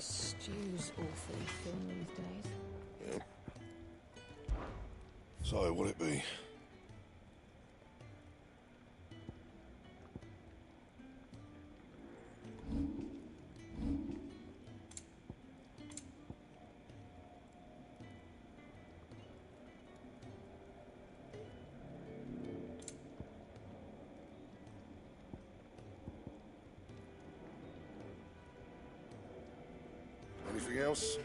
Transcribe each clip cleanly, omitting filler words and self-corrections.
stew's awfully thin these days. Yeah. So, what'll it be? Anything else?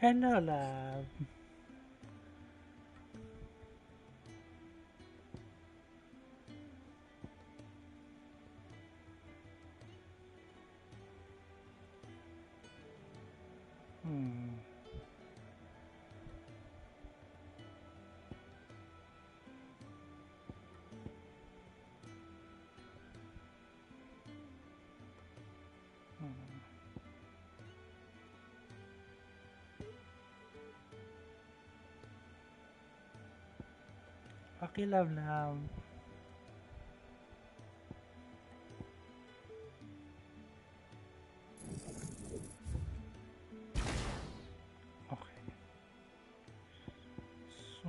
Hello, love. Okay, love, love. Okay. So...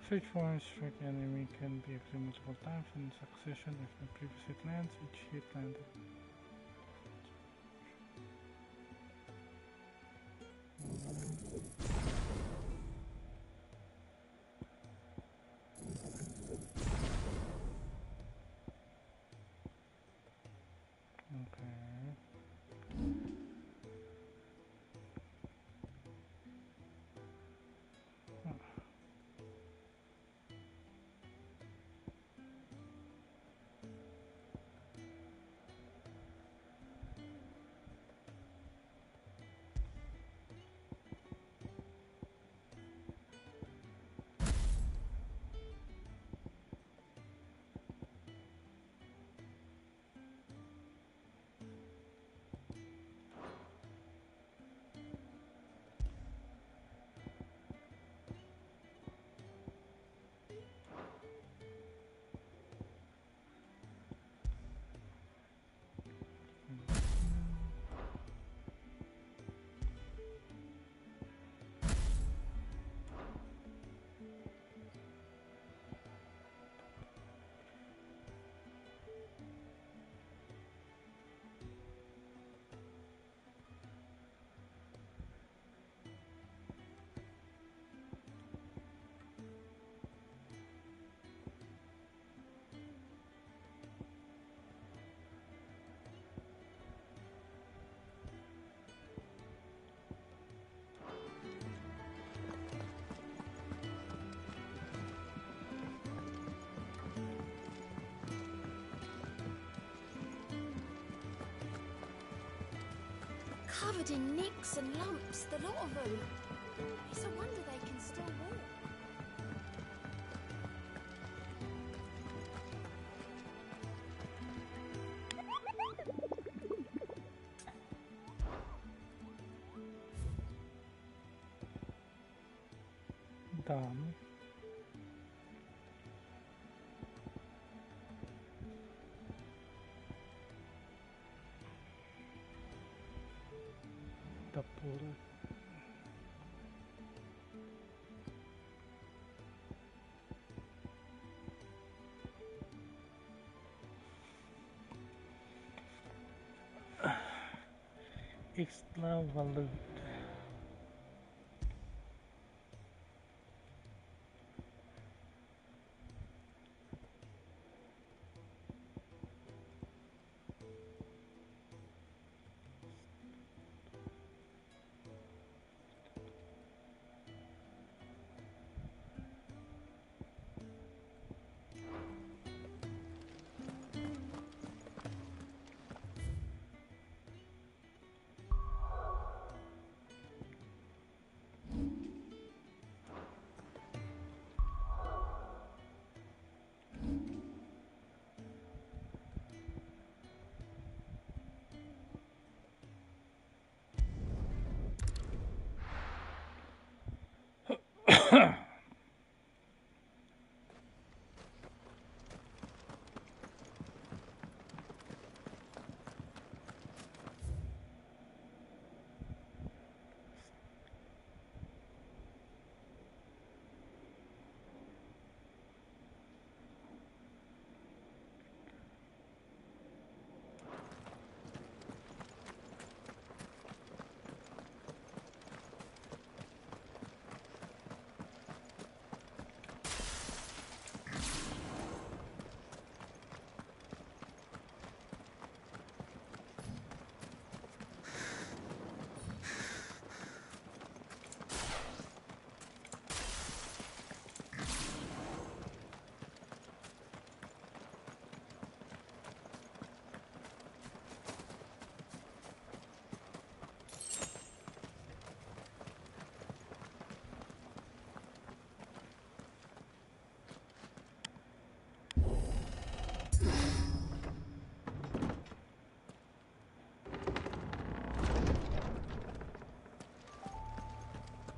Switch for strike enemy can be activated multiple times in succession if the previous hit lands, each hit landed. Okay. Covered in nicks and lumps, the lot of them. It's a wonder they can still walk. Done. The bullet. Extra value.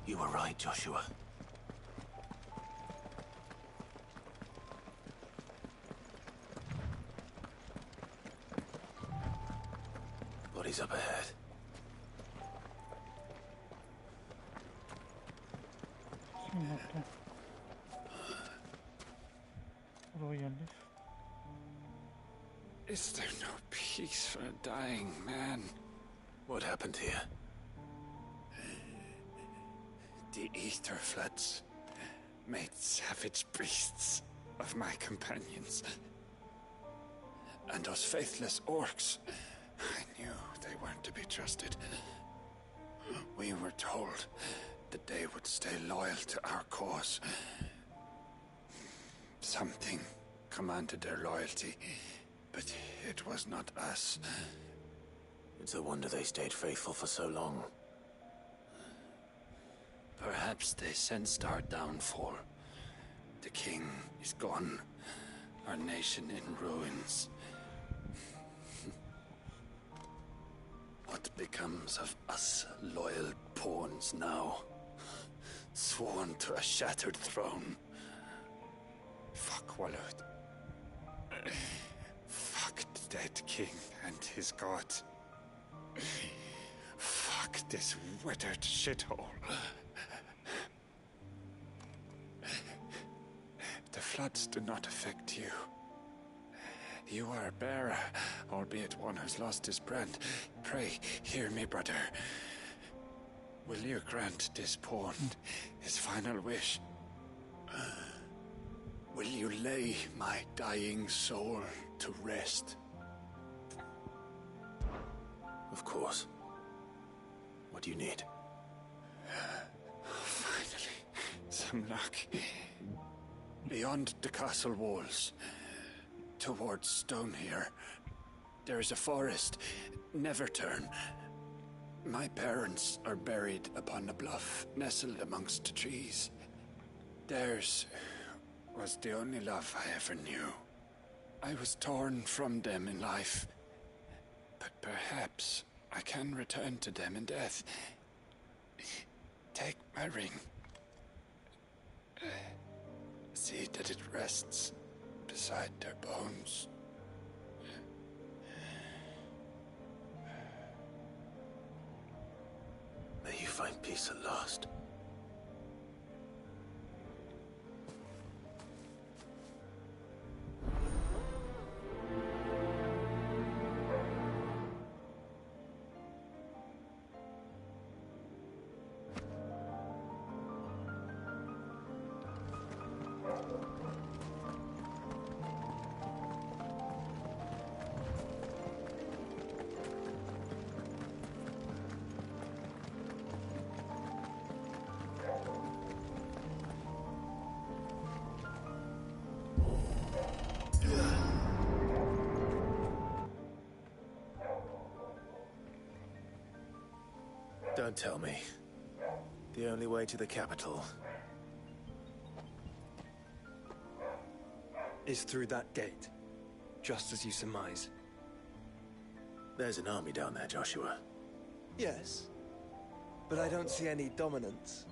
You were right, Joshua. Bodies up ahead. Sinuto. Royalist. Is there no peace for a dying man? What happened here? The ether floods made savage beasts of my companions. And those faithless orcs, I knew they weren't to be trusted. We were told that they would stay loyal to our cause. Something commanded their loyalty, but it was not us. It's a wonder they stayed faithful for so long. Perhaps they sensed our downfall. The king is gone, our nation in ruins. What becomes of us loyal pawns now? Sworn to a shattered throne. Fuck Waloed. Fuck the dead king and his god. Fuck this withered shithole. The floods do not affect you. You are a bearer, albeit one who's lost his brand. Pray, hear me, brother. Will you grant this pawn his final wish? Will you lay my dying soul to rest? Of course. What do you need? Finally, some luck. Beyond the castle walls, towards Stonehere, there is a forest. Never turn. My parents are buried upon a bluff, nestled amongst the trees. Theirs was the only love I ever knew. I was torn from them in life, but perhaps I can return to them in death. Take my ring. See that it rests beside their bones. May you find peace at last. Don't tell me. The only way to the capital is through that gate, just as you surmise. There's an army down there, Joshua. Yes, but I don't see any dominance.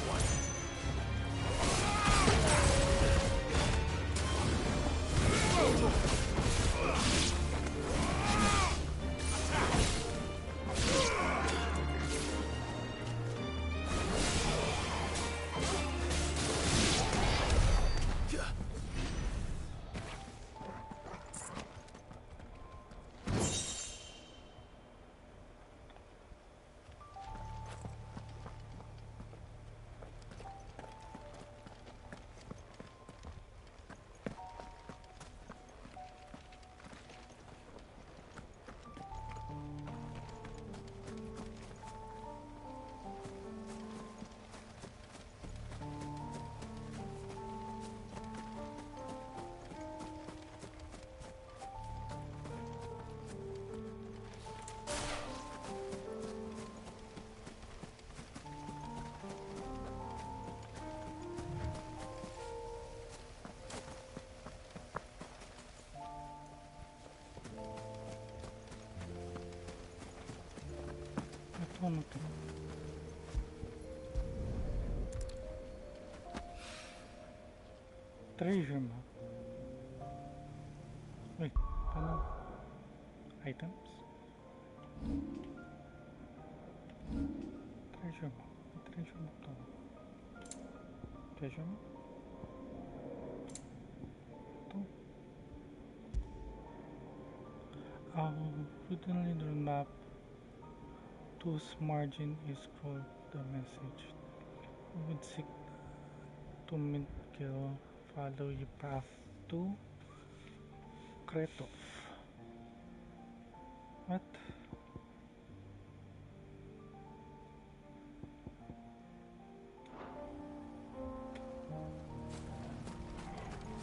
one. Ito ano to? Treasure map. Wait, paano? Items? Treasure map. May treasure map to. Treasure map? Ito. Written in the map whose margin is scrolled the message. You would seek to mint kill. Follow your path to Kretov. What?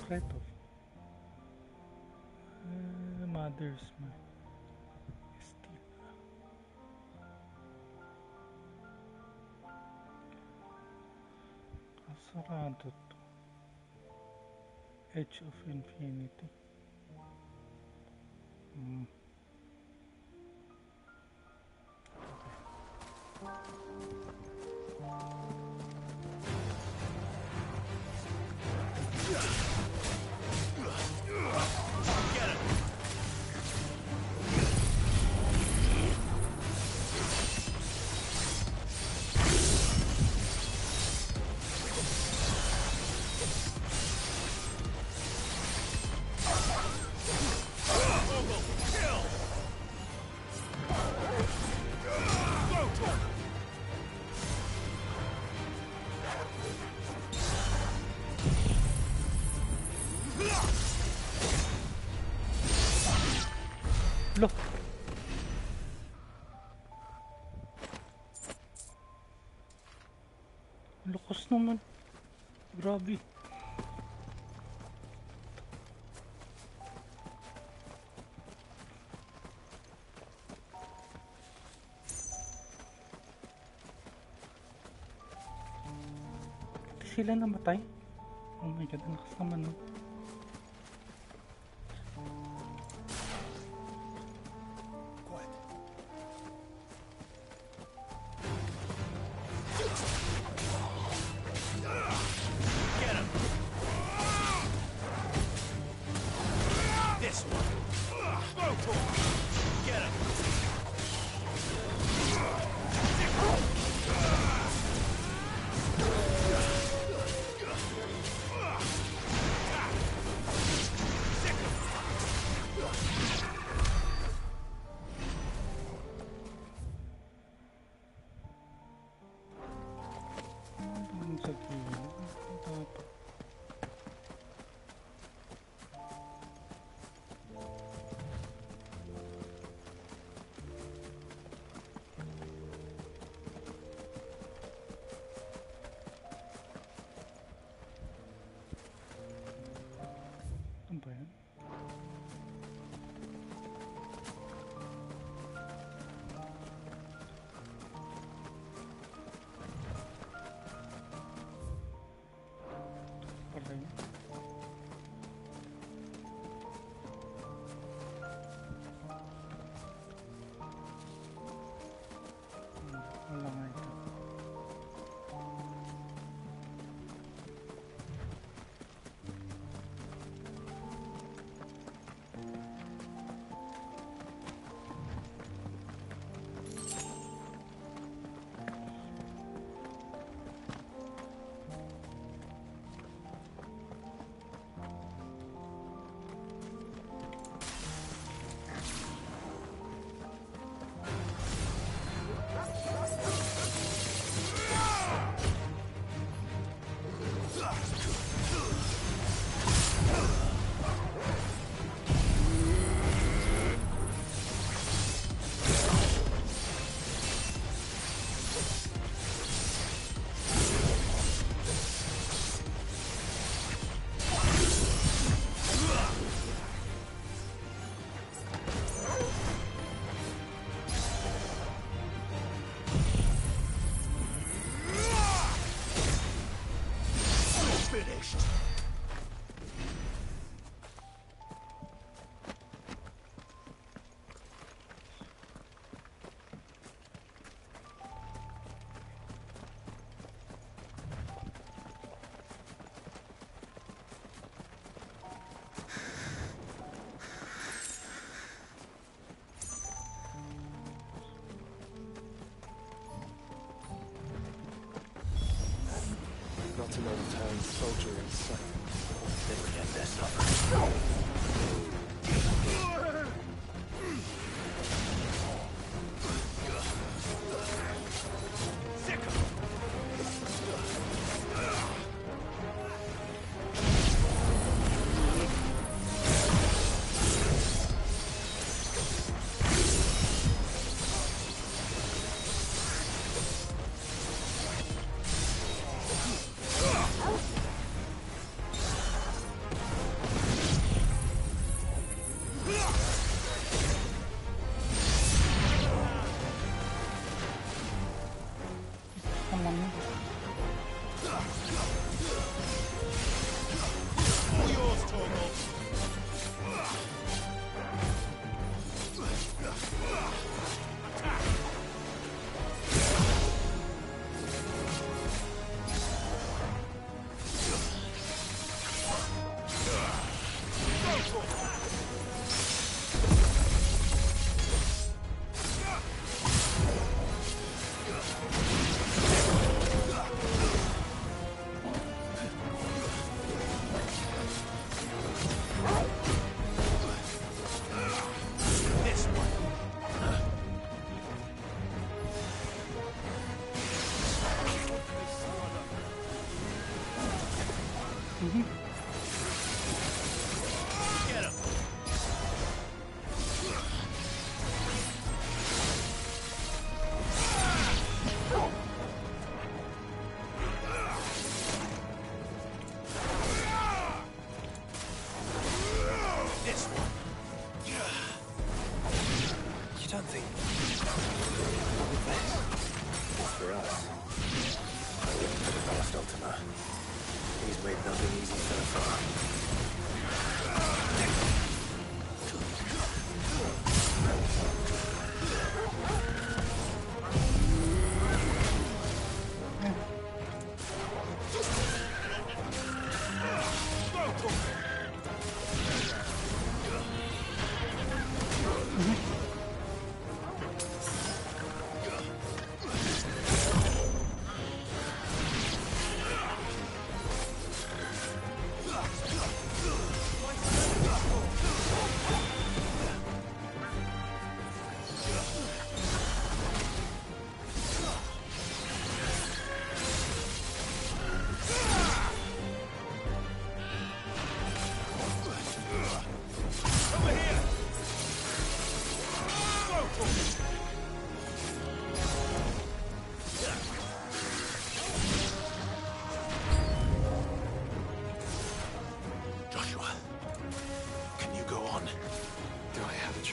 Kretov. Mother's man. Sarado to. Edge of Infinity. Look. Lakas naman. Grabe. Hindi sila namatay. Oh my god, ang lakas naman no. Not another town soldier in sight. They would end their suffering.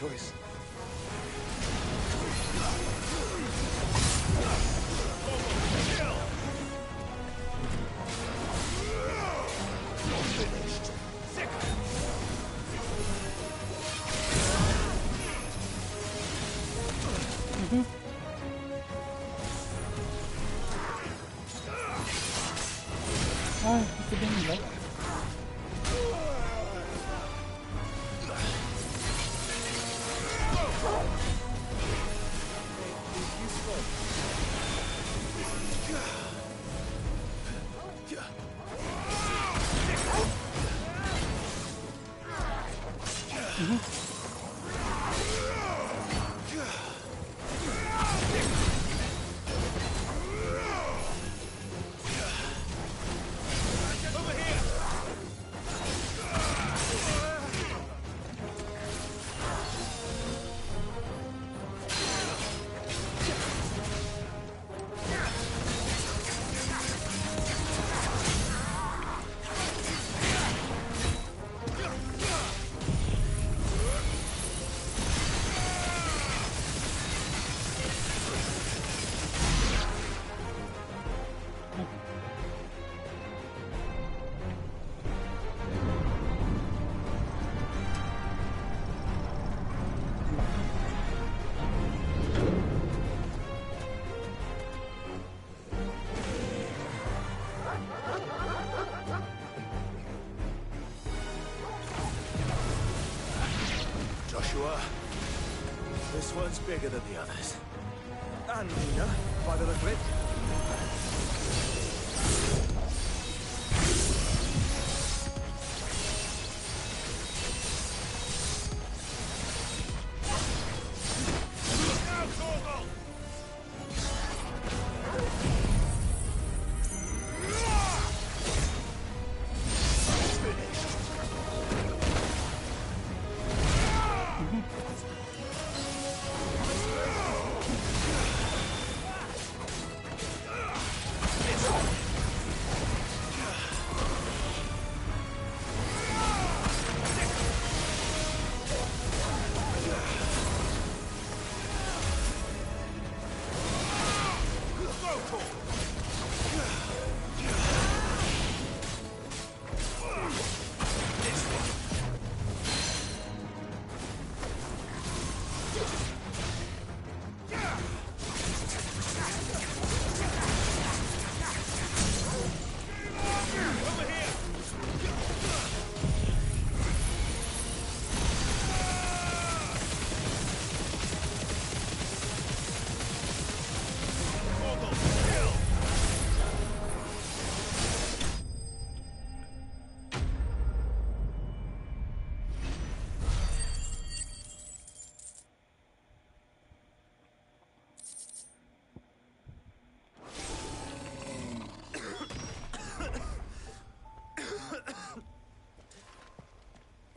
Choice. Ay, ito din ba? This one's bigger than the others. And meaner, by the look of it.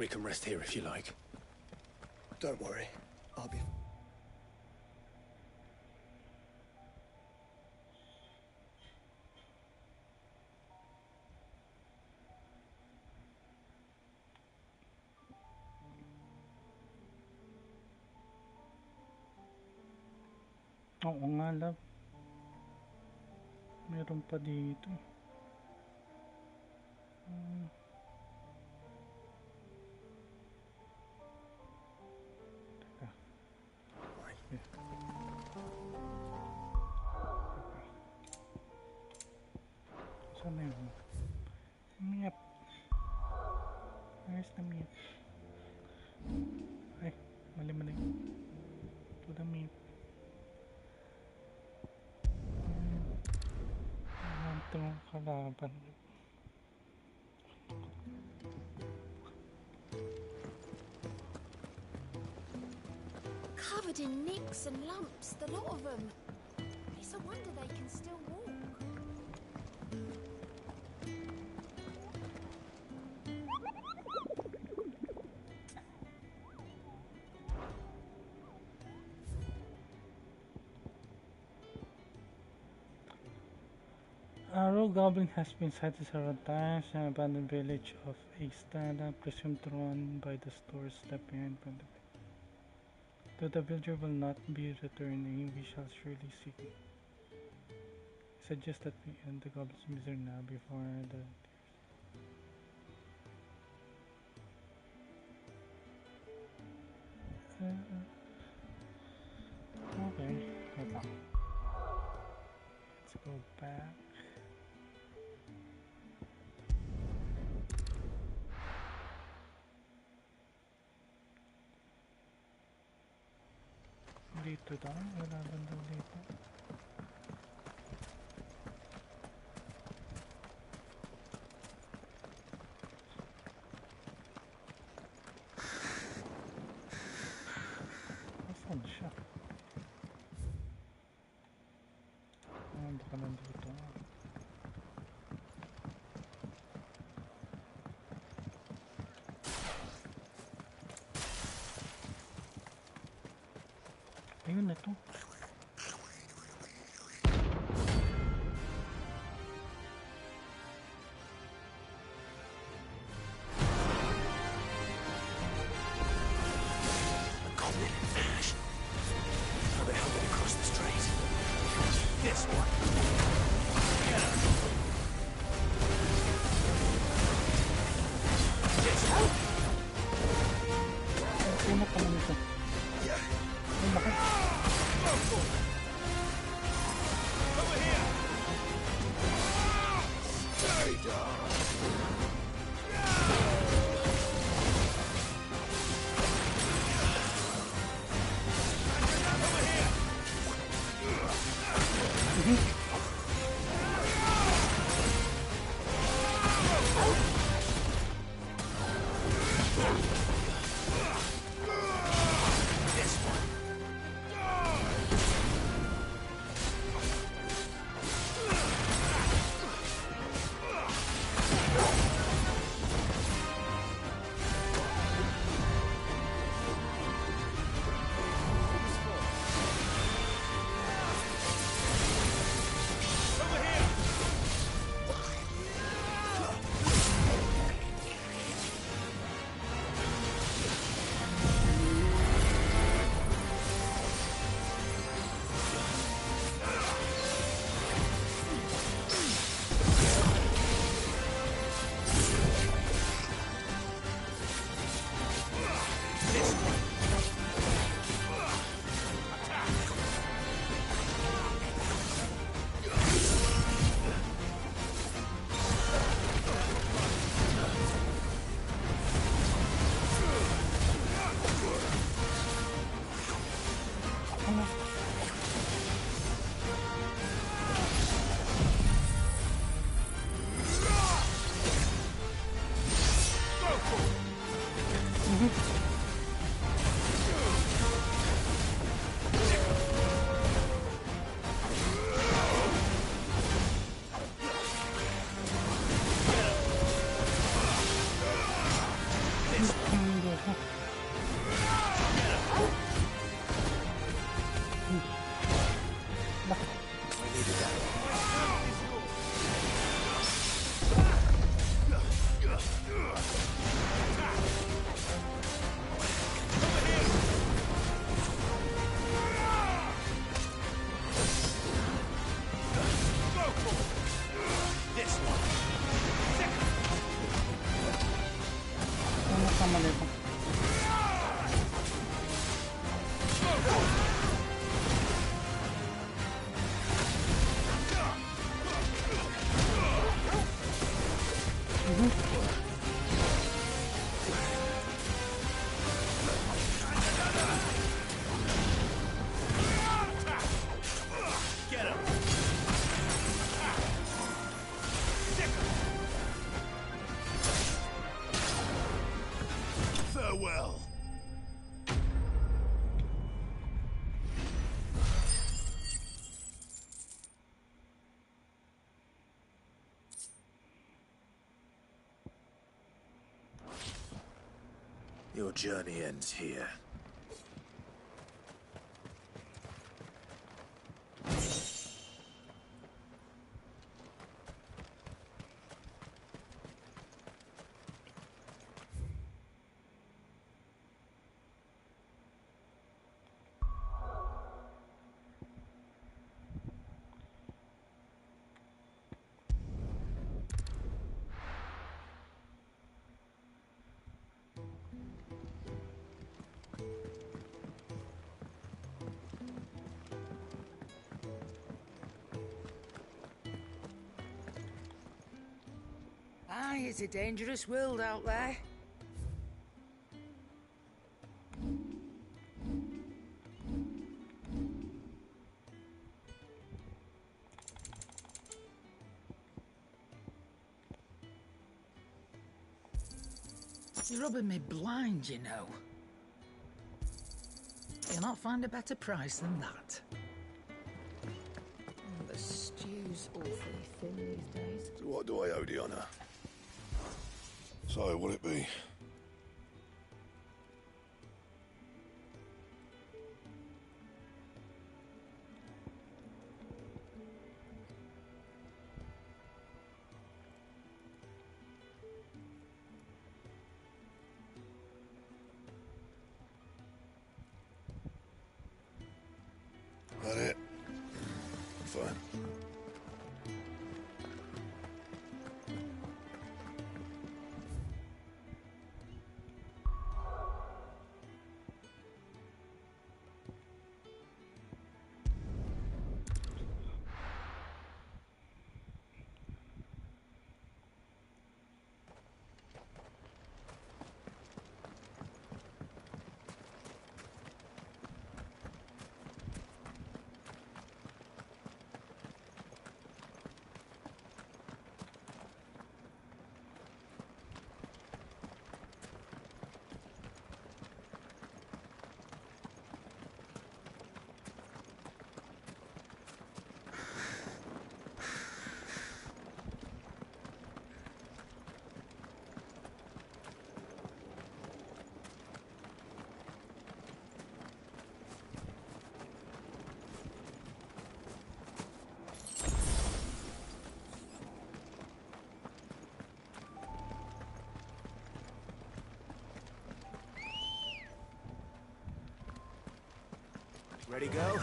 We can rest here if you like. Don't worry. I'll be... Oo nga, love. Meron pa dito. Teka. Saan na yun? Map. Where's the map? Ay, mali. To the map. Itong kalaban. Covered in nicks and lumps, the lot of them. It's a wonder they can still walk. A rogue goblin has been sighted several times in an abandoned village of Astana, presumed to run by the stores left behind by the... Though the villager will not be returning, we shall surely seek him. I suggest that we end the goblin's misery now before the... Okay, hold on. Let's go back. Dito daw, wala banda dito. Asan siya? Baka nandito nga. Ayun na to. How the hell did it cross the strait? This one. Ayun na pala nito. Ay, bakit? kasama nito. Farewell. Your journey ends here. Aye, it's a dangerous world out there. You're rubbing me blind, you know. You'll not find a better price than that. Oh, the stew's awfully thin these days. So what do I owe the honour? So, what'll it be? That it? Fine. Ready, go?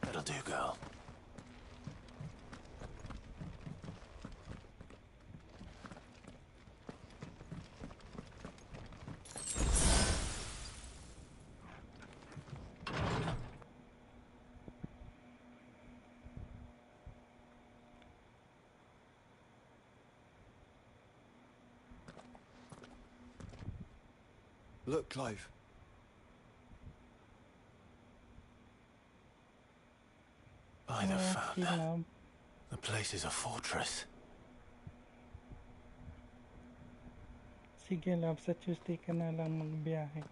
That'll do, girl. Look, Clive. By the Okay, founder. love. The place is a fortress. Sige, love. Sa Tuesday ka na lang magbiyahe.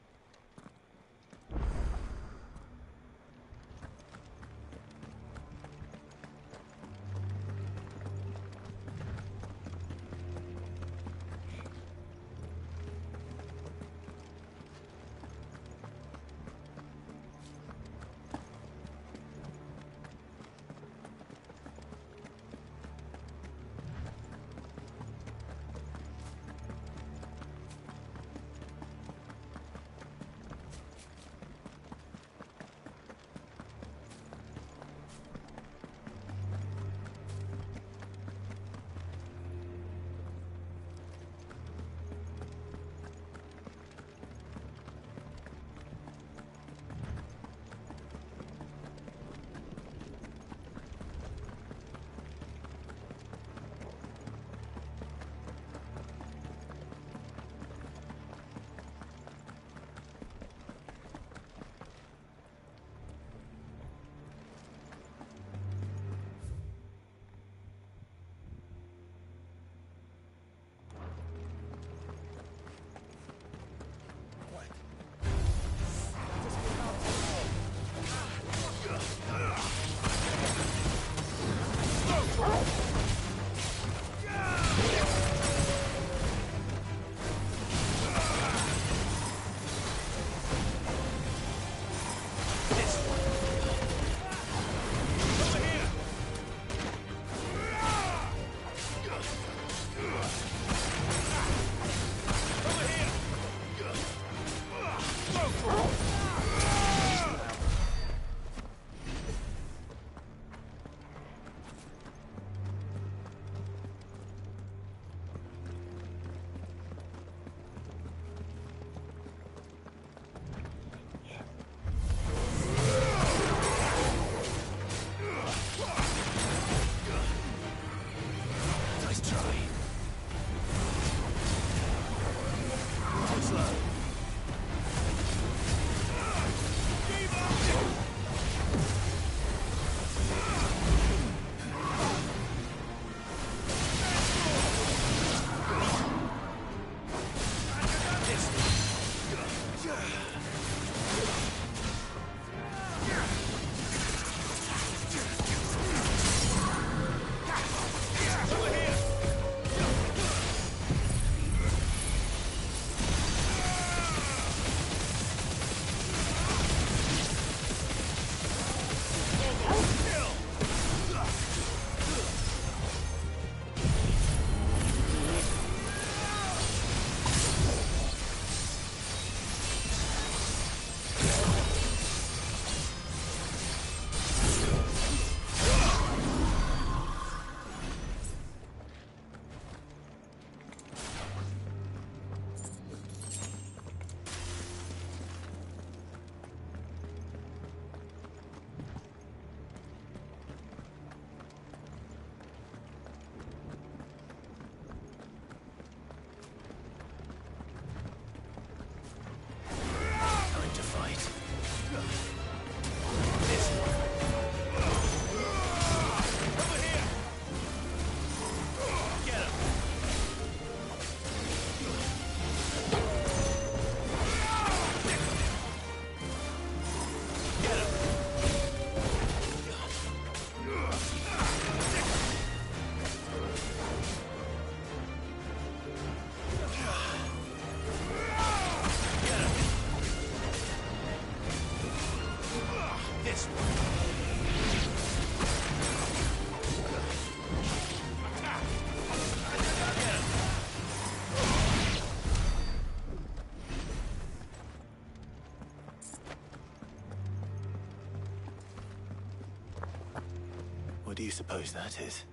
What do you suppose that is?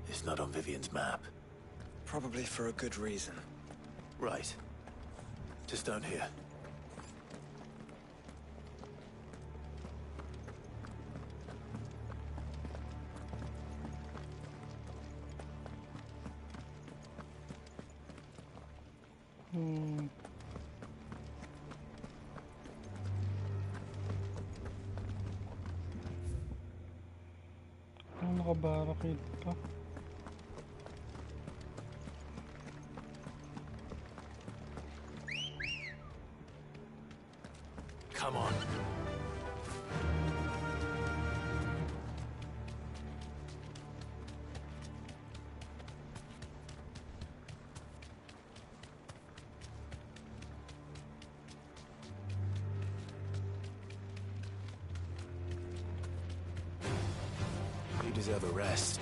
It's not on Vivian's map. Probably for a good reason. Right. Just down here. nakabarricade pa. Come on. You deserve a rest.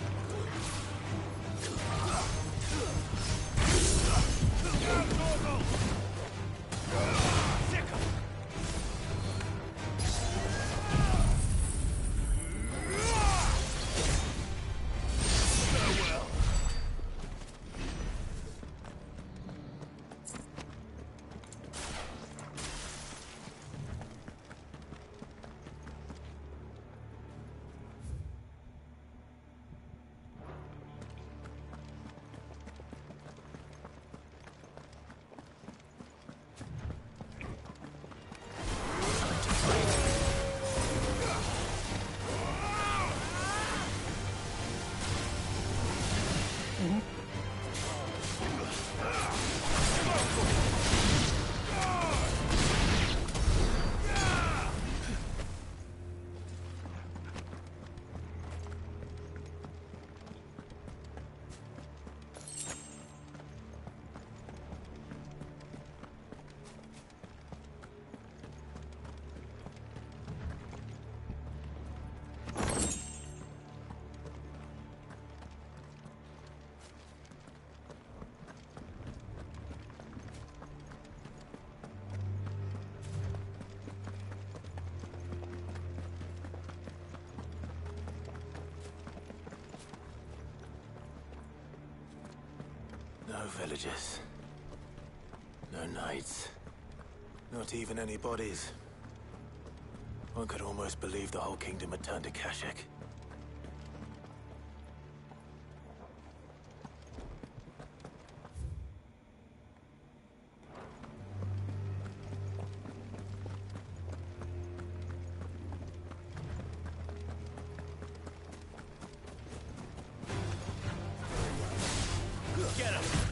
No villagers. No knights. Not even any bodies. One could almost believe the whole kingdom had turned to Kashyyyk. Get him!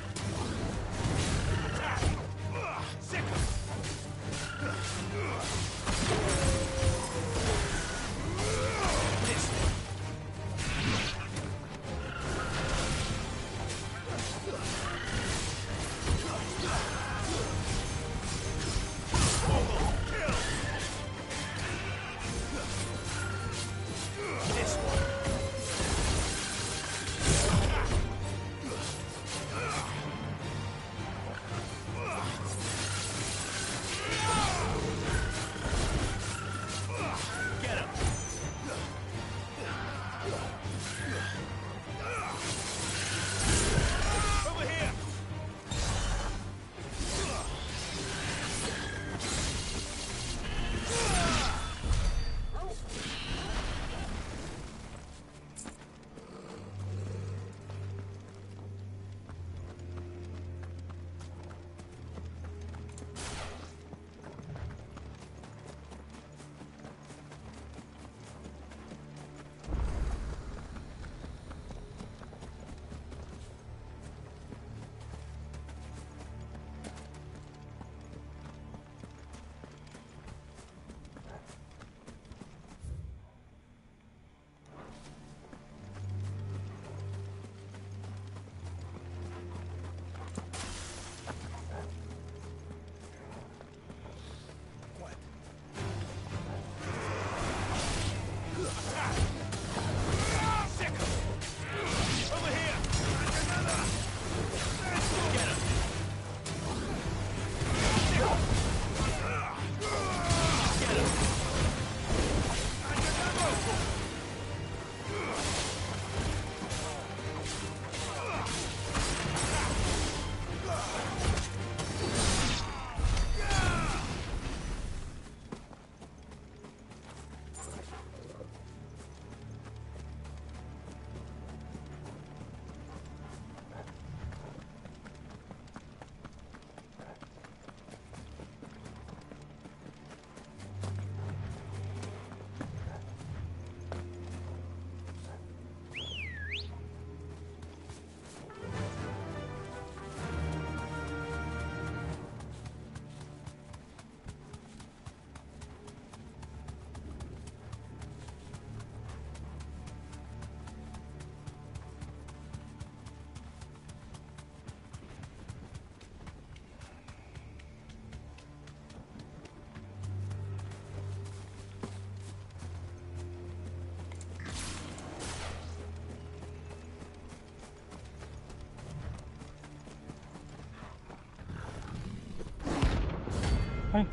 Ay,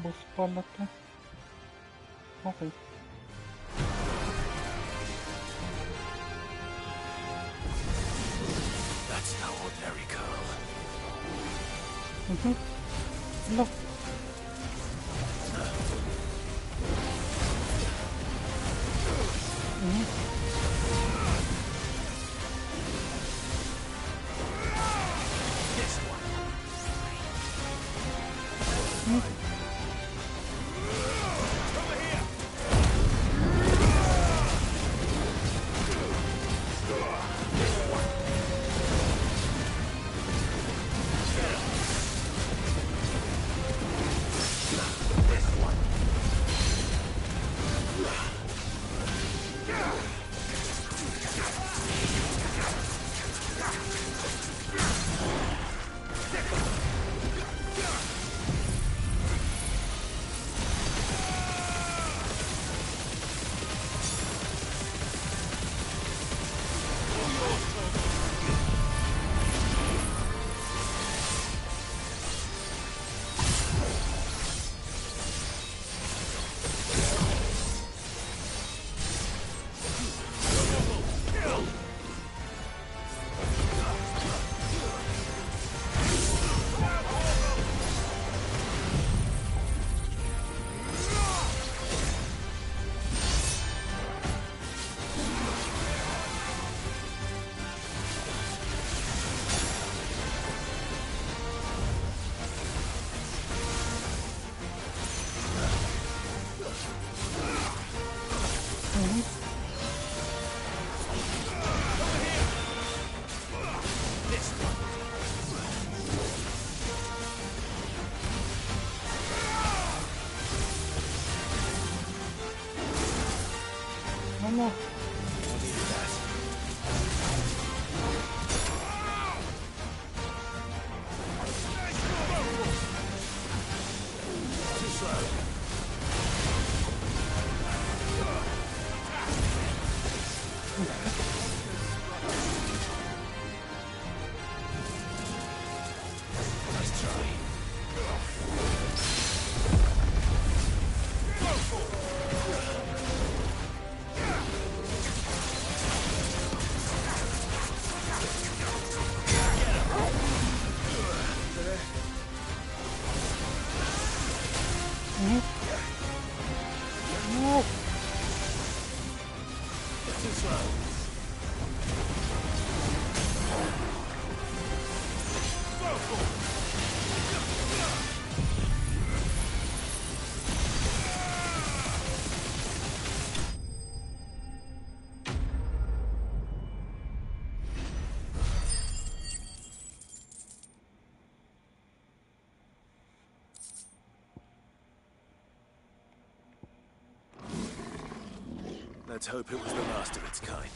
boss pala to. Okay. That's no ordinary girl. Look. This one. No. No. Too slow. Let's hope it was the last of its kind.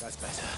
That's better.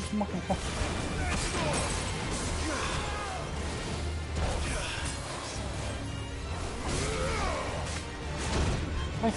Sumakay ka. Ay.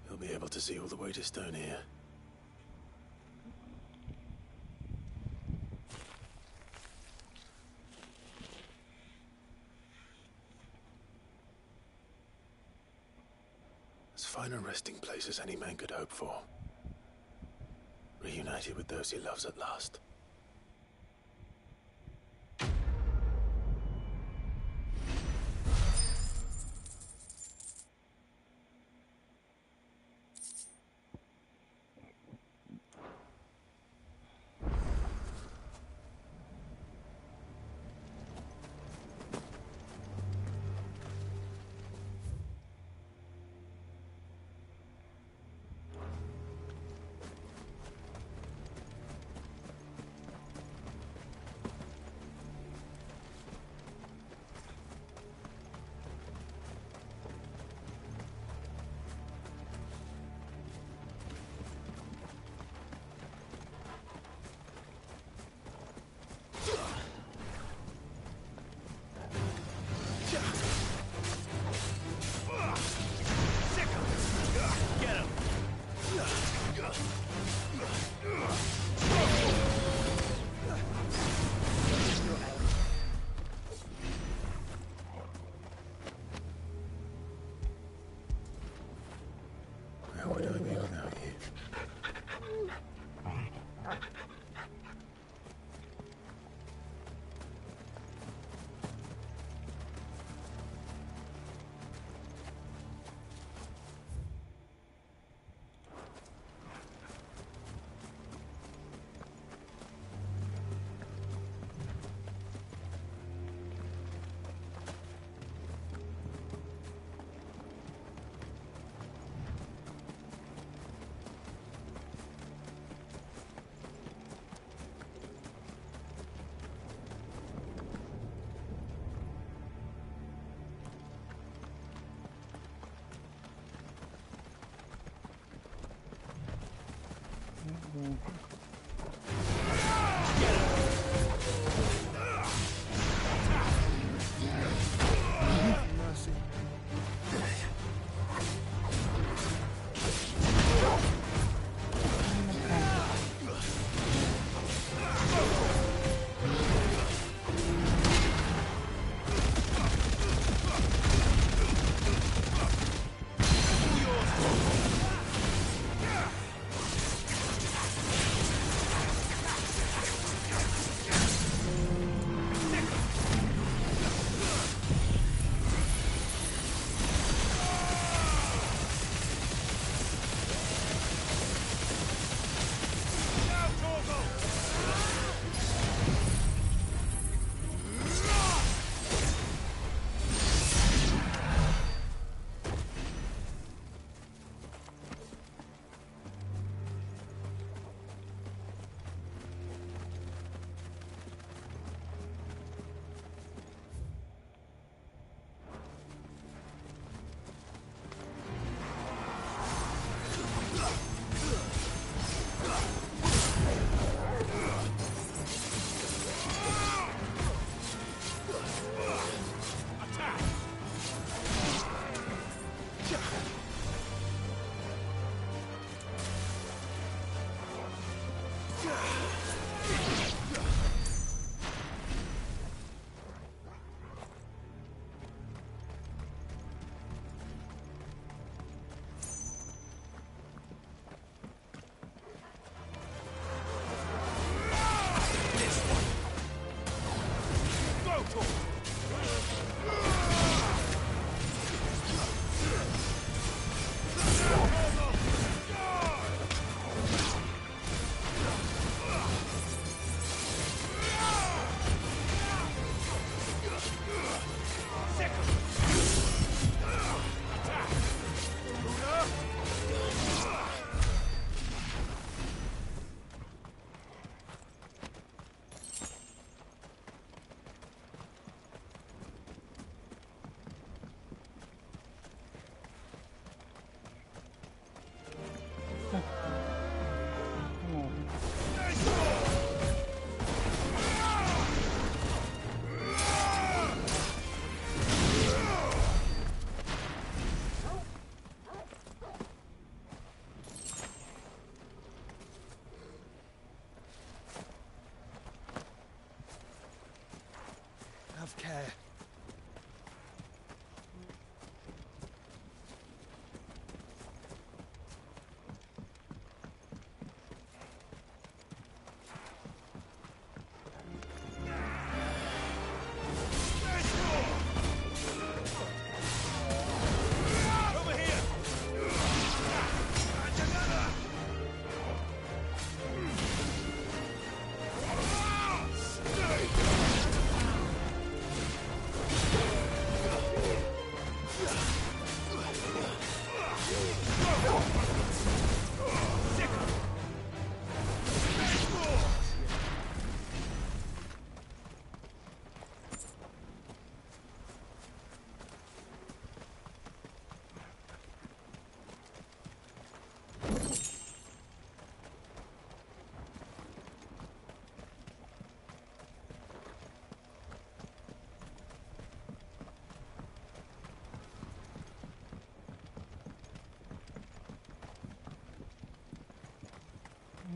You'll be able to see all the way to Stone here. As fine a resting place as any man could hope for. Reunited with those he loves at last. How would I be without you?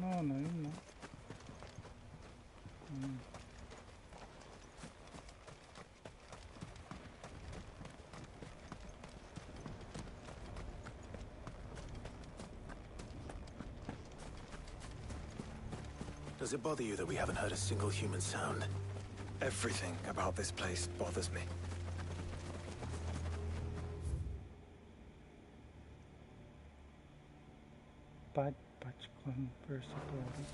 No, no, yun no. Does it bother you that we haven't heard a single human sound? Everything about this place bothers me. Bad patch conversatory.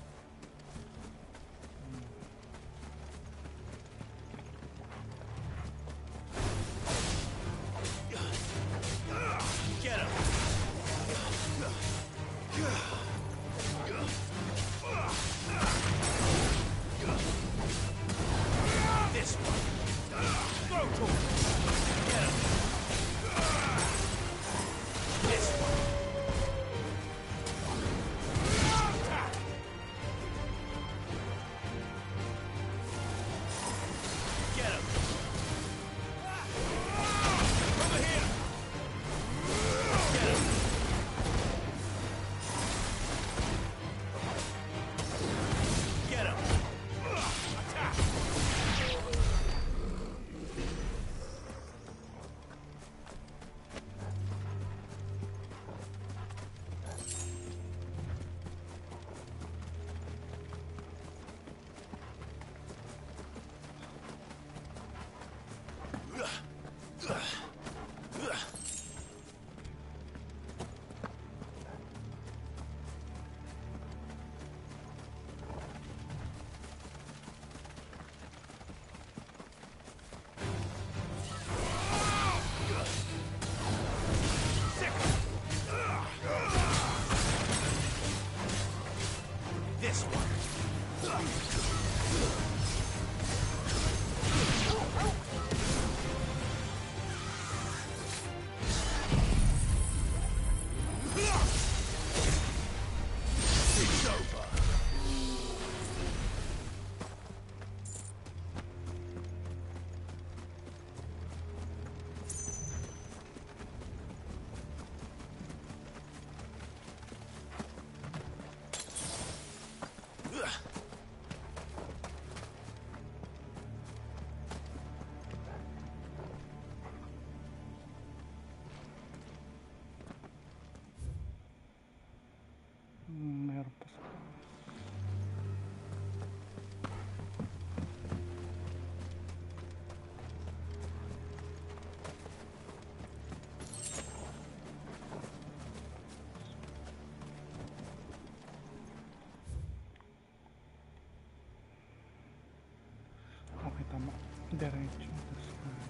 Get him! This one! Throw to him! Get him! This one! Get him! Over here! Get him! Get him! Attack! This one. It's over. Meron pa sa taas. Okay, tama. Diretso. Tapos kanan.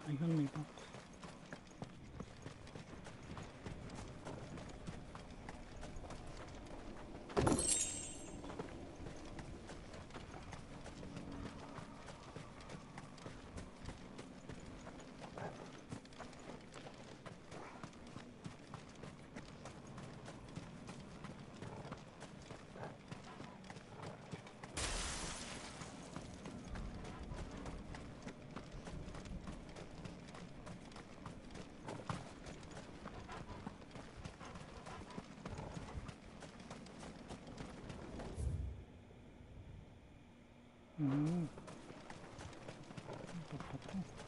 Ayun, may box. Ano pa to?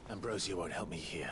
Ambrosia won't help me here.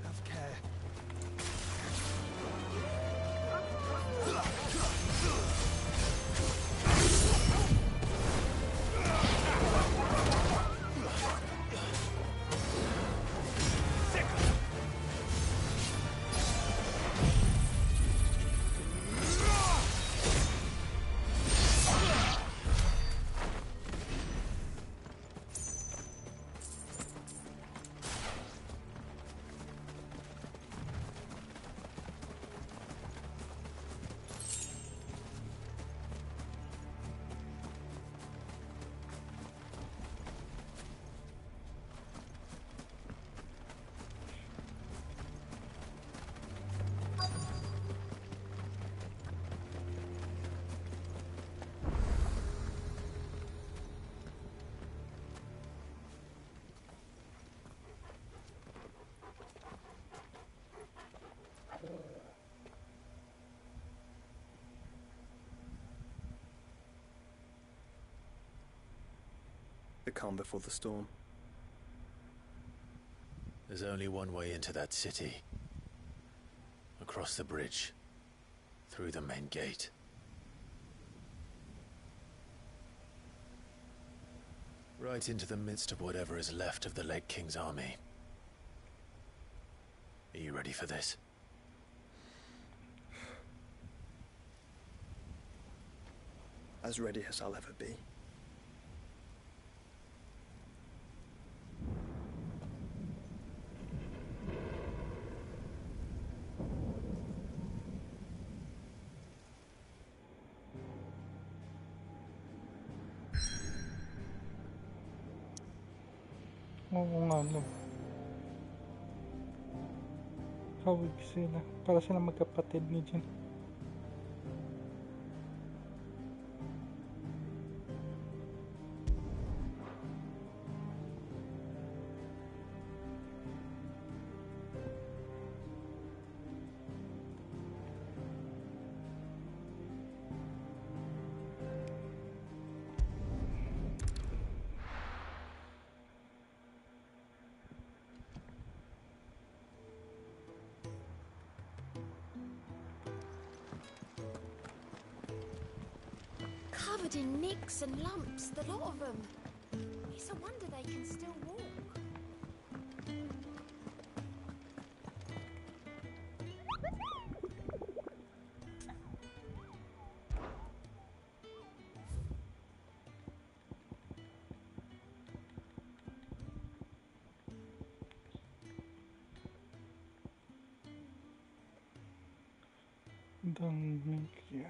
Have care. The calm before the storm. There's only one way into that city. Across the bridge. Through the main gate. Right into the midst of whatever is left of the late King's army. Are you ready for this? As ready as I'll ever be. Oo nga, no. Kawig sila. Para sila magkapatid ni Jin. Covered in nicks and lumps, the lot of them. It's a wonder they can still walk. Don't make you.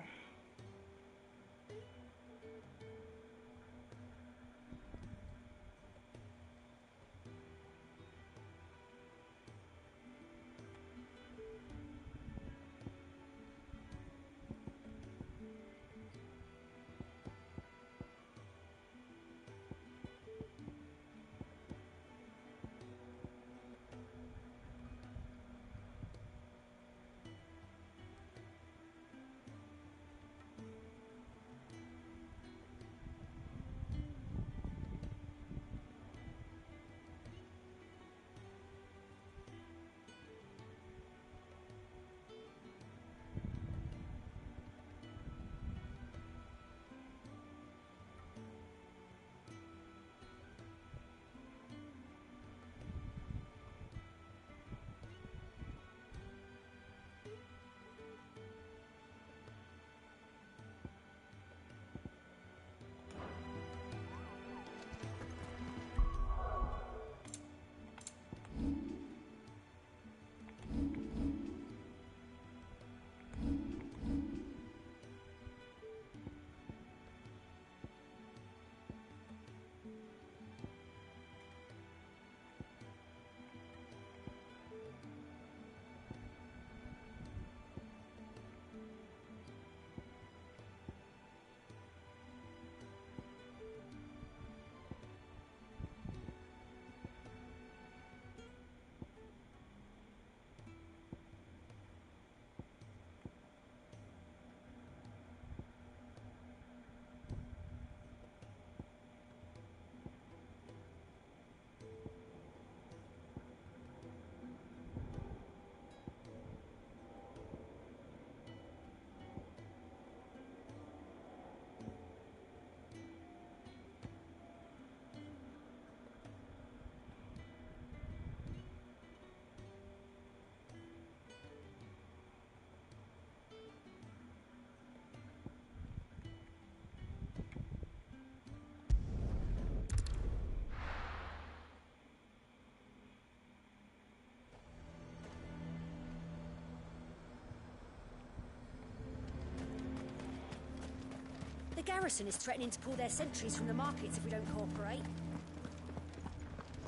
garrison is threatening to pull their sentries from the markets if we don't cooperate.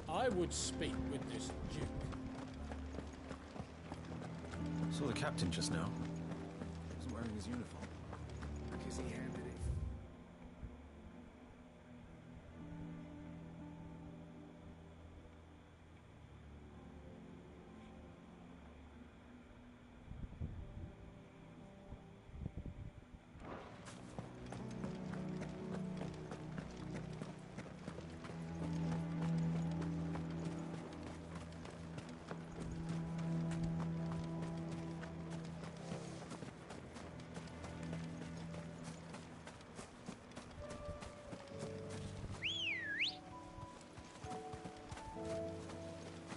I would speak with this duke. Saw the captain just now. He wasn't wearing his uniform. Because he handed it.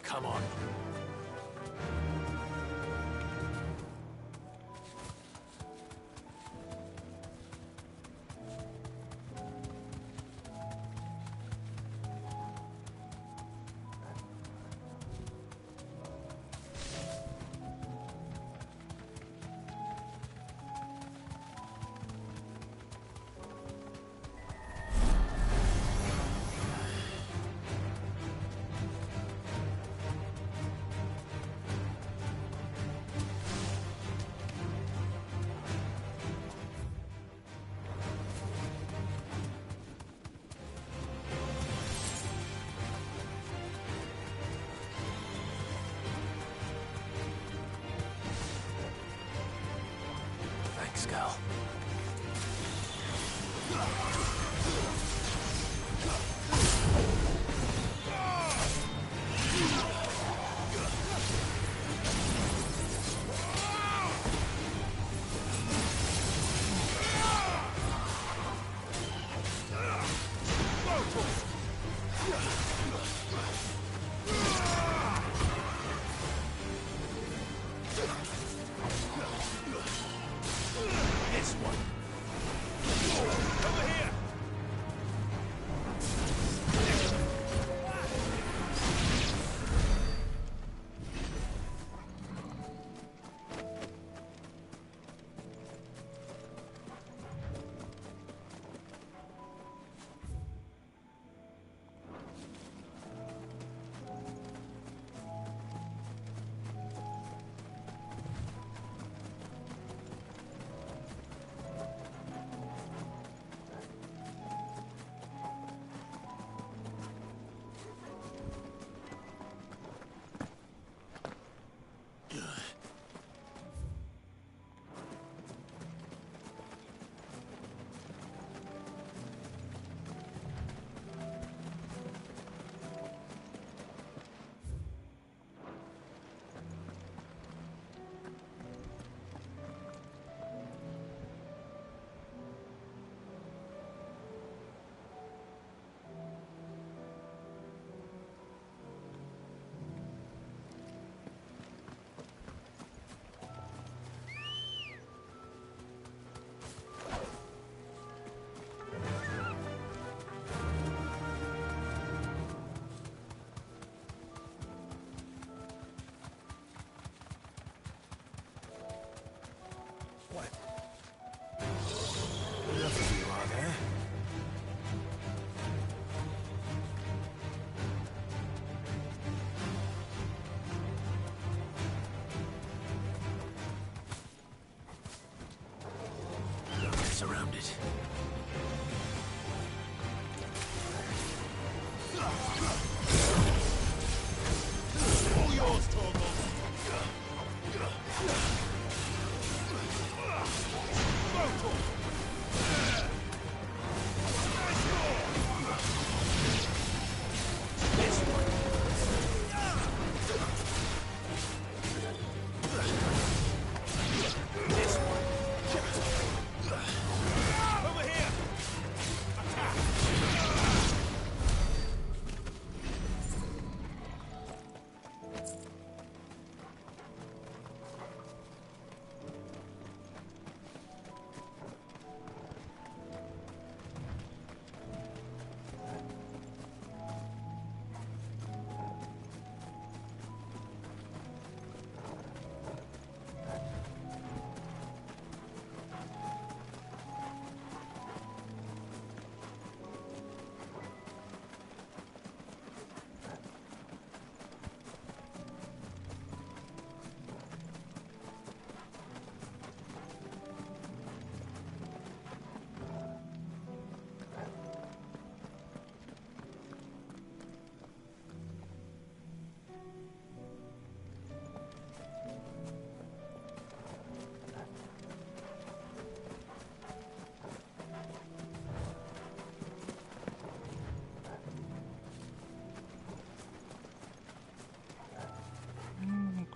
Come on. Thanks, Gal.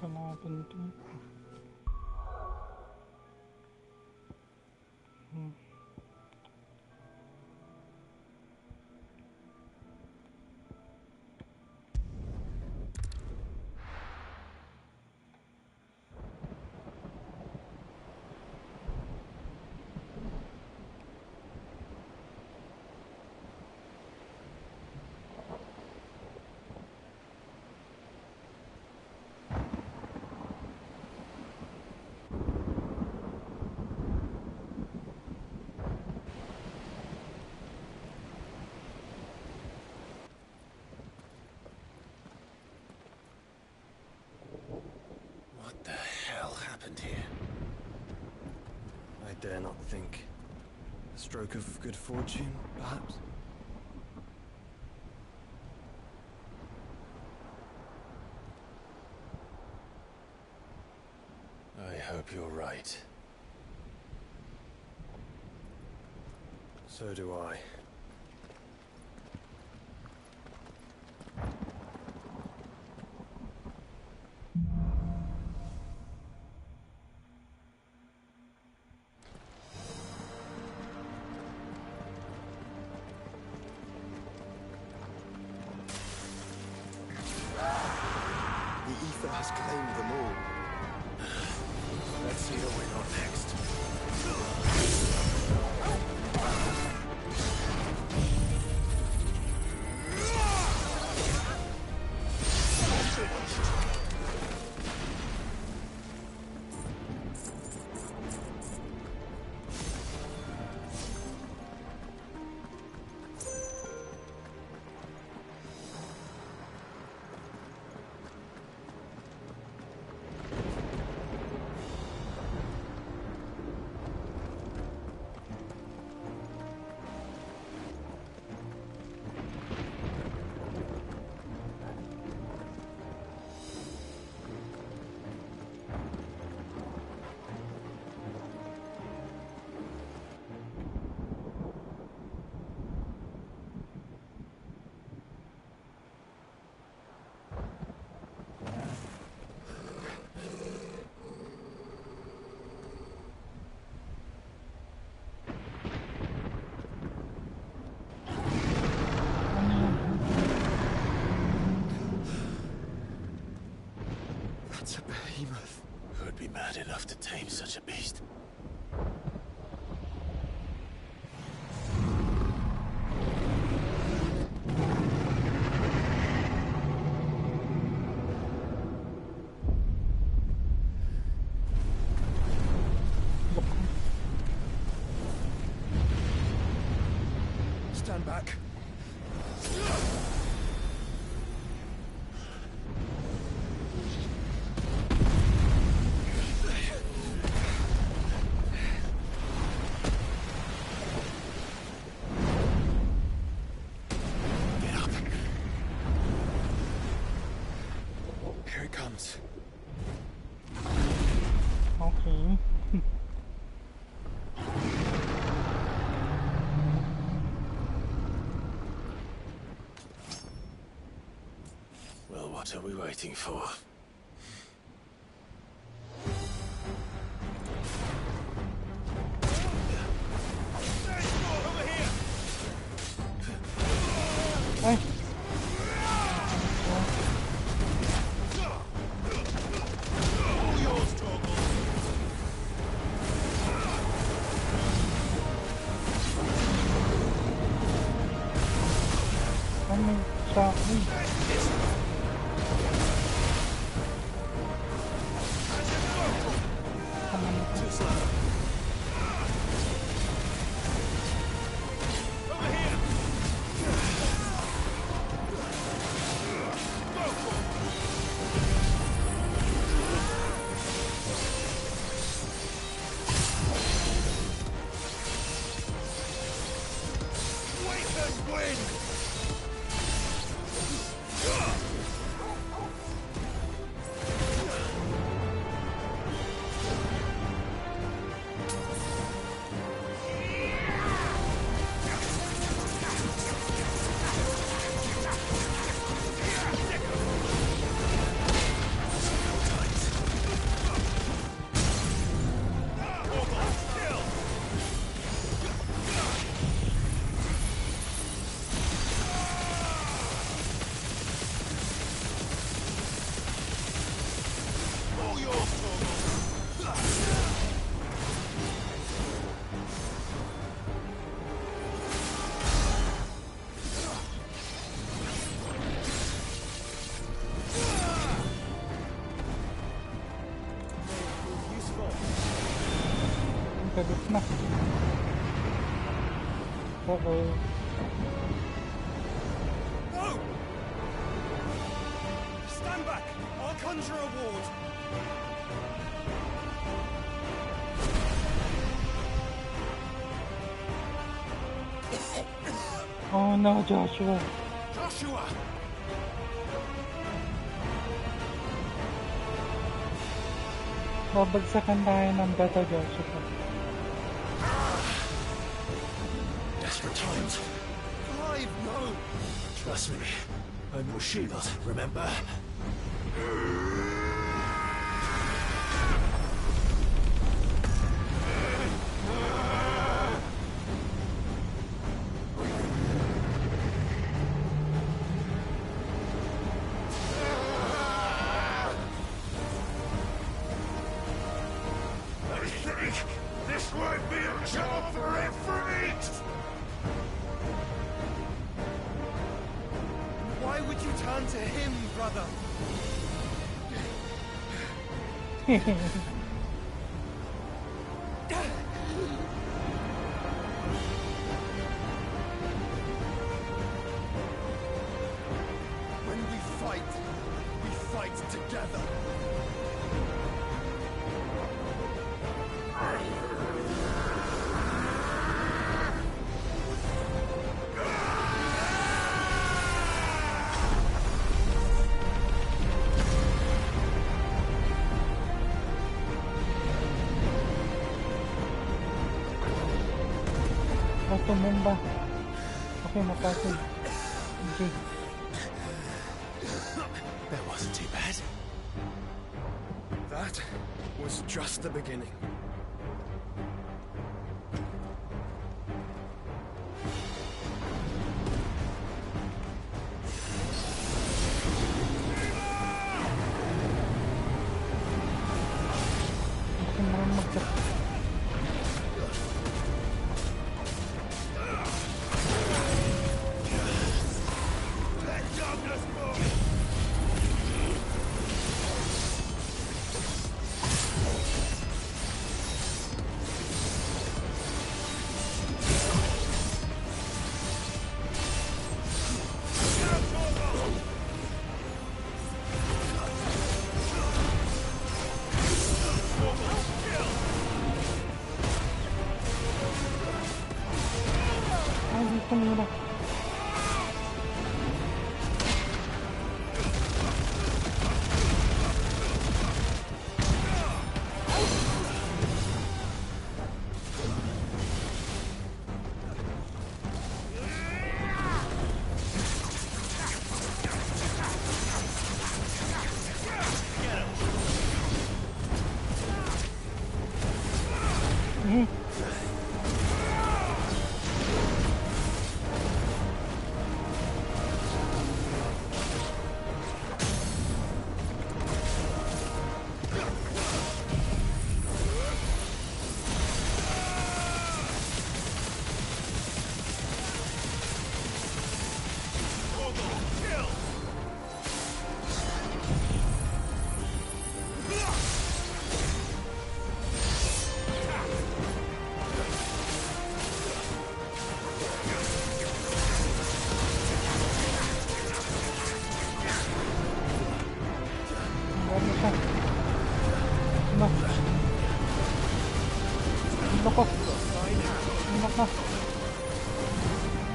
kalaban dito. What the hell happened here? I dare not think. A stroke of good fortune, perhaps? I hope you're right. So do I. The ether has claimed them all. Let's see who we're not next. That's a behemoth. Who'd be mad enough to tame such a beast? Stand back. Here it comes. Okay. Well, what are we waiting for? Ay. Ano sa akin? galit na. Uh-oh. No! Stand back! I'll conjure a ward. Oh no, Joshua. Joshua! Babagsakan tayo ng bata, Joshua. Desperate times. Clive, no! Trust me. I'm your shield, remember? This might be a job for a freak! Why would you turn to him, brother? When we fight together. Tumumba. Okay, napasig. Okay. That wasn't too bad. That was just the beginning. Okay, naman magsak. Dito muna.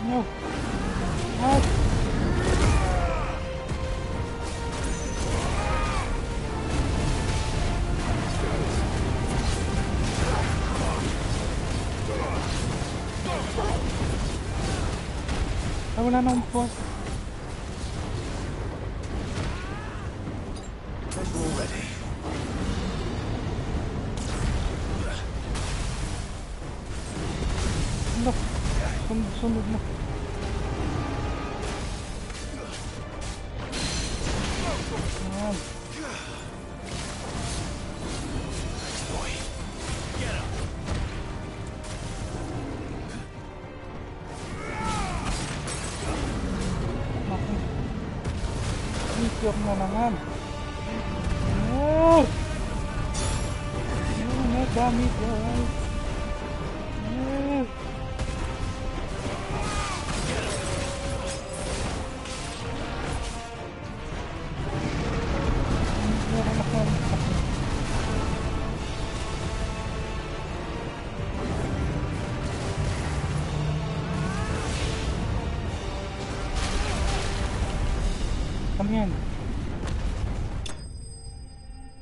No. Ay, wala na akong force. Sunod na. Ayan. Isyok na naman. Oh! Madami guys.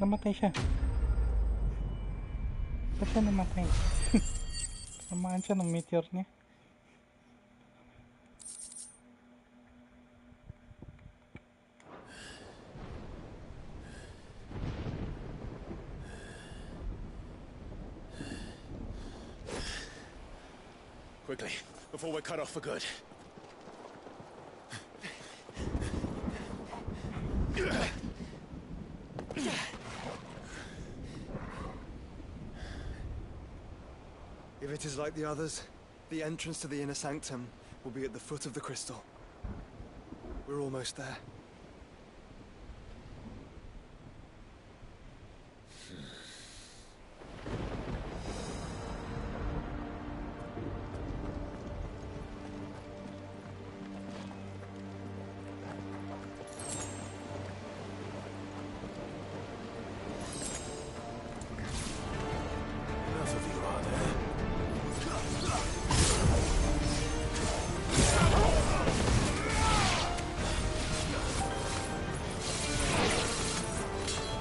Namatay siya. Ba't siya namatay? Tamaan siya ng meteor niya. Quickly, before we're cut off for good. If it is like the others, the entrance to the inner sanctum will be at the foot of the crystal. We're almost there. Enough of you are there.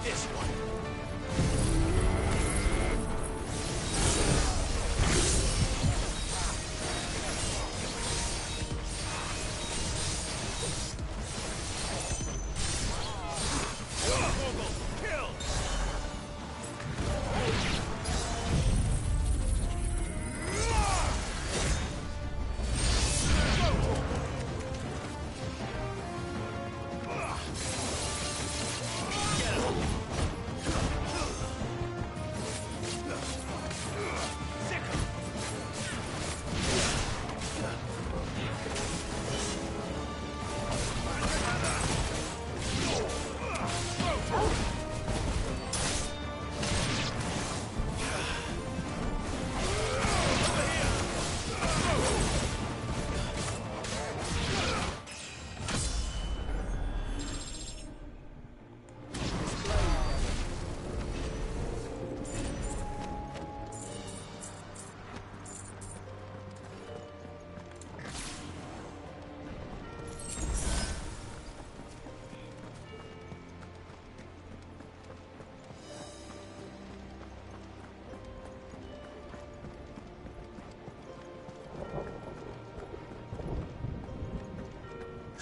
This one. Kill!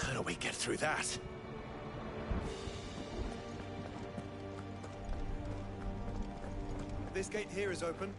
How do we get through that? This gate here is open.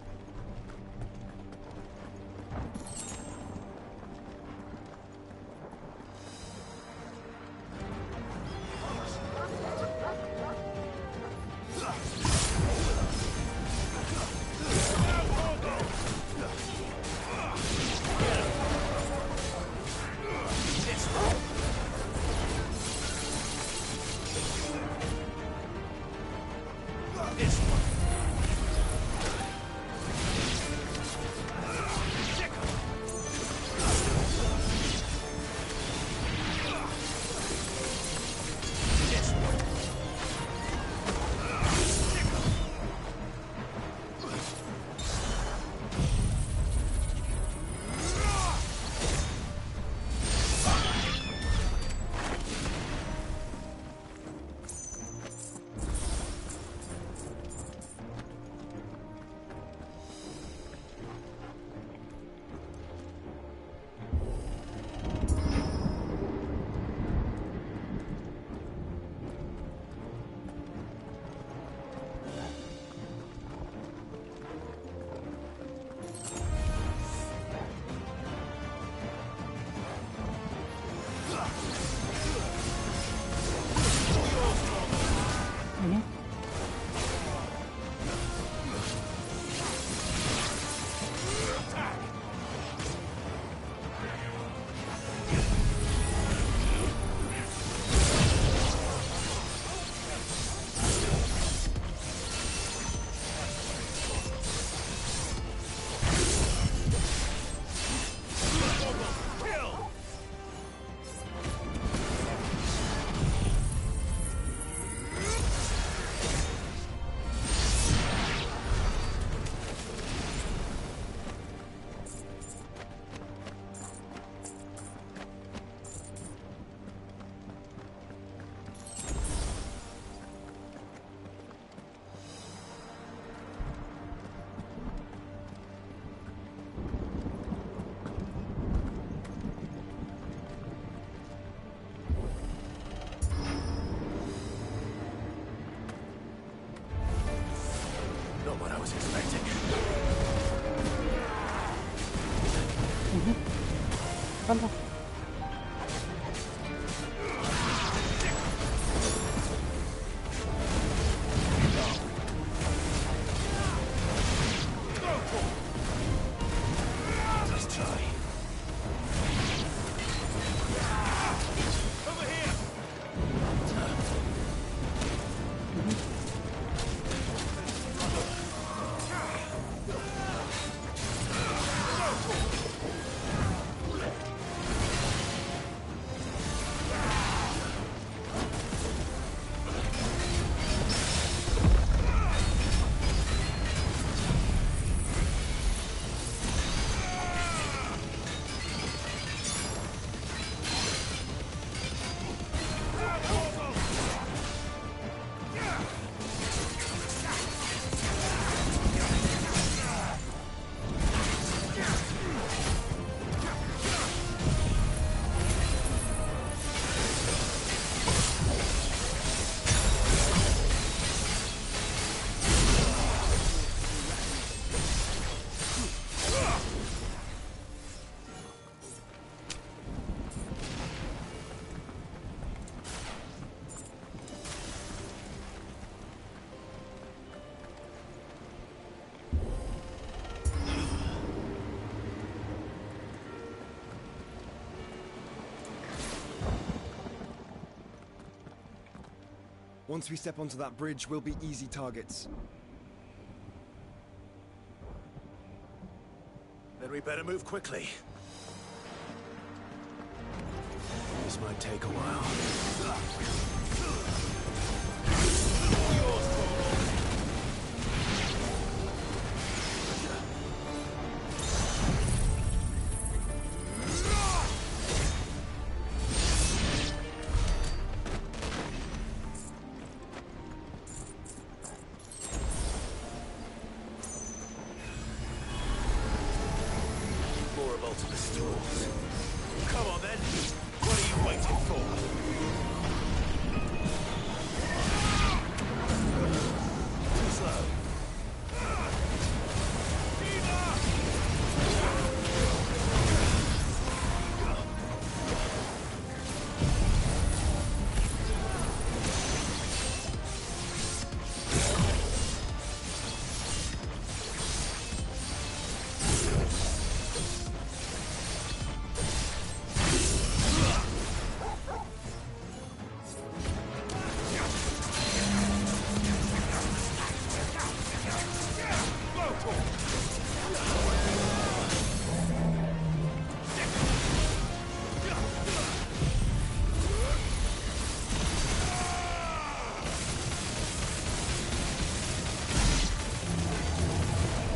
This one. was expecting. Ano? Let's try. Over here! Once we step onto that bridge, we'll be easy targets. Then we better move quickly. This might take a while. More of Ultimus stools. Come on then. What are you waiting for? Too slow.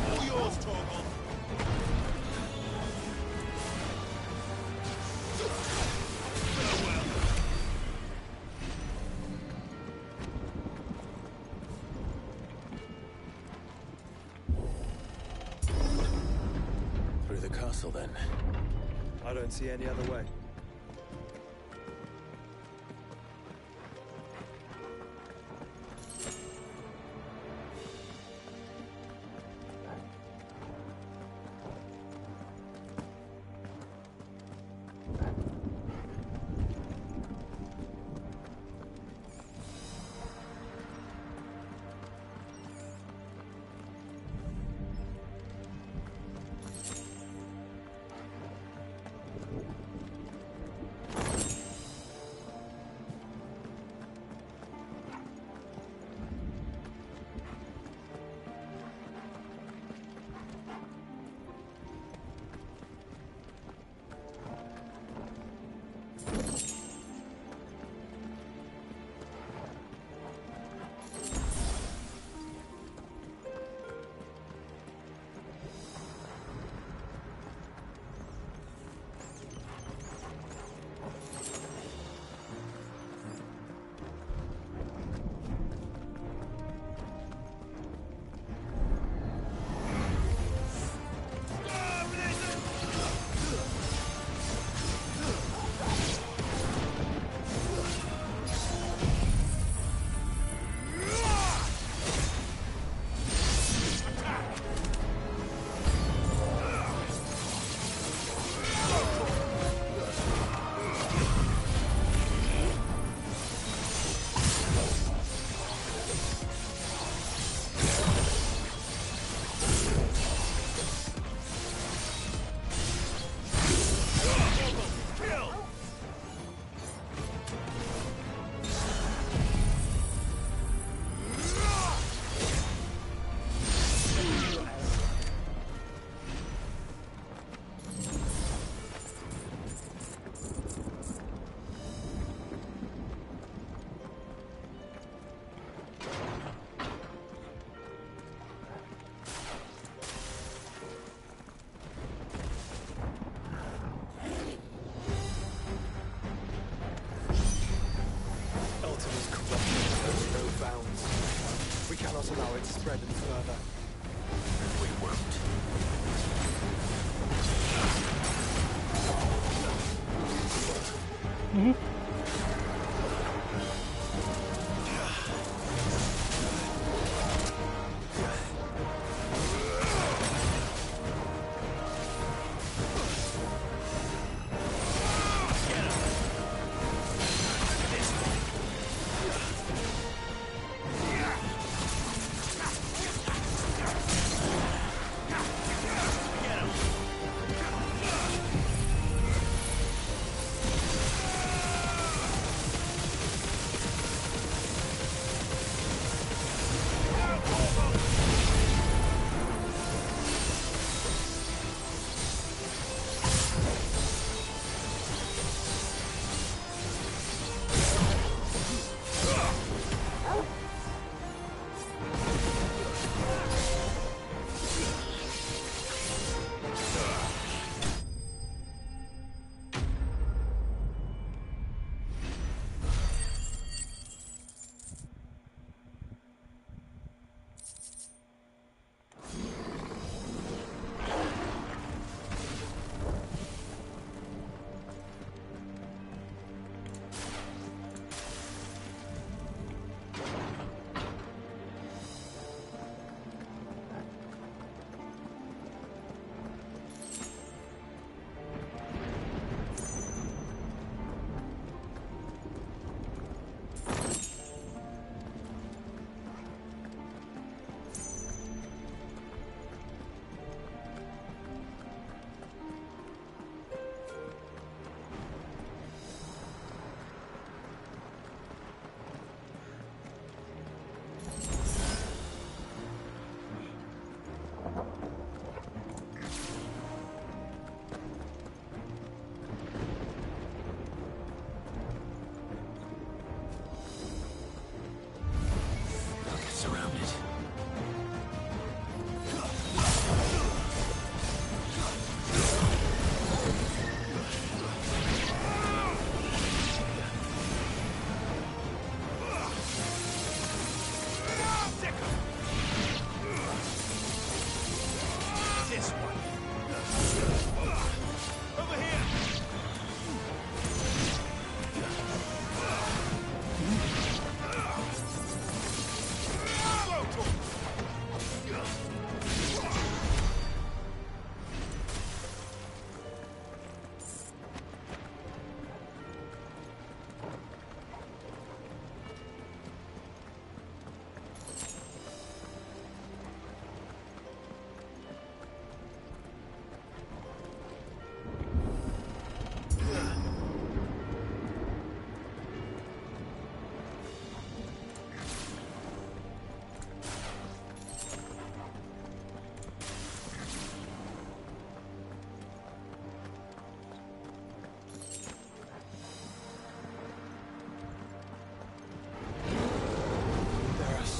All yours, Torgal. Through the castle, then. I don't see any other way. not allow it to spread any further. We won't.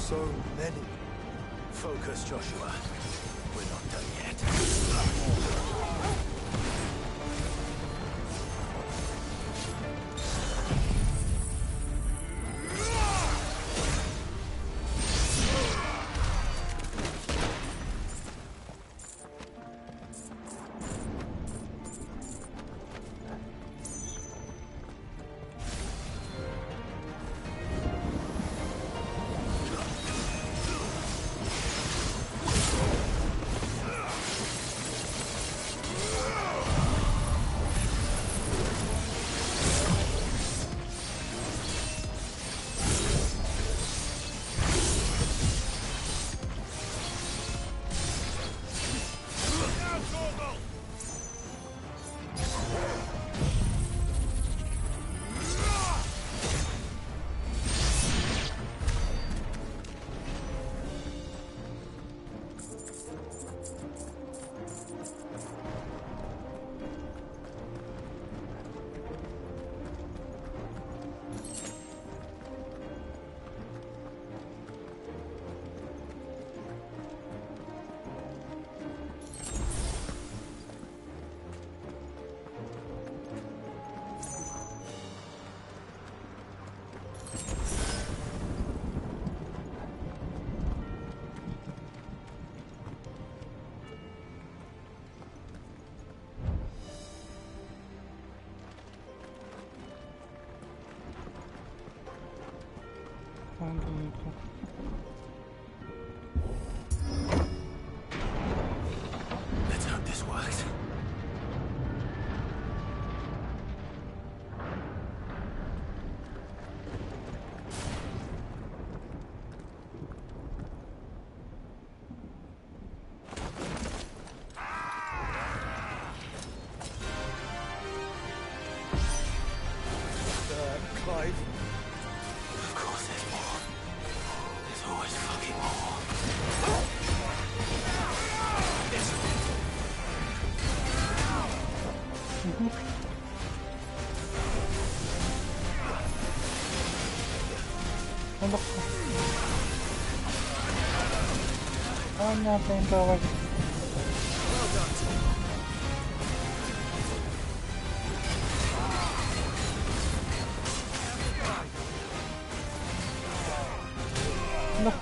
So many. Focus, Joshua. We're not done yet. ganito. Let's hope this works. Clive. Of course there's more. There's always fucking more. Ano ko? Ano natin yung tawag? Ano?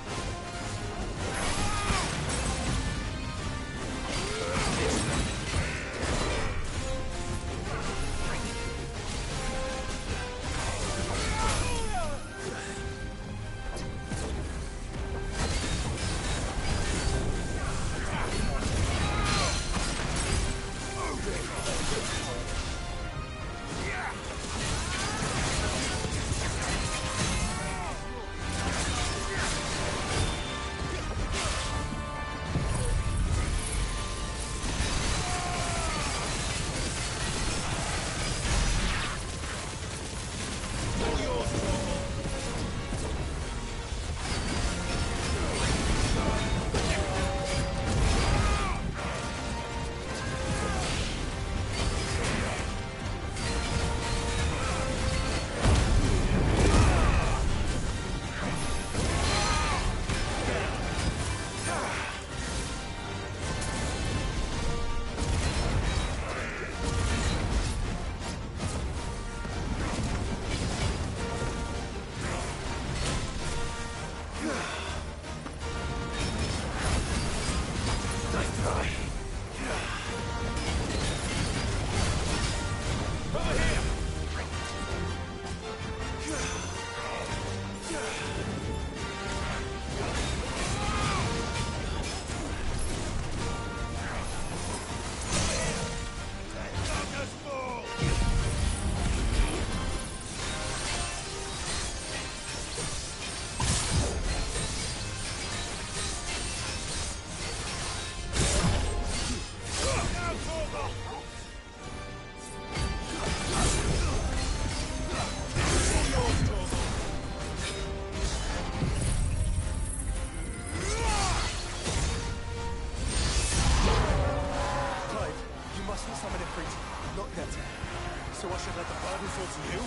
So I should let the burden fall to you?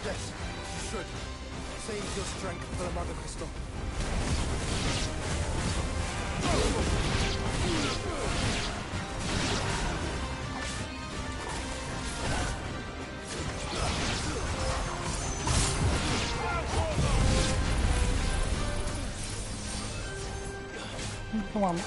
Yes, you should. Save your strength for the Mother Crystal. Come on.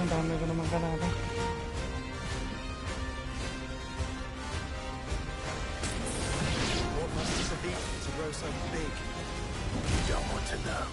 Ang dami ko naman kalaban. What must this have been to grow so big? You don't want to know.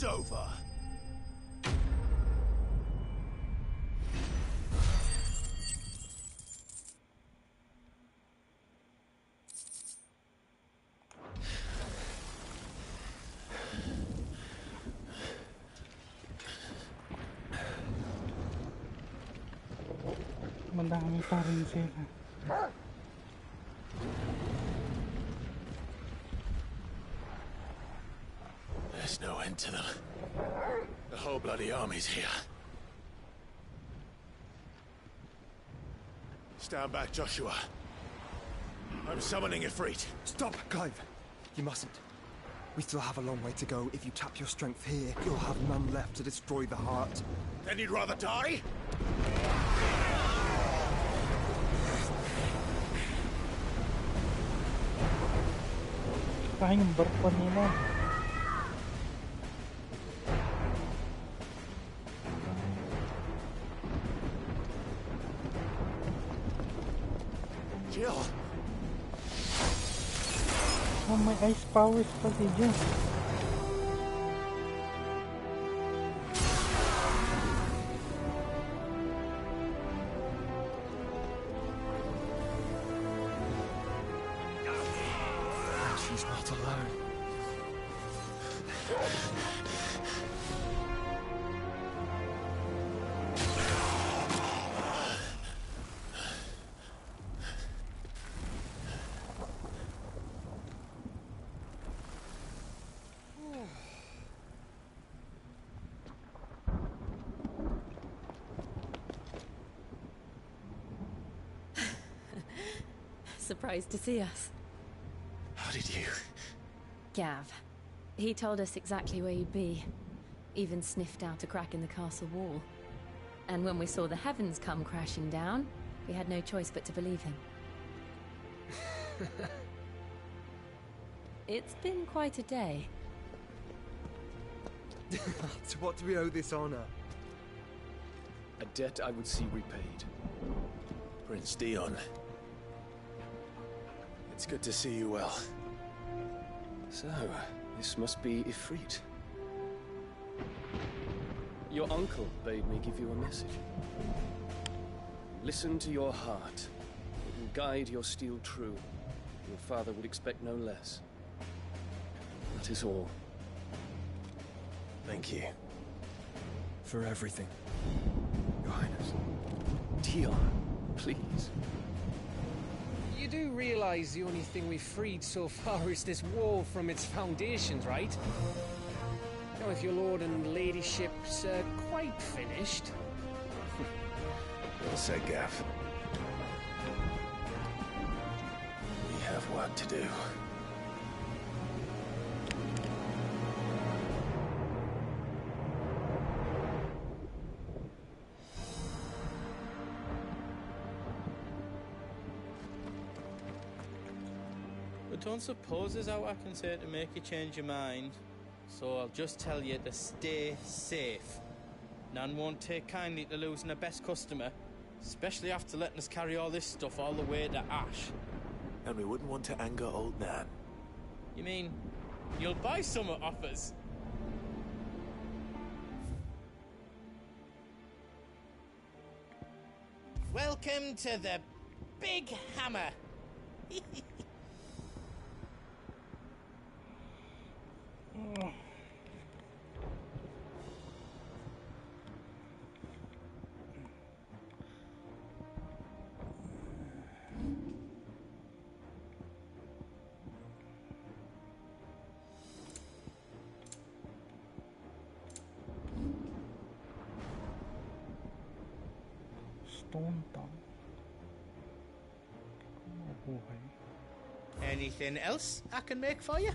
Over. Madami pa rin sila. There's no end to them. The whole bloody army's here. Stand back, Joshua. I'm summoning Ifrit. Stop, Clive! You mustn't. We still have a long way to go. If you tap your strength here, you'll have none left to destroy the heart. Then you'd rather die? Kaya yung barko nila. Jill! Oh, may ice powers pa si Jill. She's not alone. Surprised to see us. How did you? Gav. He told us exactly where you'd be. Even sniffed out a crack in the castle wall. And when we saw the heavens come crashing down, we had no choice but to believe him. It's been quite a day. To what do we owe this honor? A debt I would see repaid. Prince Dion. It's good to see you well. So, this must be Ifrit. Your uncle bade me give you a message. Listen to your heart. It will guide your steel true. Your father would expect no less. That is all. Thank you. For everything, Your Highness. Dion, please. You do realize the only thing we've freed so far is this wall from its foundations, right? Now, if your lord and ladyship's quite finished... Well said, Gav. We have work to do. don't suppose there's out I can say to make you change your mind. So I'll just tell you to stay safe. Nan won't take kindly to losing her best customer, especially after letting us carry all this stuff all the way to Ash. And we wouldn't want to anger old Nan. You mean, you'll buy some off us? Welcome to the Big Hammer. Stone Town. Mabuhay. Anything else I can make for you?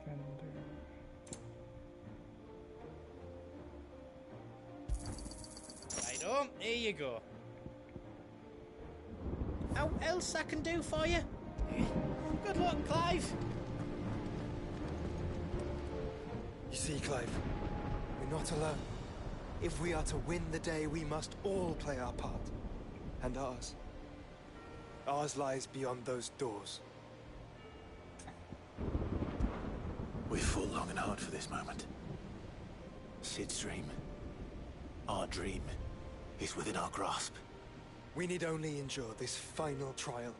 Defender. Righto, here you go. How else I can do for you? Good luck, Clive. You see, Clive, we're not alone. If we are to win the day, we must all play our part. And ours. Ours lies beyond those doors. We've fought long and hard for this moment. Sid's dream, our dream, is within our grasp. We need only endure this final trial,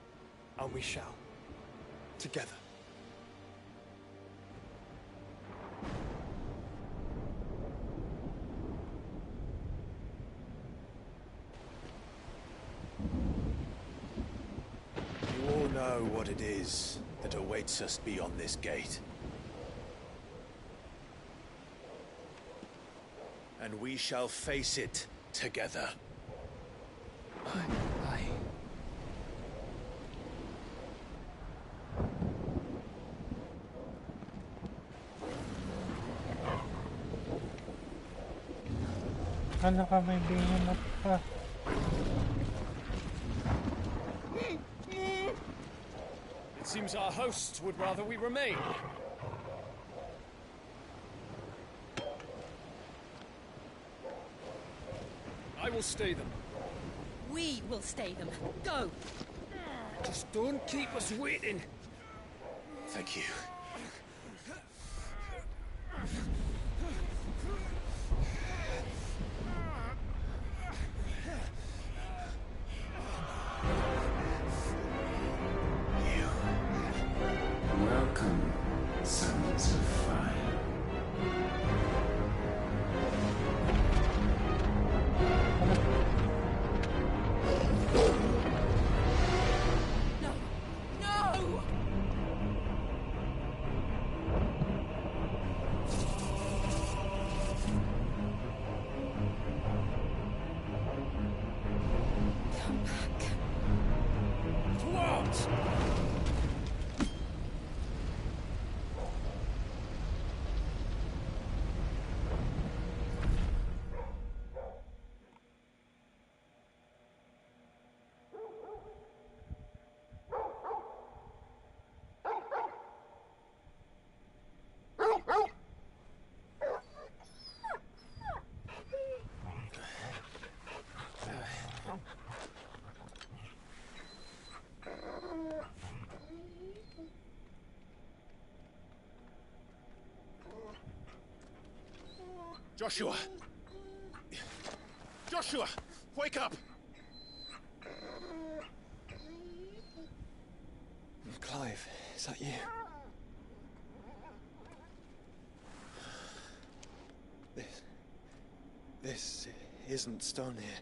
and we shall. Together. You all know what it is that awaits us beyond this gate. And we shall face it together. Aye. Kala ka may bingon na pa. It seems our hosts would rather we remain. I will stay them. We will stay them. Go! Just don't keep us waiting. Thank you. Welcome, Sons of Fire. No! Come back. What? Joshua! Joshua! Wake up! Clive, is that you? This isn't stone here.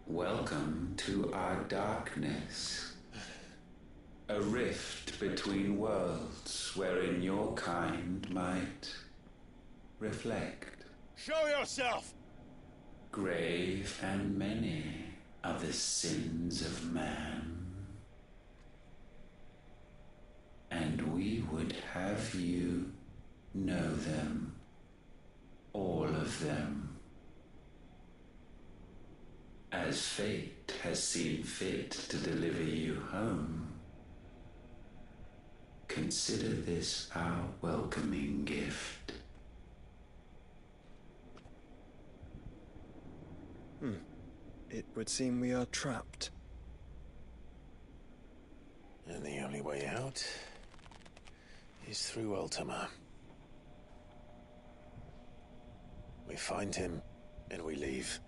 Welcome to our darkness. A rift between worlds wherein your kind might reflect. Show yourself! Grave and many are the sins of man. And we would have you Know them. All of them. As fate has seen fit to deliver you home, consider this our welcoming gift. It would seem we are trapped. And the only way out is through Ultima. We find him, and we leave.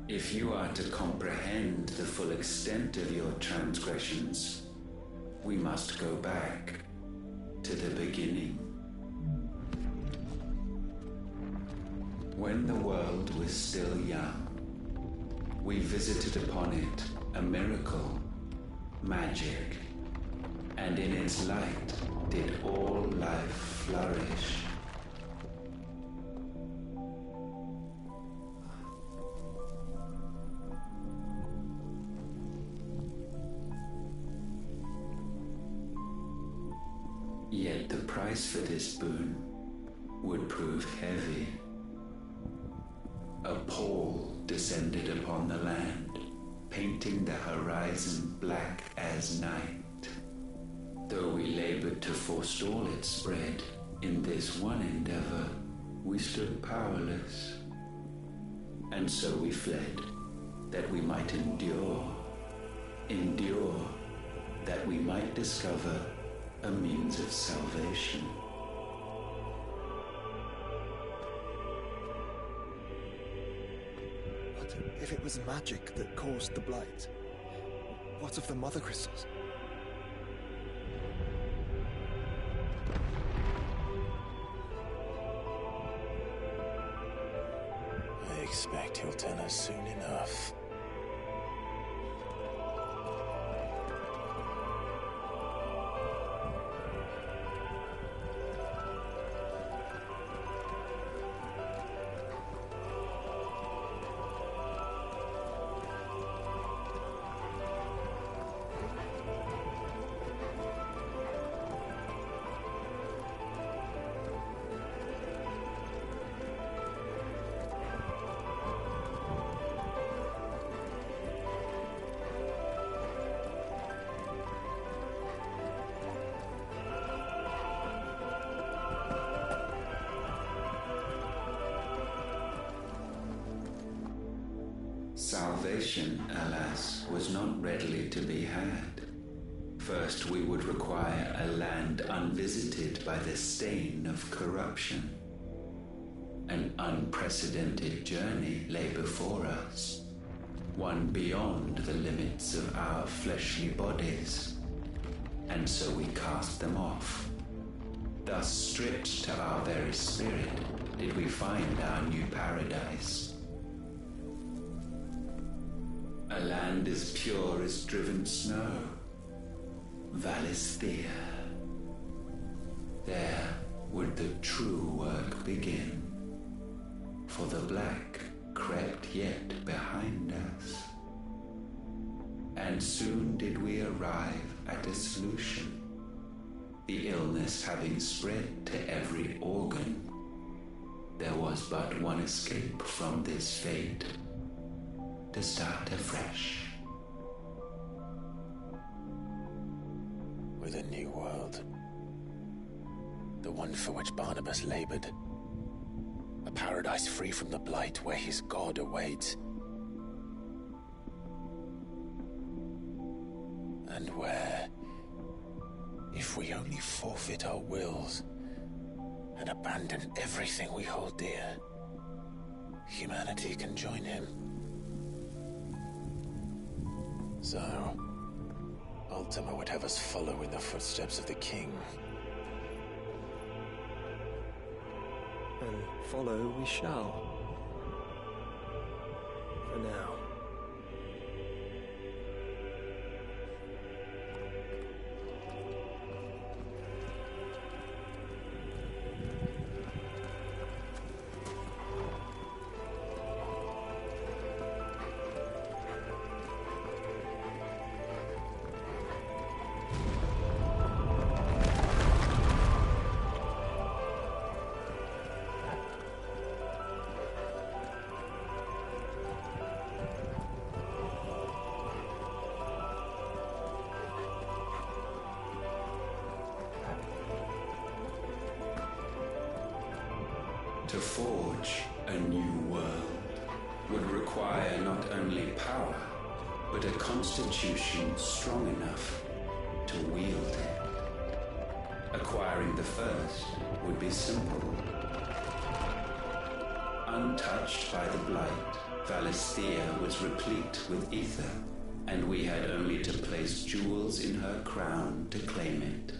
If you are to comprehend the full extent of your transgressions, we must go back to the beginning. When the world was still young, we visited upon it a miracle, magic, and in its light did all life flourish. Yet the price for this boon would prove heavy. A pall descended upon the land, painting the horizon black as night. Though we labored to forestall its spread, in this one endeavor we stood powerless. And so we fled, that we might endure, that we might discover a means of salvation. But if it was magic that caused the blight, what of the mother crystals? I expect he'll tell us soon enough. Salvation, alas, was not readily to be had. First, we would require a land unvisited by the stain of corruption. An unprecedented journey lay before us, one beyond the limits of our fleshly bodies. And so we cast them off. Thus, stripped to our very spirit, did we find our new paradise. A land as pure as driven snow, Valisthea. There would the true work begin, for the black crept yet behind us. And soon did we arrive at a solution, the illness having spread to every organ. There was but one escape from this fate, to start afresh. With a new world. The one for which Barnabas labored. A paradise free from the blight where his God awaits. And where, if we only forfeit our wills and abandon everything we hold dear, humanity can join him. So, Ultima would have us follow in the footsteps of the king. And follow we shall. For now. To forge a new world would require not only power, but a constitution strong enough to wield it. Acquiring the first would be simple. Untouched by the blight, Valisthea was replete with ether, and we had only to place jewels in her crown to claim it.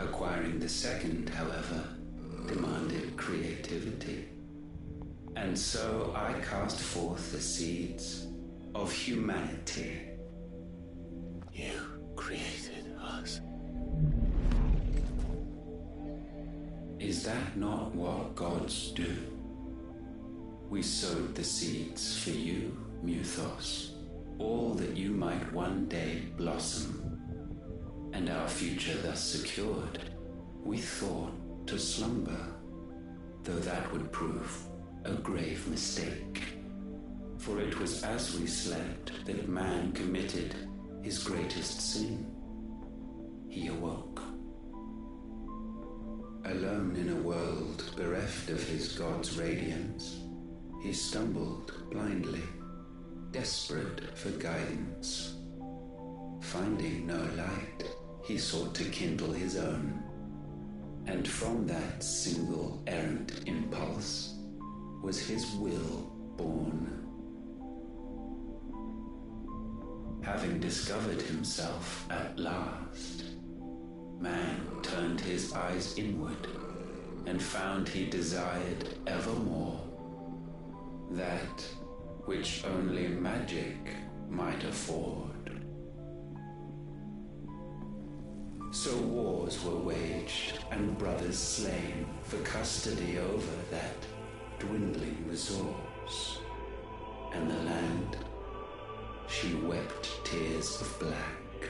Acquiring the second, however, demanded creativity. And so I cast forth the seeds of humanity. You created us. Is that not what gods do? We sowed the seeds for you, Muthos, all that you might one day blossom. And our future thus secured, we thought to slumber, though that would prove a grave mistake. For it was as we slept that man committed his greatest sin. He awoke. Alone in a world bereft of his god's radiance, he stumbled blindly, desperate for guidance. Finding no light, he sought to kindle his own. And from that single errant impulse was his will born. Having discovered himself at last, man turned his eyes inward and found he desired evermore that which only magic might afford. So wars were waged and brothers slain for custody over that dwindling resource. And the land, she wept tears of black.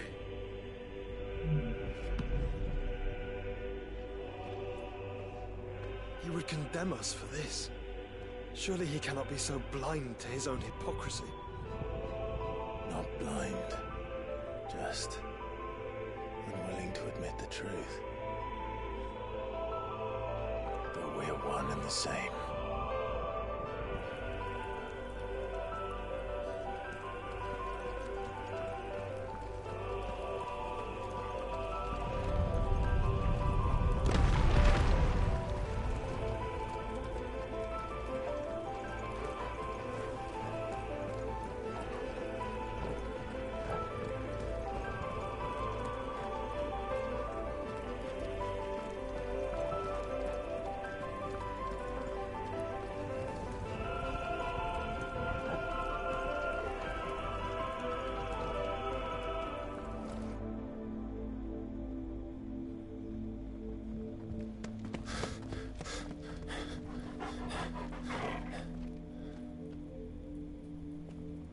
He would condemn us for this. Surely he cannot be so blind to his own hypocrisy. Not blind, just unwilling to admit the truth. But we're one and the same.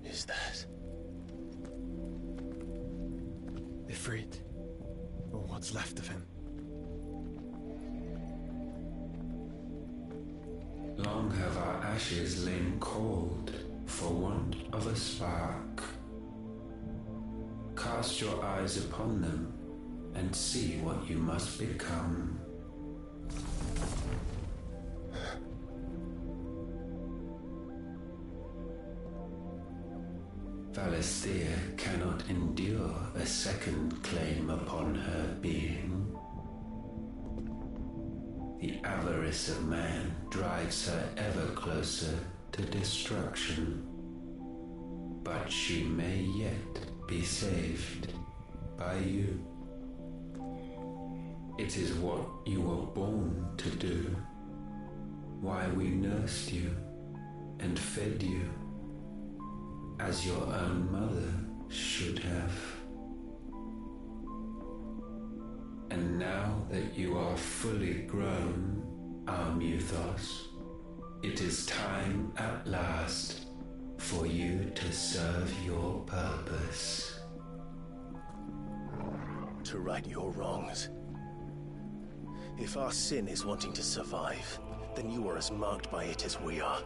Is that Ifrit, or what's left of him? Long have our ashes lain cold for want of a spark. Cast your eyes upon them and see what you must become. Valisthea cannot endure a second claim upon her being. The The avarice of man drives her ever closer to destruction. But she may yet be saved by you. It is what you were born to do, why we nursed you and fed you, as your own mother should have. And now that you are fully grown, our Muthos, it is time at last for you to serve your purpose. To right your wrongs. If our sin is wanting to survive, then you are as marked by it as we are.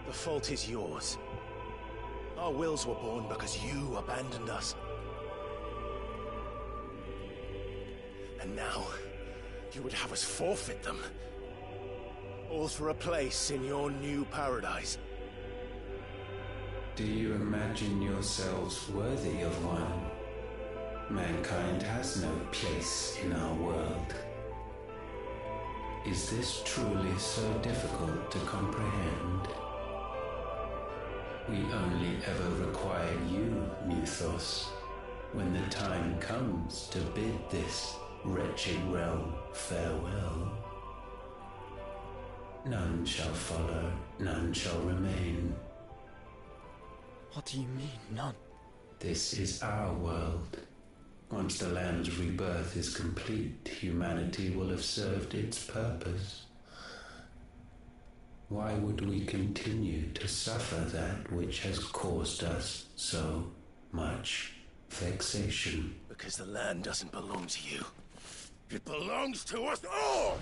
The fault is yours. Our wills were born because you abandoned us. And now, you would have us forfeit them. All for a place in your new paradise. Do you imagine yourselves worthy of one? Mankind has no place in our world. Is this truly so difficult to comprehend? We only ever require you, Muthos, when the time comes to bid this wretched realm farewell. None shall follow, none shall remain. What do you mean, none? This is our world. Once the land's rebirth is complete, humanity will have served its purpose. Why would we continue to suffer that which has caused us so much vexation? Because the land doesn't belong to you. It belongs to us all!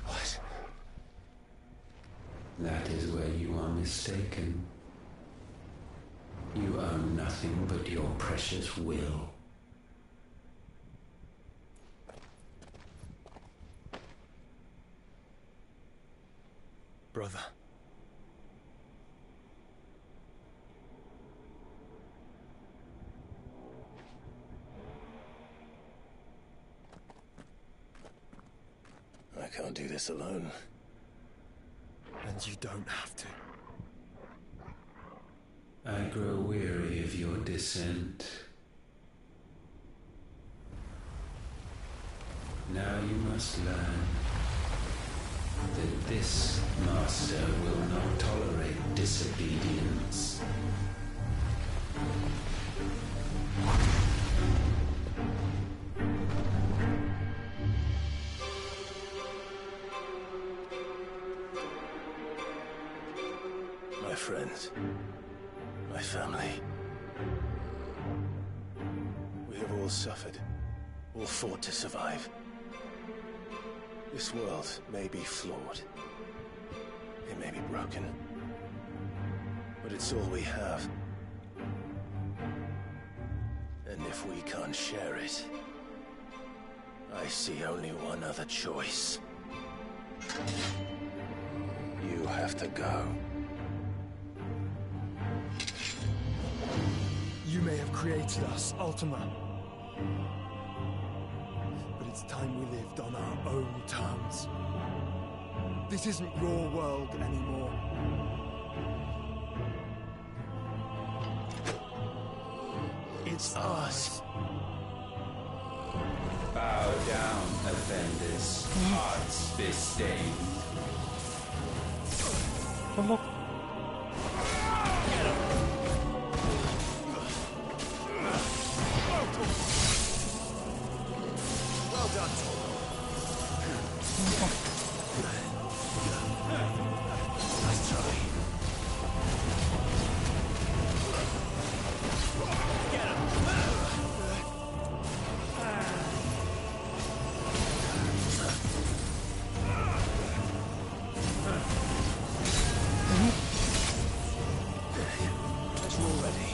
What? That is where you are mistaken. You own nothing but your precious will. Brother. I can't do this alone. And you don't have to. I grow weary of your dissent. Now you must learn that this master will not tolerate disobedience. My friends, my family. We have all suffered, all fought to survive. This world may be flawed. It may be broken. But it's all we have. And if we can't share it, I see only one other choice. You have to go. You may have created us, Ultima. But it's time we lived on our own terms. This isn't your world anymore. It's ours. Bow down, offenders. Hearts be stained. Well done. Nice try. Get him. As you're ready.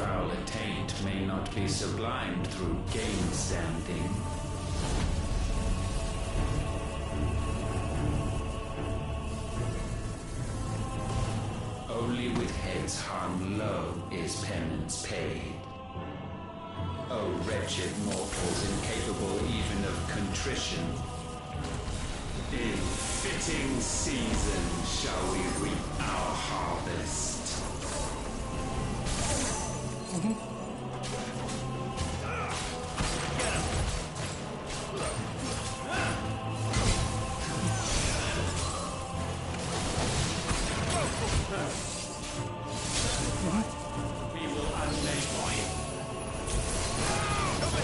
Foul attaint may not be sublimed through gainstanding. Only with heads hung low is penance paid. O wretched mortals incapable even of contrition, in fitting season shall we reap our harvest. We will unleash for you. Over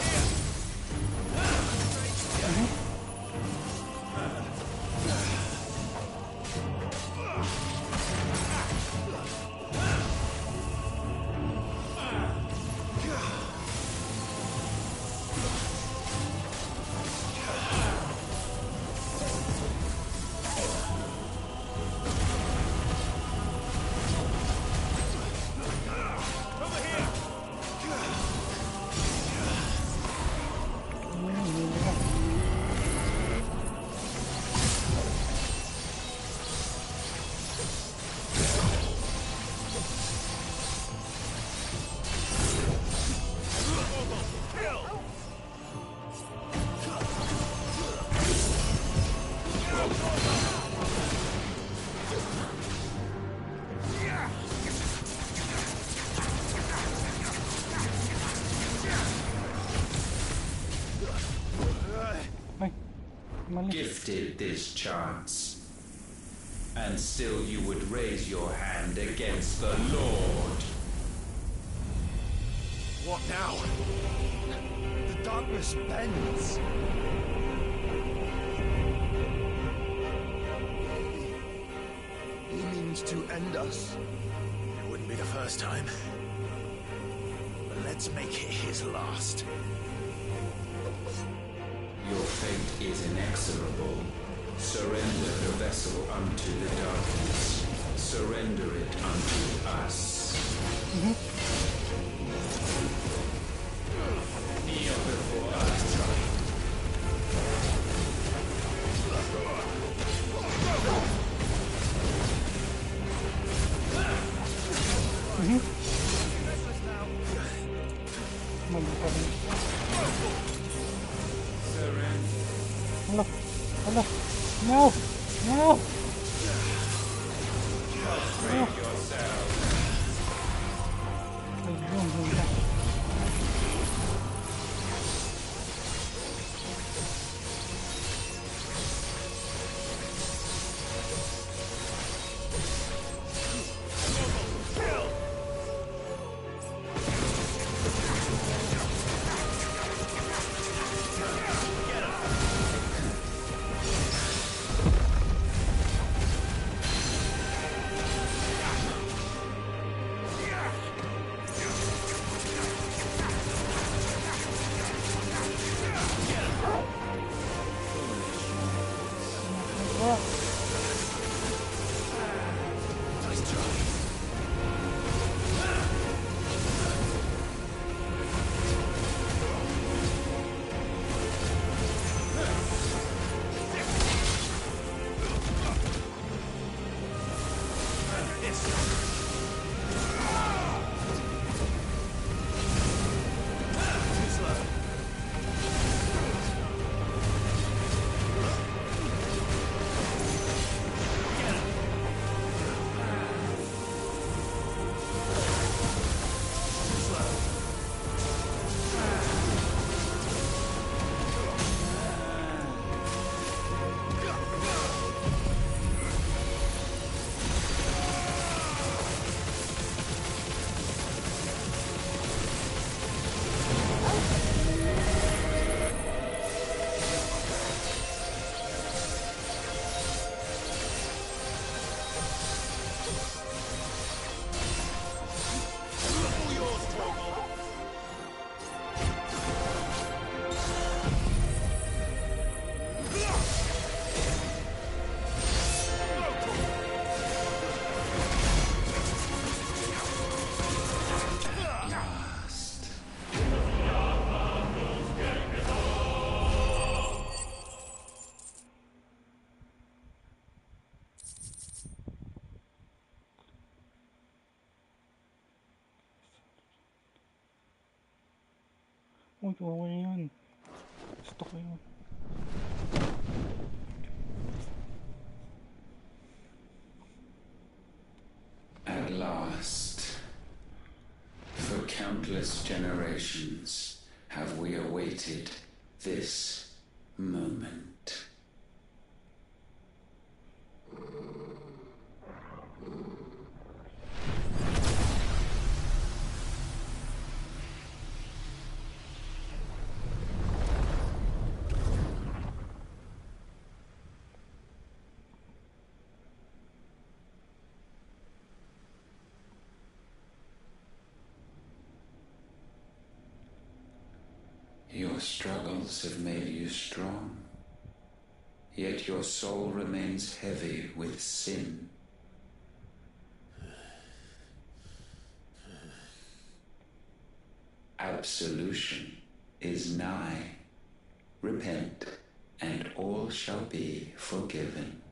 Gifted this chance, and still you would raise your hand against the Lord. What now? The darkness bends. He means to end us. It wouldn't be the first time. But let's make it his last. Your fate is inexorable. Surrender the vessel unto the darkness. Surrender it unto us. Kneel before us. Look. No! No! Prostrate yourself. Uy, okay yan. Gusto ko yun. At last, for countless generations, have we awaited this moment. Your struggles have made you strong, yet your soul remains heavy with sin. Absolution is nigh. Repent, and all shall be forgiven.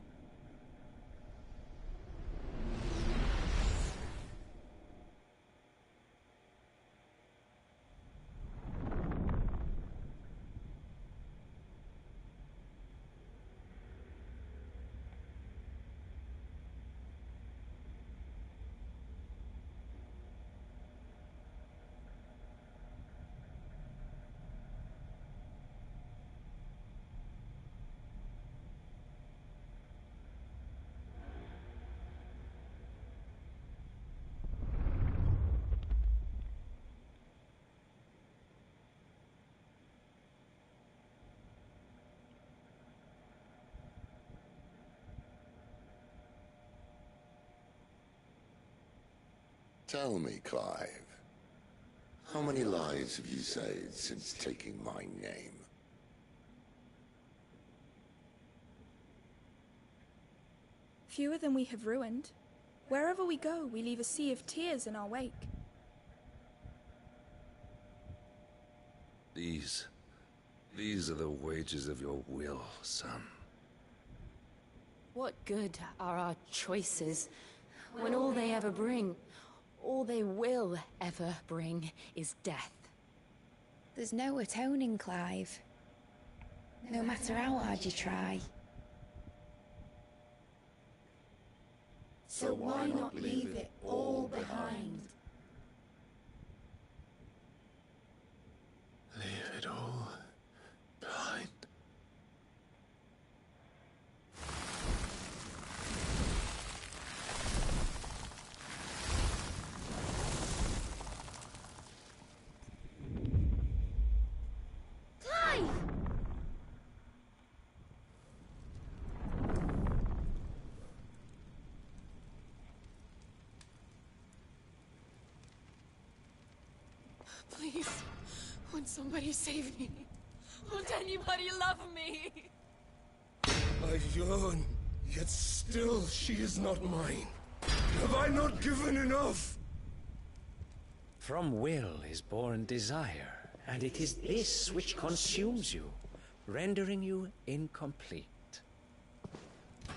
Tell me, Clive, how many lives have you saved since taking my name? Fewer than we have ruined. Wherever we go, we leave a sea of tears in our wake. These are the wages of your will, son. What good are our choices when all they ever bring, all they will ever bring, is death? There's no atoning, Clive. No matter how hard you try. So why not leave it all behind? Leave it all behind. Clive! Please, won't somebody save me? Won't anybody love me? I yearn, yet still she is not mine. Have I not given enough? From will is born desire, and it is this which consumes you, rendering you incomplete.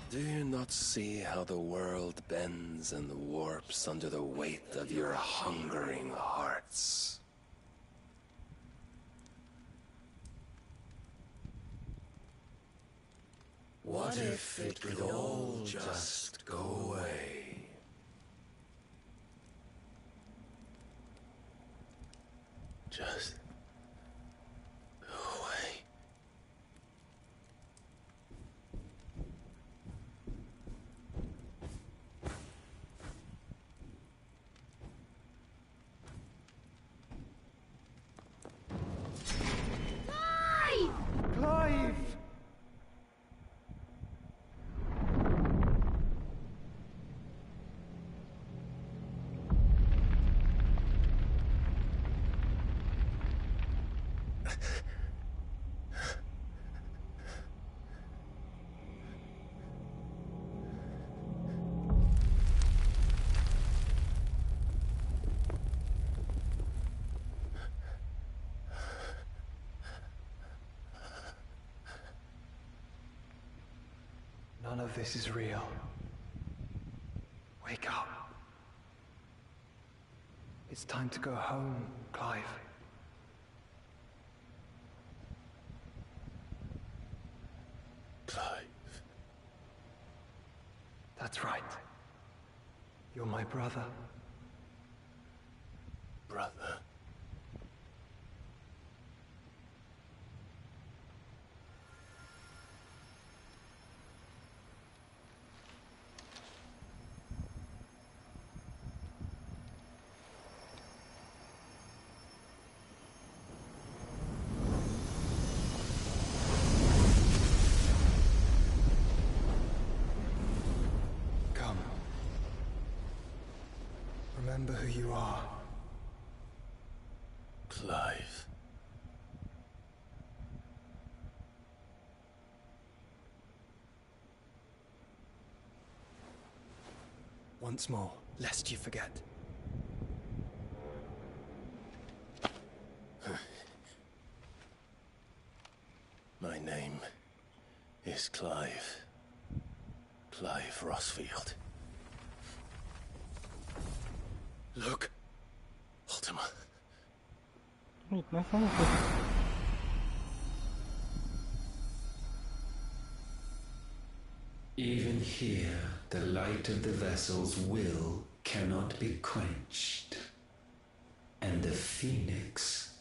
Do you not see how the world bends and warps under the weight of your hungering hearts? What if it could all just go away? Just go away. Clive! Clive! None of this is real. Wake up. It's time to go home, Clive. Clive. That's right. You're my brother. Brother. Come. Remember who you are. Clive. Once more, lest you forget. My name is Clive. Clive Rosfield. Look. Ultima. Wait, nasaan ako? Even here, the light of the vessel's will cannot be quenched. And the Phoenix,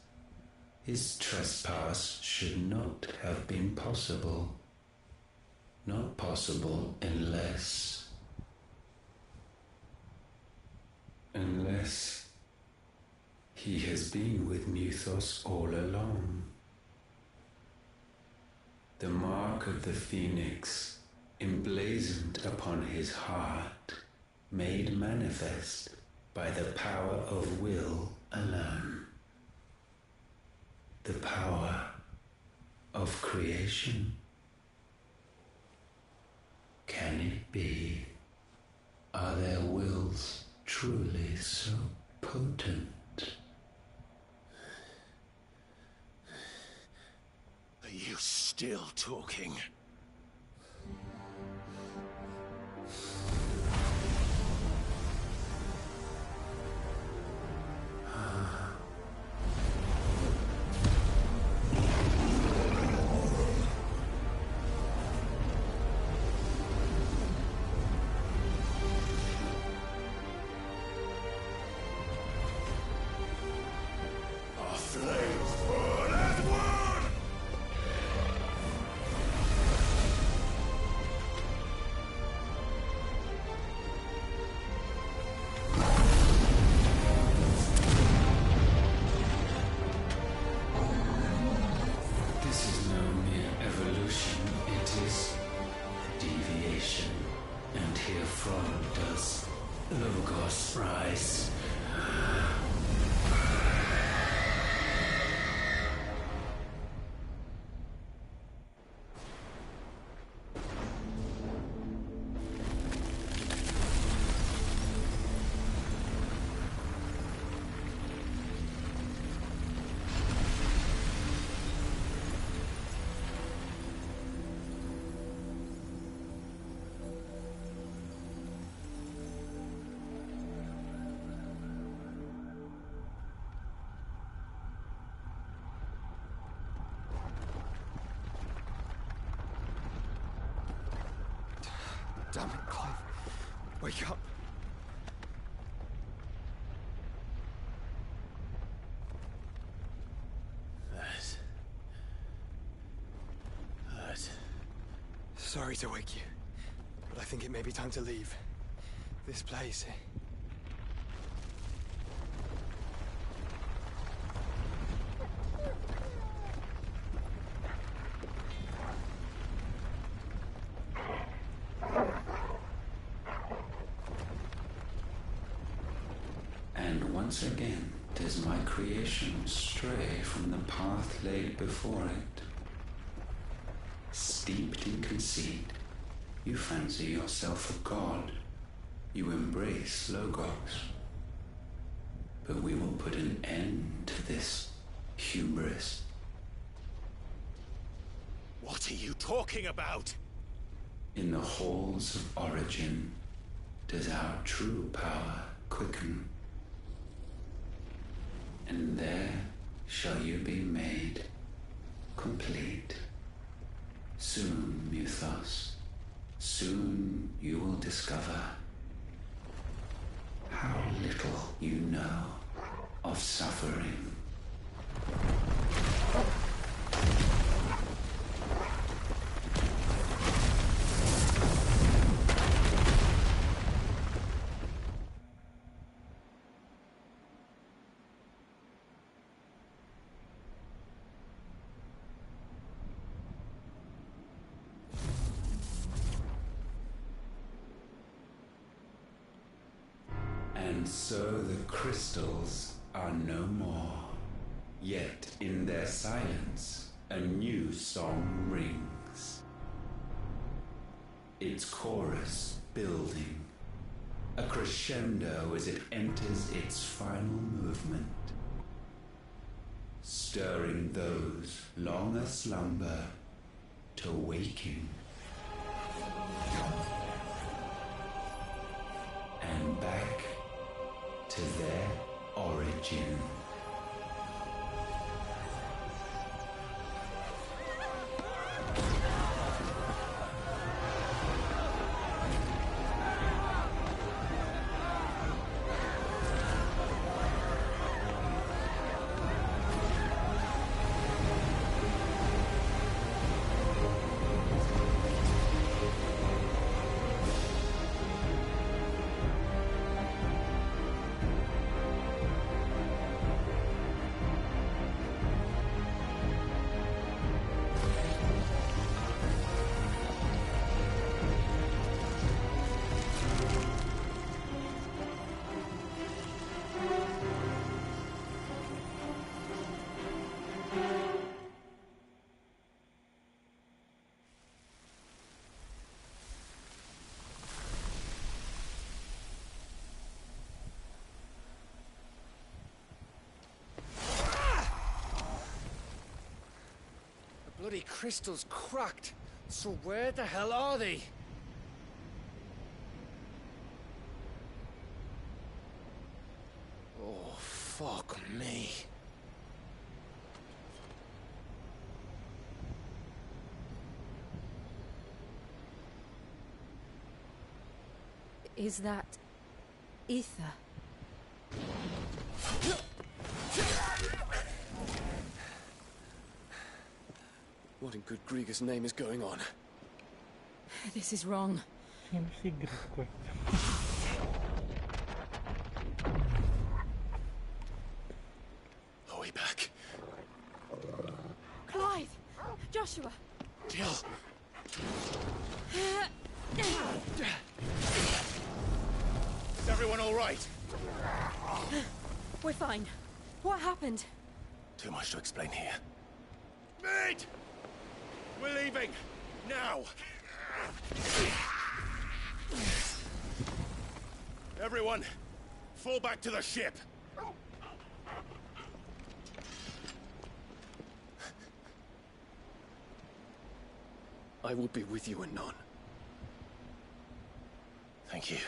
his trespass should not have been possible. Not possible unless he has been with Muthos all along. The mark of the Phoenix, emblazoned upon his heart, made manifest by the power of will alone. The power of creation. Can it be? Are their wills truly so potent? Are you still talking? cost price. Damn it, Clive. Wake up. That. Sorry to wake you, but I think it may be time to leave. This place. And once again does my creation stray from the path laid before it. Steeped in conceit, you fancy yourself a god. You embrace Logos. But we will put an end to this hubris. What are you talking about? In the halls of origin does our true power quicken. And there shall you be made complete. Soon, Mythos, soon you will discover how little you know of suffering. And so the crystals are no more. Yet in their silence, a new song rings. Its chorus building, a crescendo as it enters its final movement, stirring those long aslumber to waking. And back to their origin. Bloody crystal's cracked. So where the hell are they? Oh, fuck me. Is that ether? What in good Grieger's name is going on? This is wrong. Sino si Grieger? Are we back? Clive! Joshua! Jill! They're everyone all right? We're fine. What happened? Too much to explain here. Mate! We're leaving! Now! Everyone, fall back to the ship! I will be with you anon. Thank you.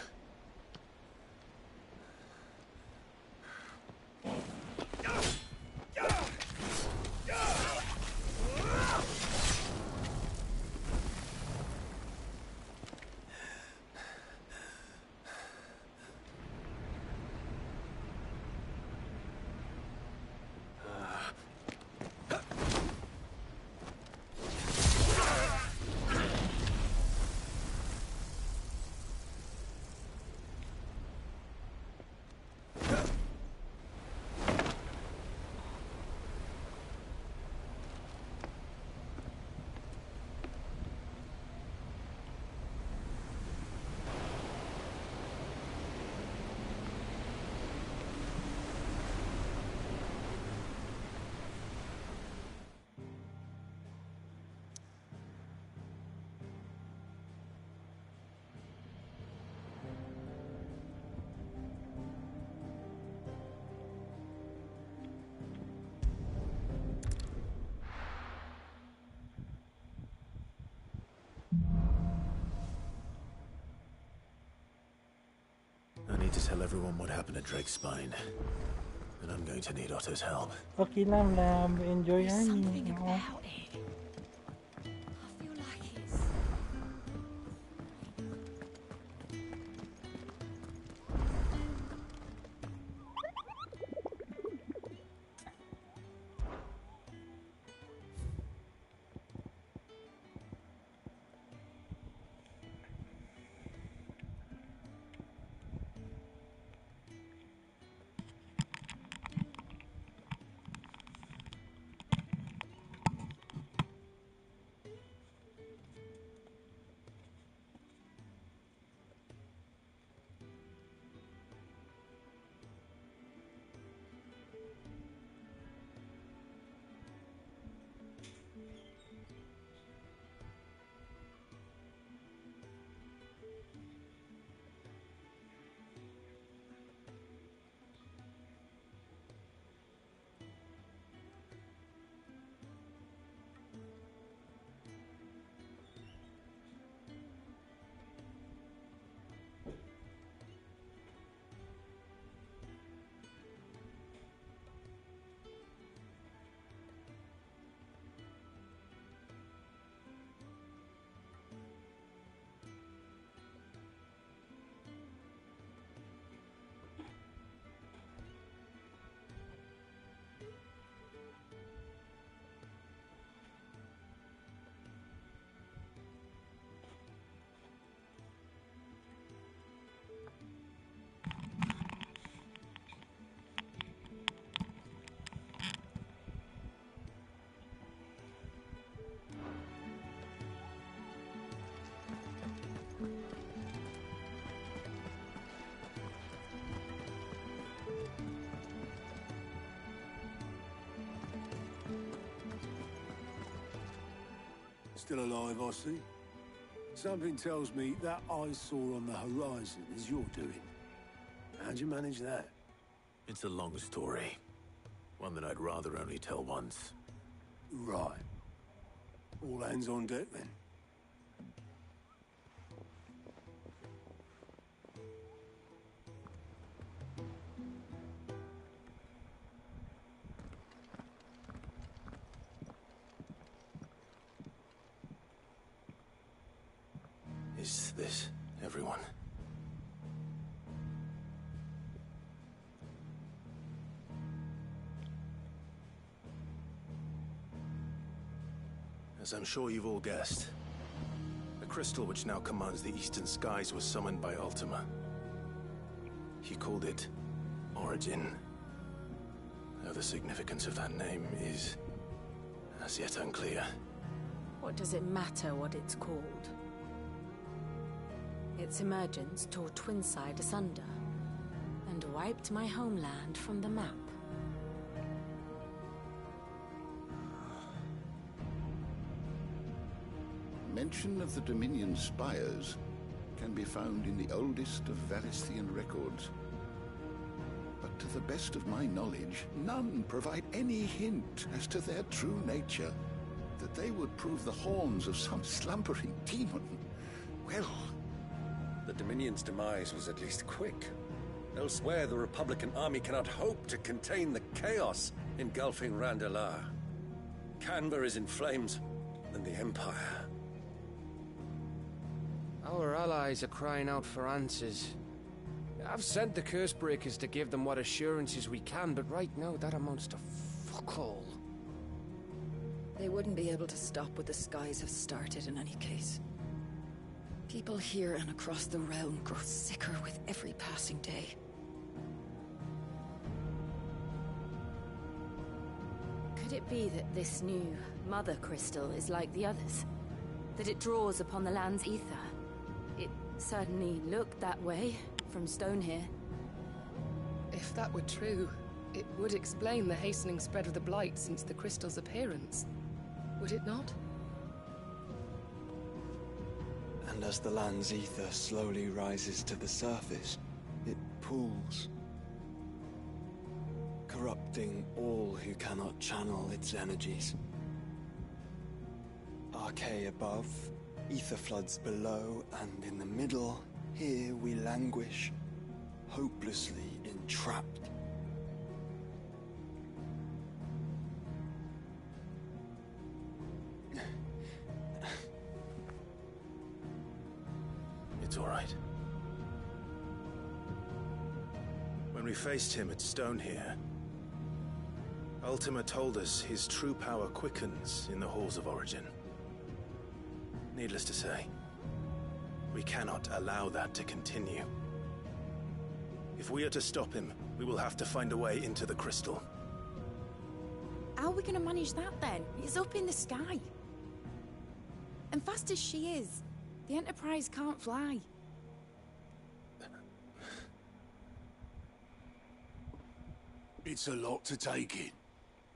I need to tell everyone what happened at Drake's Spine. And I'm going to need Otto's help. Okay lang, enjoy yan. Still alive, I see. Something tells me that eyesore on the horizon is your doing. How'd you manage that? It's a long story. One that I'd rather only tell once. Right. All hands on deck, then. Is this everyone? As I'm sure you've all guessed, the crystal which now commands the eastern skies was summoned by Ultima. He called it Origin. Though the significance of that name is as yet unclear. What does it matter what it's called? Its emergence tore Twinside asunder. wiped my homeland from the map. Mention of the Dominion spires can be found in the oldest of Valisthian records. But to the best of my knowledge, none provide any hint as to their true nature. That they would prove the horns of some slumbering demon. Well... The Dominion's demise was at least quick. Elsewhere, the Republican army cannot hope to contain the chaos engulfing Randalar. Canberra is in flames, and the Empire. Our allies are crying out for answers. I've sent the Cursebreakers to give them what assurances we can, but right now that amounts to fuck all. They wouldn't be able to stop what the skies have started in any case. People here and across the realm grow sicker with every passing day. Could it be that this new Mother Crystal is like the others? That it draws upon the land's ether? It certainly looked that way from stone here. If that were true, it would explain the hastening spread of the Blight since the crystal's appearance. Would it not? And as the land's ether slowly rises to the surface, it pools, corrupting all who cannot channel its energies. Archay above, ether floods below, and in the middle, here we languish, hopelessly entrapped. It's all right. When we faced him at Stone here, Ultima told us his true power quickens in the Halls of Origin. Needless to say, we cannot allow that to continue. If we are to stop him, we will have to find a way into the crystal. How are we going to manage that then? It's up in the sky. And fast as she is, the Enterprise can't fly. It's a lot to take in,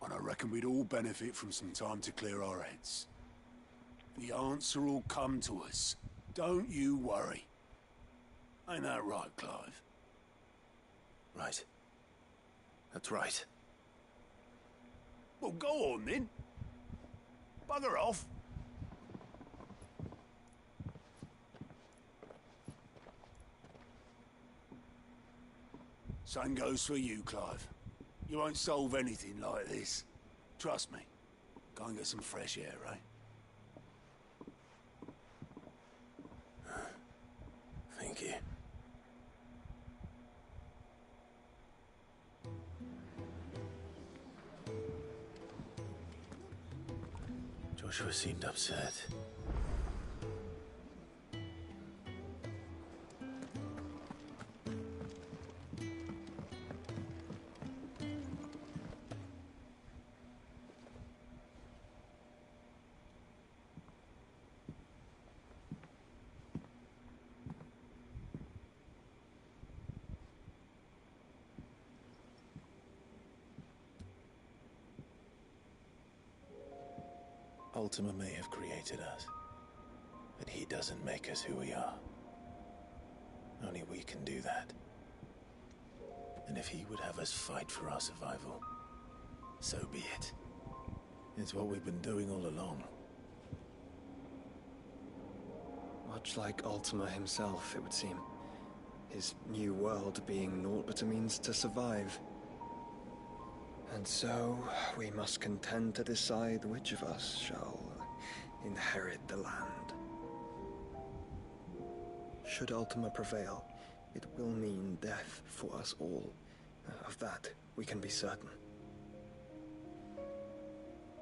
and I reckon we'd all benefit from some time to clear our heads. The answer will come to us. Don't you worry. Ain't that right, Clive? Right. That's right. Well, go on then. Bugger off. Same goes for you, Clive. You won't solve anything like this. Trust me. Go and get some fresh air, eh? Thank you. Joshua seemed upset. Ultima may have created us, but he doesn't make us who we are. Only we can do that. And if he would have us fight for our survival, so be it. It's what we've been doing all along. Much like Ultima himself, it would seem. His new world being naught but a means to survive. And so, we must contend to decide which of us shall inherit the land. Should Ultima prevail, it will mean death for us all. Of that, we can be certain.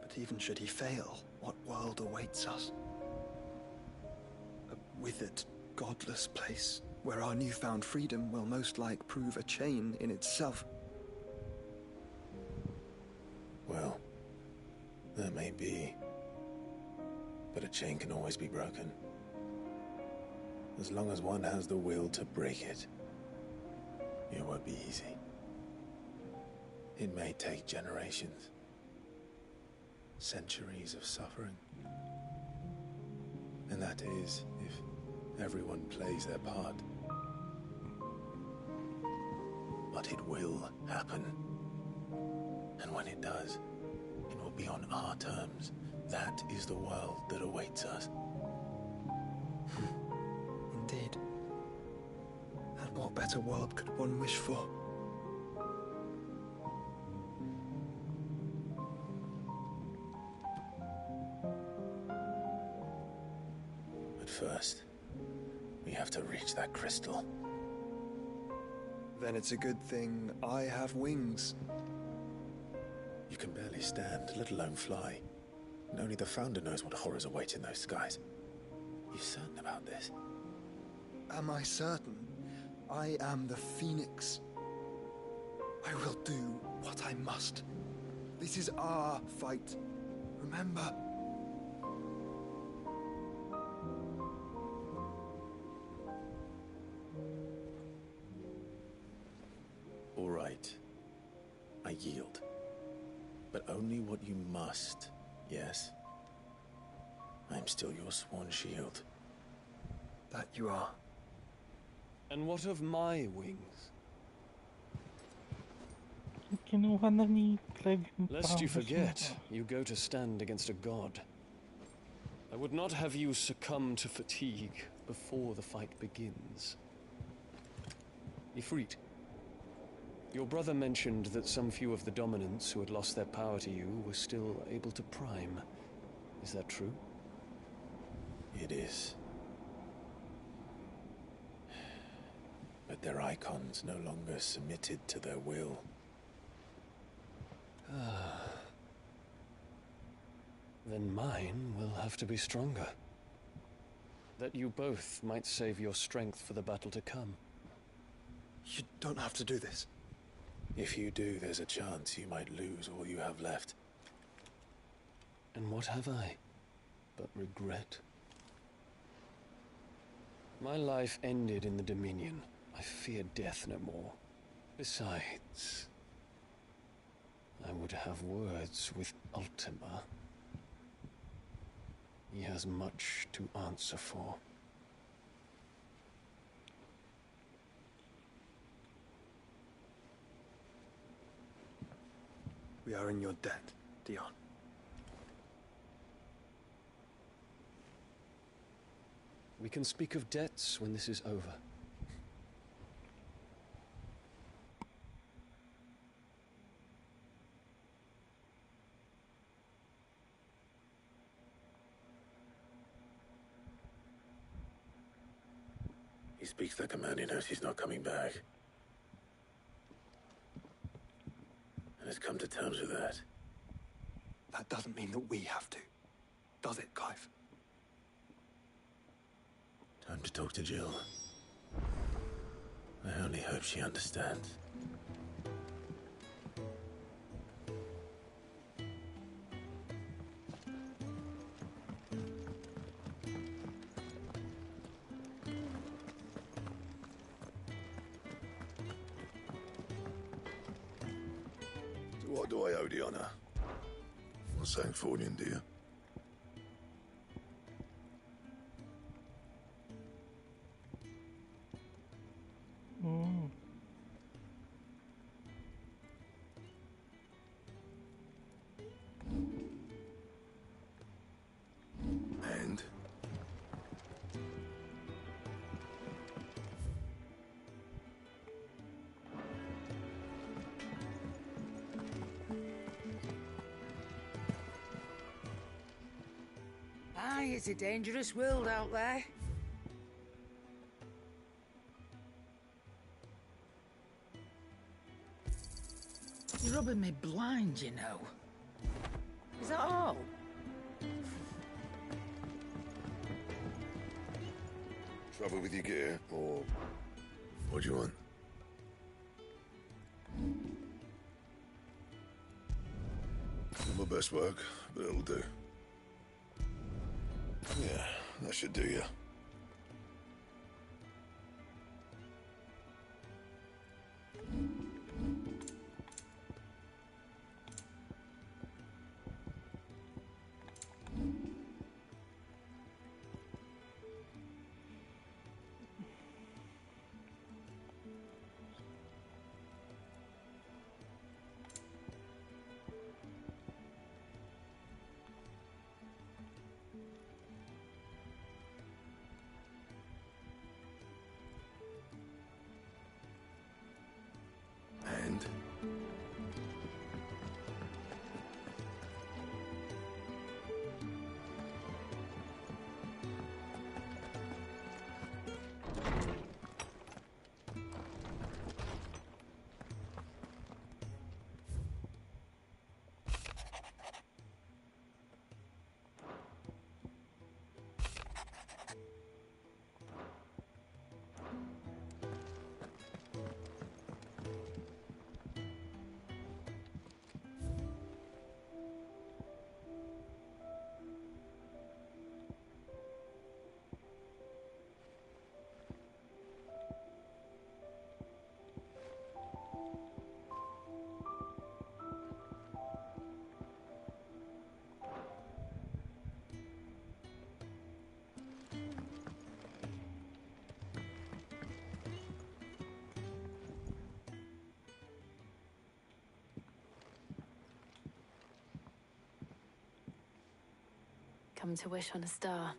But even should he fail, what world awaits us? A withered, godless place, where our newfound freedom will most like prove a chain in itself. Well, that may be. But a chain can always be broken. As long as one has the will to break it. It won't be easy. It may take generations. Centuries of suffering. And that is, if everyone plays their part. But it will happen. And when it does, it will be on our terms. That is the world that awaits us. Indeed. And what better world could one wish for? But first, we have to reach that crystal. Then it's a good thing I have wings. You can barely stand, let alone fly. And only the Founder knows what horrors await in those skies. You certain about this? Am I certain? I am the Phoenix. I will do what I must. This is our fight. Remember? All right. I yield. But only what you must, yes? I'm still your sworn shield. That you are. And what of my wings? Kinuha na ni Clive yung Lest you powers forget, niya. you go to stand against a god. I would not have you succumb to fatigue before the fight begins. Ifrit, your brother mentioned that some few of the dominants who had lost their power to you were still able to prime. Is that true? It is. But their icons no longer submitted to their will. Then mine will have to be stronger. That you both might save your strength for the battle to come. You don't have to do this. If you do, there's a chance you might lose all you have left. And what have I but regret? My life ended in the Dominion. I fear death no more. Besides, I would have words with Ultima. He has much to answer for. We are in your debt, Dion. We can speak of debts when this is over. He speaks like a man who knows he's not coming back. And has come to terms with that. That doesn't mean that we have to. Does it, Clive? Time to talk to Jill. I only hope she understands. What do I owe the honor? For saying Fordian, do you? And? Aye, it's a dangerous world out there. You're rubbing me blind, you know. Is that all? Trouble with your gear, or what do you want? Not my best work, but it'll do. Yeah, that should do you. come to wish on a star.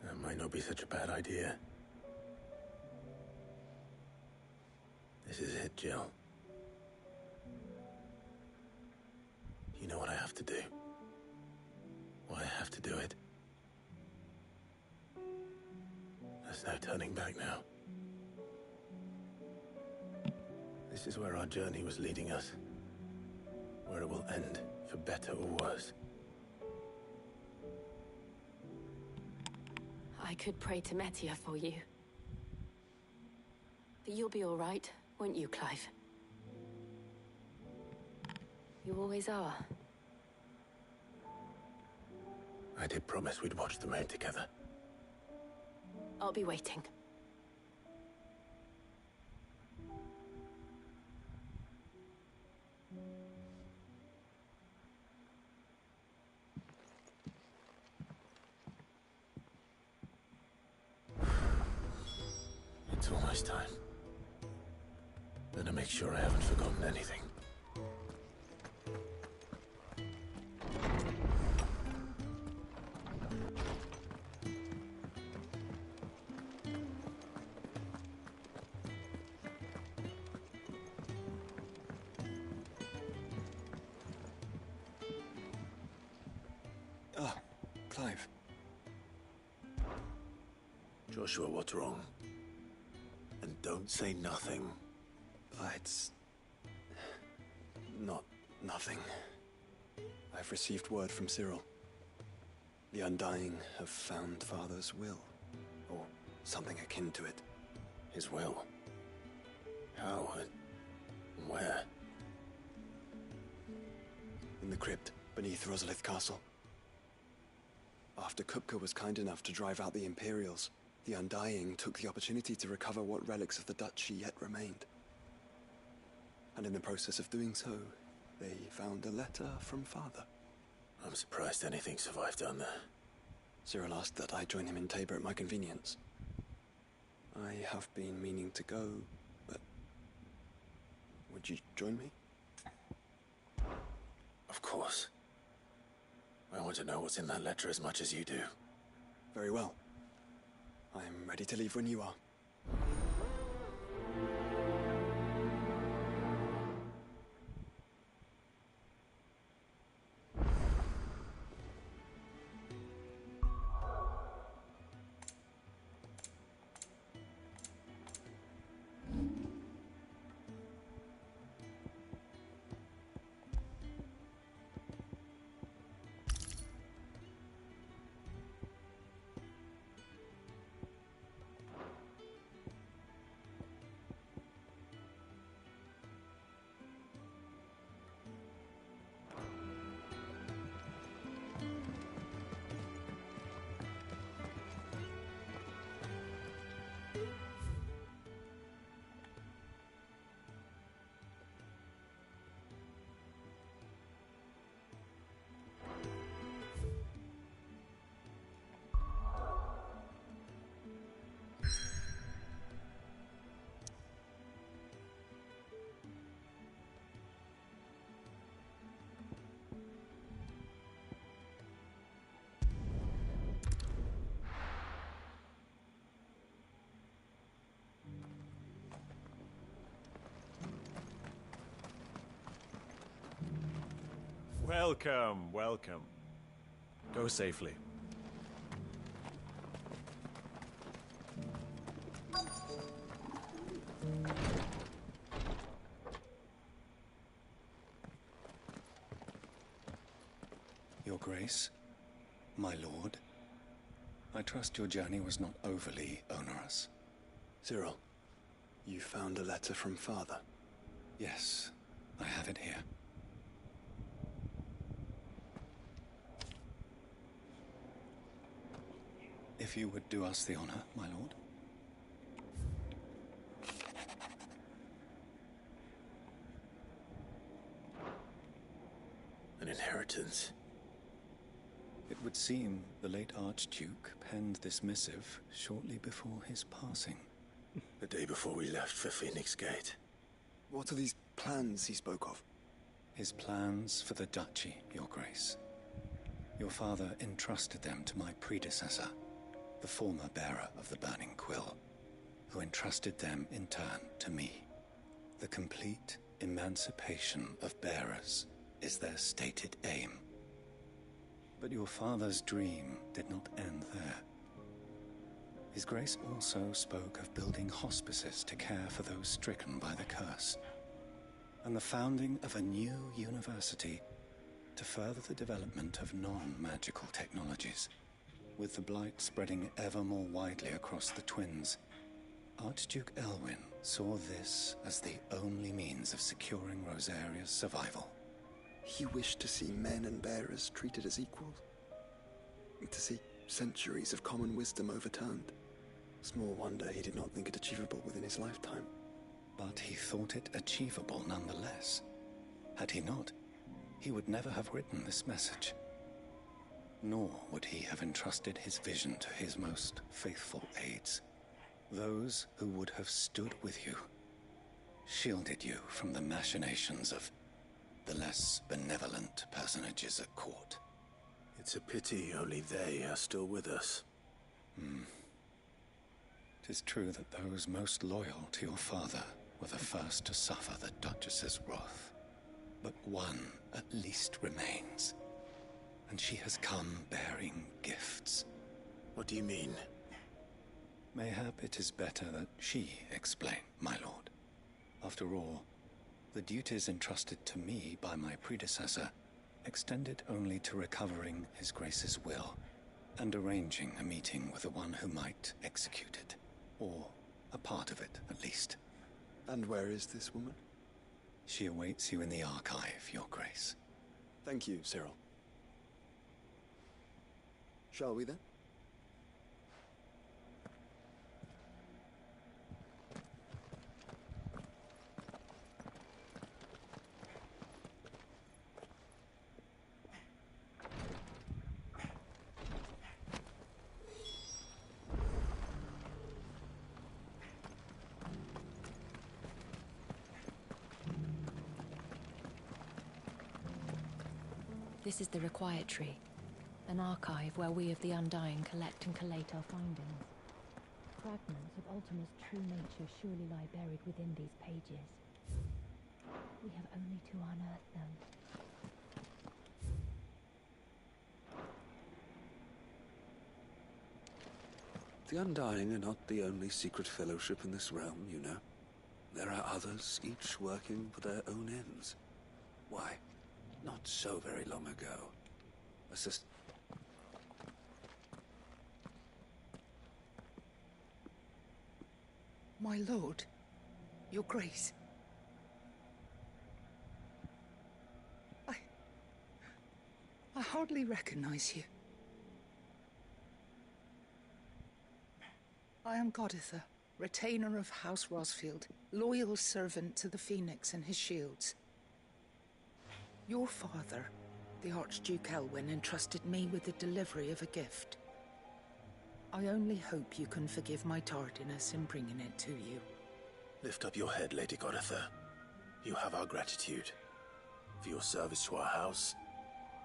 That might not be such a bad idea. This is it, Jill. You know what I have to do. Why I have to do it. There's no turning back now. This is where our journey was leading us. Where it will end, for better or worse. I could pray to Metia for you. But you'll be all right, won't you, Clive? You always are. I did promise we'd watch the moon together. I'll be waiting. It's almost time. Better make sure I haven't forgotten anything. Ah, Clive. Joshua, what's wrong? And don't say nothing. It's... not nothing. I've received word from Cyril. The Undying have found Father's will, or something akin to it. His will? How and where? In the crypt beneath Rosalith Castle. After Kupka was kind enough to drive out the Imperials, the Undying took the opportunity to recover what relics of the Duchy yet remained. And in the process of doing so, they found a letter from Father. I'm surprised anything survived down there. Cyril asked that I join him in Tabor at my convenience. I have been meaning to go, but... would you join me? Of course. I want to know what's in that letter as much as you do. Very well. I'm ready to leave when you are. Welcome, welcome. Go safely. Your Grace, my lord, I trust your journey was not overly onerous. Cyril, you found a letter from Father? Yes, I have it here. If you would do us the honor, my lord. An inheritance. It would seem the late Archduke penned this missive shortly before his passing. The day before we left for Phoenix Gate. What are these plans he spoke of? His plans for the Duchy, Your Grace. Your father entrusted them to my predecessor, the former bearer of the Burning Quill, who entrusted them in turn to me. The complete emancipation of bearers is their stated aim. But your father's dream did not end there. His Grace also spoke of building hospices to care for those stricken by the curse, and the founding of a new university to further the development of non-magical technologies. With the blight spreading ever more widely across the Twins, Archduke Elwyn saw this as the only means of securing Rosaria's survival. He wished to see men and bearers treated as equals. To see centuries of common wisdom overturned. Small wonder he did not think it achievable within his lifetime. But he thought it achievable nonetheless. Had he not, he would never have written this message. Nor would he have entrusted his vision to his most faithful aides. Those who would have stood with you, shielded you from the machinations of the less benevolent personages at court. It's a pity only they are still with us. 'Tis true that those most loyal to your father were the first to suffer the Duchess's wrath. But one at least remains, and she has come bearing gifts. What do you mean? Mayhap it is better that she explain, my lord. After all, the duties entrusted to me by my predecessor extended only to recovering His Grace's will and arranging a meeting with the one who might execute it, or a part of it at least. And where is this woman? She awaits you in the archive, Your Grace. Thank you, Cyril. Shall we then? This is the Requietry, an archive where we of the Undying collect and collate our findings. Fragments of Ultima's true nature surely lie buried within these pages. We have only to unearth them. The Undying are not the only secret fellowship in this realm, you know. There are others, each working for their own ends. Why? Not so very long ago, My lord, Your Grace. I hardly recognize you. I am Goditha, retainer of House Rosfield, loyal servant to the Phoenix and his shields. Your father, the Archduke Elwyn, entrusted me with the delivery of a gift. I only hope you can forgive my tardiness in bringing it to you. Lift up your head, Lady Goditha. You have our gratitude for your service to our house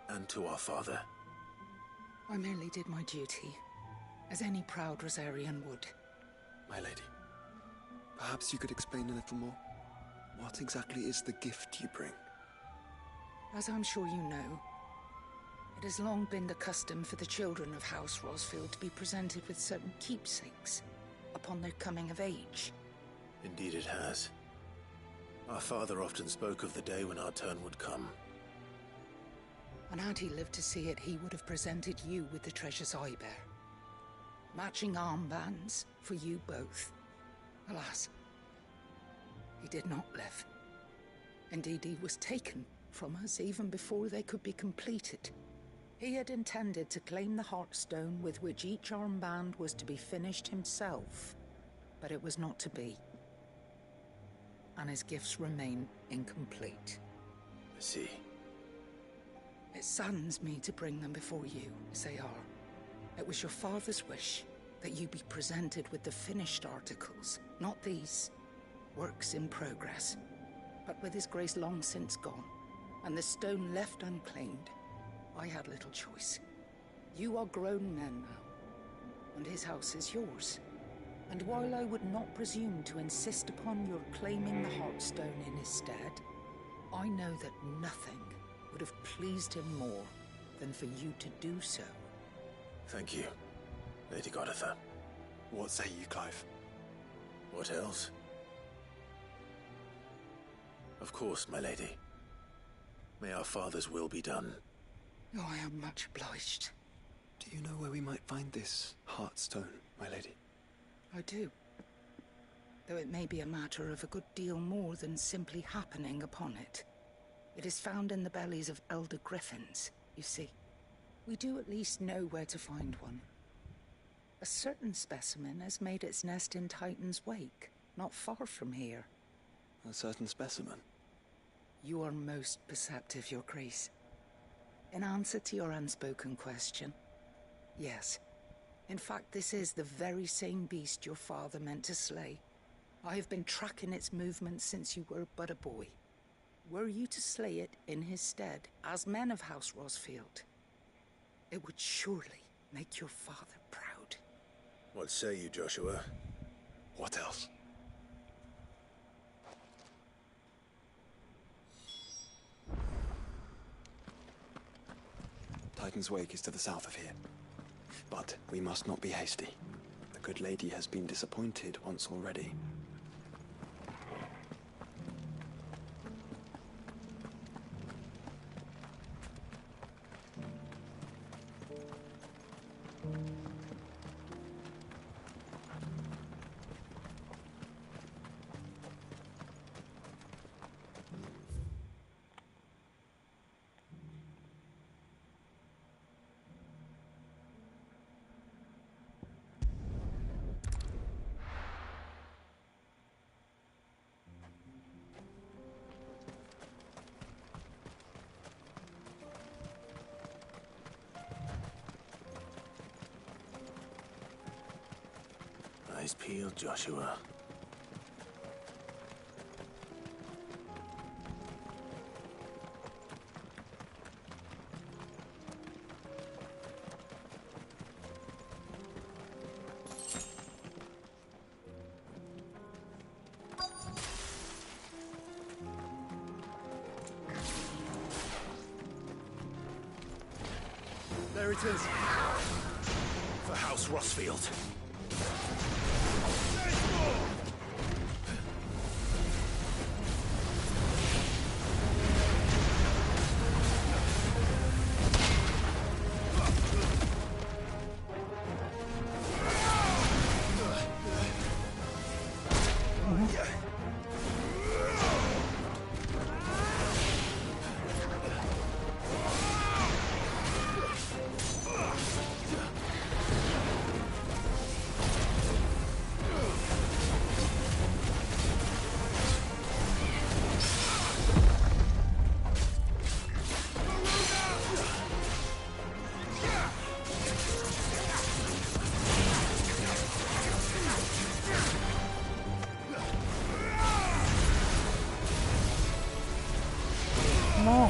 and to our father. I merely did my duty, as any proud Rosarian would. My lady, perhaps you could explain a little more? What exactly is the gift you bring? As I'm sure you know, it has long been the custom for the children of House Rosfield to be presented with certain keepsakes upon their coming of age. Indeed it has. Our father often spoke of the day when our turn would come. And had he lived to see it, he would have presented you with the treasures I bear. Matching armbands for you both. Alas, he did not live. Indeed, he was taken from us even before they could be completed. He had intended to claim the Heartstone with which each armband was to be finished himself, but it was not to be. And his gifts remain incomplete. I see. It saddens me to bring them before you, as they are. It was your father's wish that you be presented with the finished articles, not these, works in progress. But with his grace long since gone, and the stone left unclaimed, I had little choice. You are grown men now, and his house is yours. And while I would not presume to insist upon your claiming the Heartstone in his stead, I know that nothing would have pleased him more than for you to do so. Thank you, Lady Goditha. What say you, Clive? What else? Of course, my lady. May our father's will be done. Oh, I am much obliged. Do you know where we might find this Heartstone, my lady? I do. Though it may be a matter of a good deal more than simply happening upon it. It is found in the bellies of elder griffins, you see. We do at least know where to find one. A certain specimen has made its nest in Titan's Wake, not far from here. A certain specimen? You are most perceptive, Your Grace. In answer to your unspoken question, yes. In fact, this is the very same beast your father meant to slay. I have been tracking its movements since you were but a boy. Were you to slay it in his stead, as men of House Rosfield, it would surely make your father proud. What say you, Joshua? What else? Titan's Wake is to the south of here. But we must not be hasty. The good lady has been disappointed once already. Eyes peeled, Joshua. There it is. For House Rosfield. No.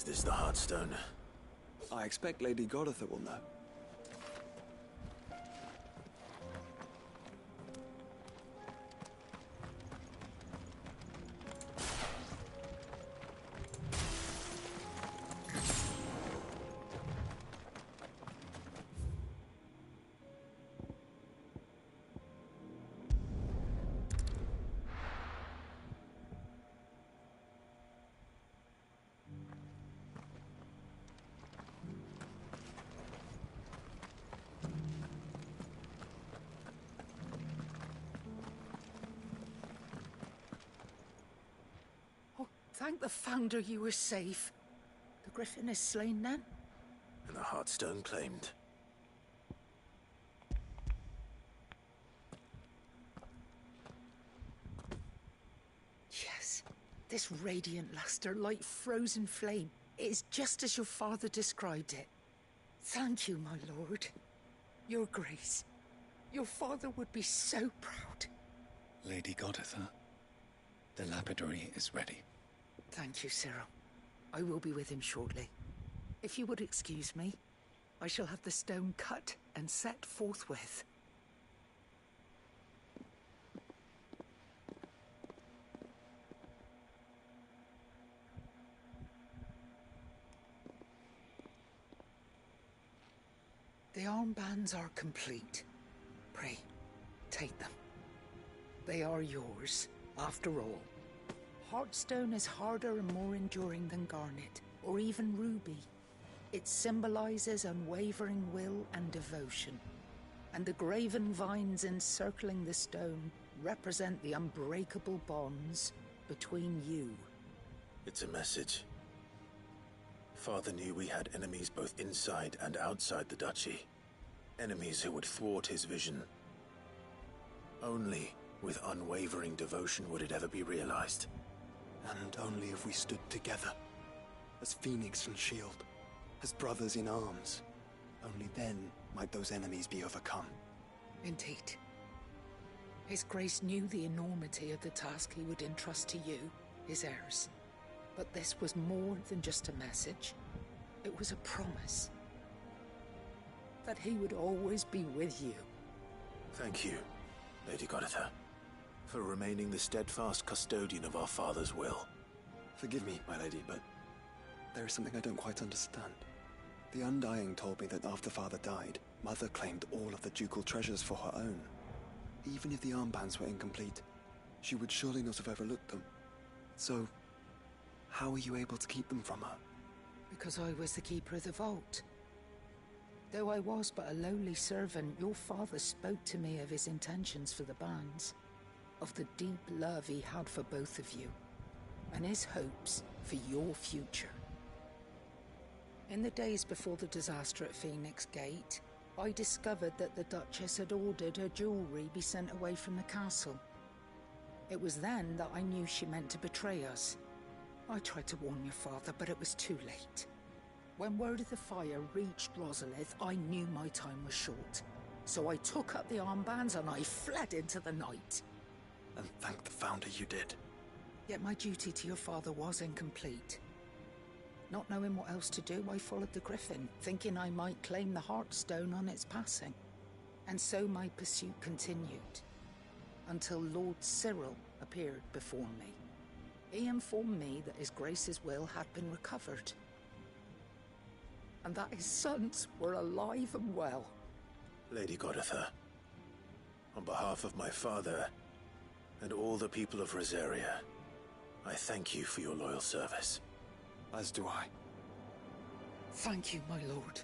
Is this the Heartstone? I expect Lady Goditha will know. Thank the Founder you were safe. The Griffin is slain then? And the Heartstone claimed. Yes. This radiant luster, like frozen flame, it is just as your father described it. Thank you, my lord. Your Grace. Your father would be so proud. Lady Goditha, the lapidary is ready. Thank you, Cyril. I will be with him shortly. If you would excuse me, I shall have the stone cut and set forthwith. The armbands are complete. Pray, take them. They are yours, after all. Heartstone is harder and more enduring than garnet, or even ruby. It symbolizes unwavering will and devotion, and the graven vines encircling the stone represent the unbreakable bonds between you. It's a message. Father knew we had enemies both inside and outside the duchy. Enemies who would thwart his vision. Only with unwavering devotion would it ever be realized. And only if we stood together, as Phoenix and Shield, as brothers in arms. Only then might those enemies be overcome. Indeed. His Grace knew the enormity of the task he would entrust to you, his heirs. But this was more than just a message. It was a promise. That he would always be with you. Thank you, Lady Goditha, for remaining the steadfast custodian of our father's will. Forgive me, my lady, but there is something I don't quite understand. The Undying told me that after Father died, Mother claimed all of the ducal treasures for her own. Even if the armbands were incomplete, she would surely not have overlooked them. So, how were you able to keep them from her? Because I was the keeper of the vault. Though I was but a lowly servant, your father spoke to me of his intentions for the bands, of the deep love he had for both of you, and his hopes for your future. In the days before the disaster at Phoenix Gate, I discovered that the Duchess had ordered her jewelry be sent away from the castle. It was then that I knew she meant to betray us. I tried to warn your father, but it was too late. When word of the fire reached Rosalith, I knew my time was short. So I took up the armbands and I fled into the night. And thank the Founder you did. Yet my duty to your father was incomplete. Not knowing what else to do, I followed the Griffin, thinking I might claim the Heartstone on its passing. And so my pursuit continued, until Lord Cyril appeared before me. He informed me that His Grace's will had been recovered, and that his sons were alive and well. Lady Goditha, on behalf of my father and all the people of Rosaria, I thank you for your loyal service. As do I. Thank you, my lord.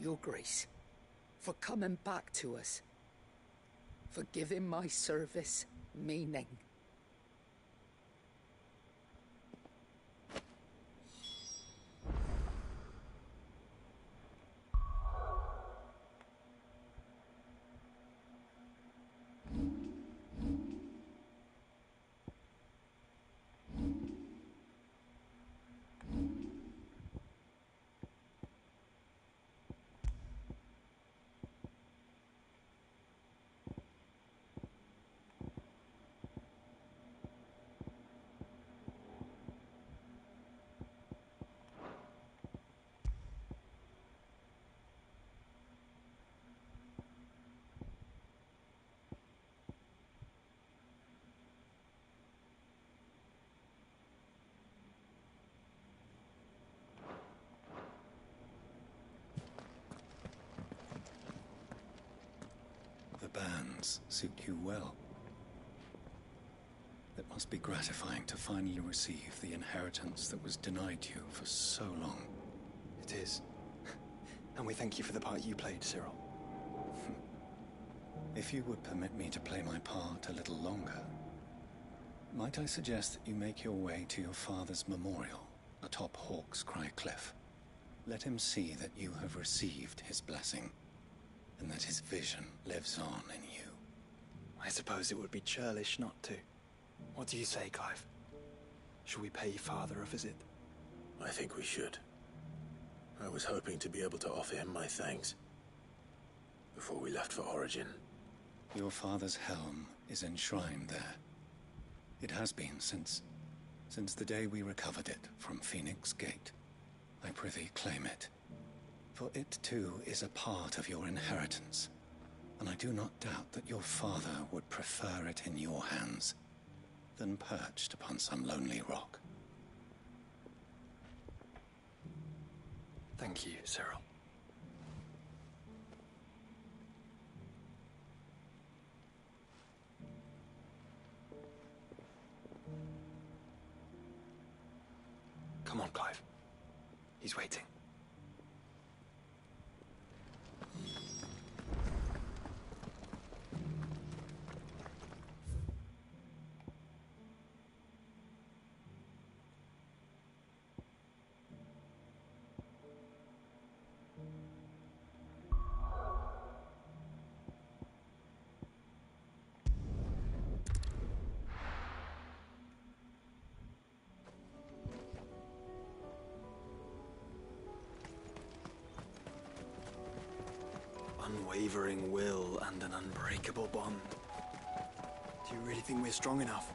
Your Grace, for coming back to us. For giving my service meaning. bands suit you well. It must be gratifying to finally receive the inheritance that was denied you for so long. It is. And we thank you for the part you played, Cyril. If you would permit me to play my part a little longer, might I suggest that you make your way to your father's memorial atop Hawk's Cry Cliff? Let him see that you have received his blessing, and that his vision lives on in you. I suppose it would be churlish not to. What do you say, Clive? Should we pay Father a visit? I think we should. I was hoping to be able to offer him my thanks before we left for Origin. Your father's helm is enshrined there. It has been since the day we recovered it from Phoenix Gate. I prithee claim it, for it too is a part of your inheritance, and I do not doubt that your father would prefer it in your hands than perched upon some lonely rock. Thank you, Cyril. Come on, Clive. He's waiting. Unwavering will and an unbreakable bond. Do you really think we're strong enough?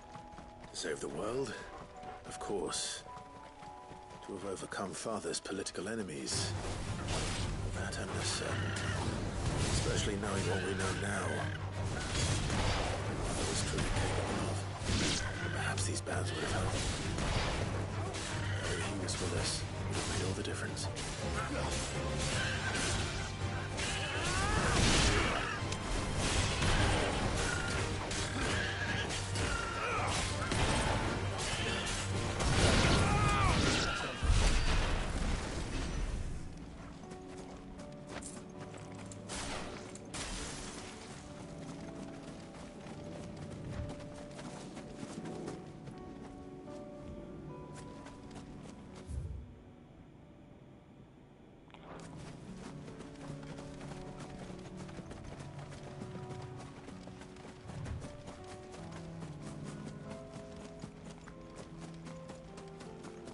To save the world? Of course. To have overcome Father's political enemies? That I'm less certain. Especially knowing what we know now. Father was truly capable of. Perhaps these bands would have helped. Knowing he was with us would have made all the difference.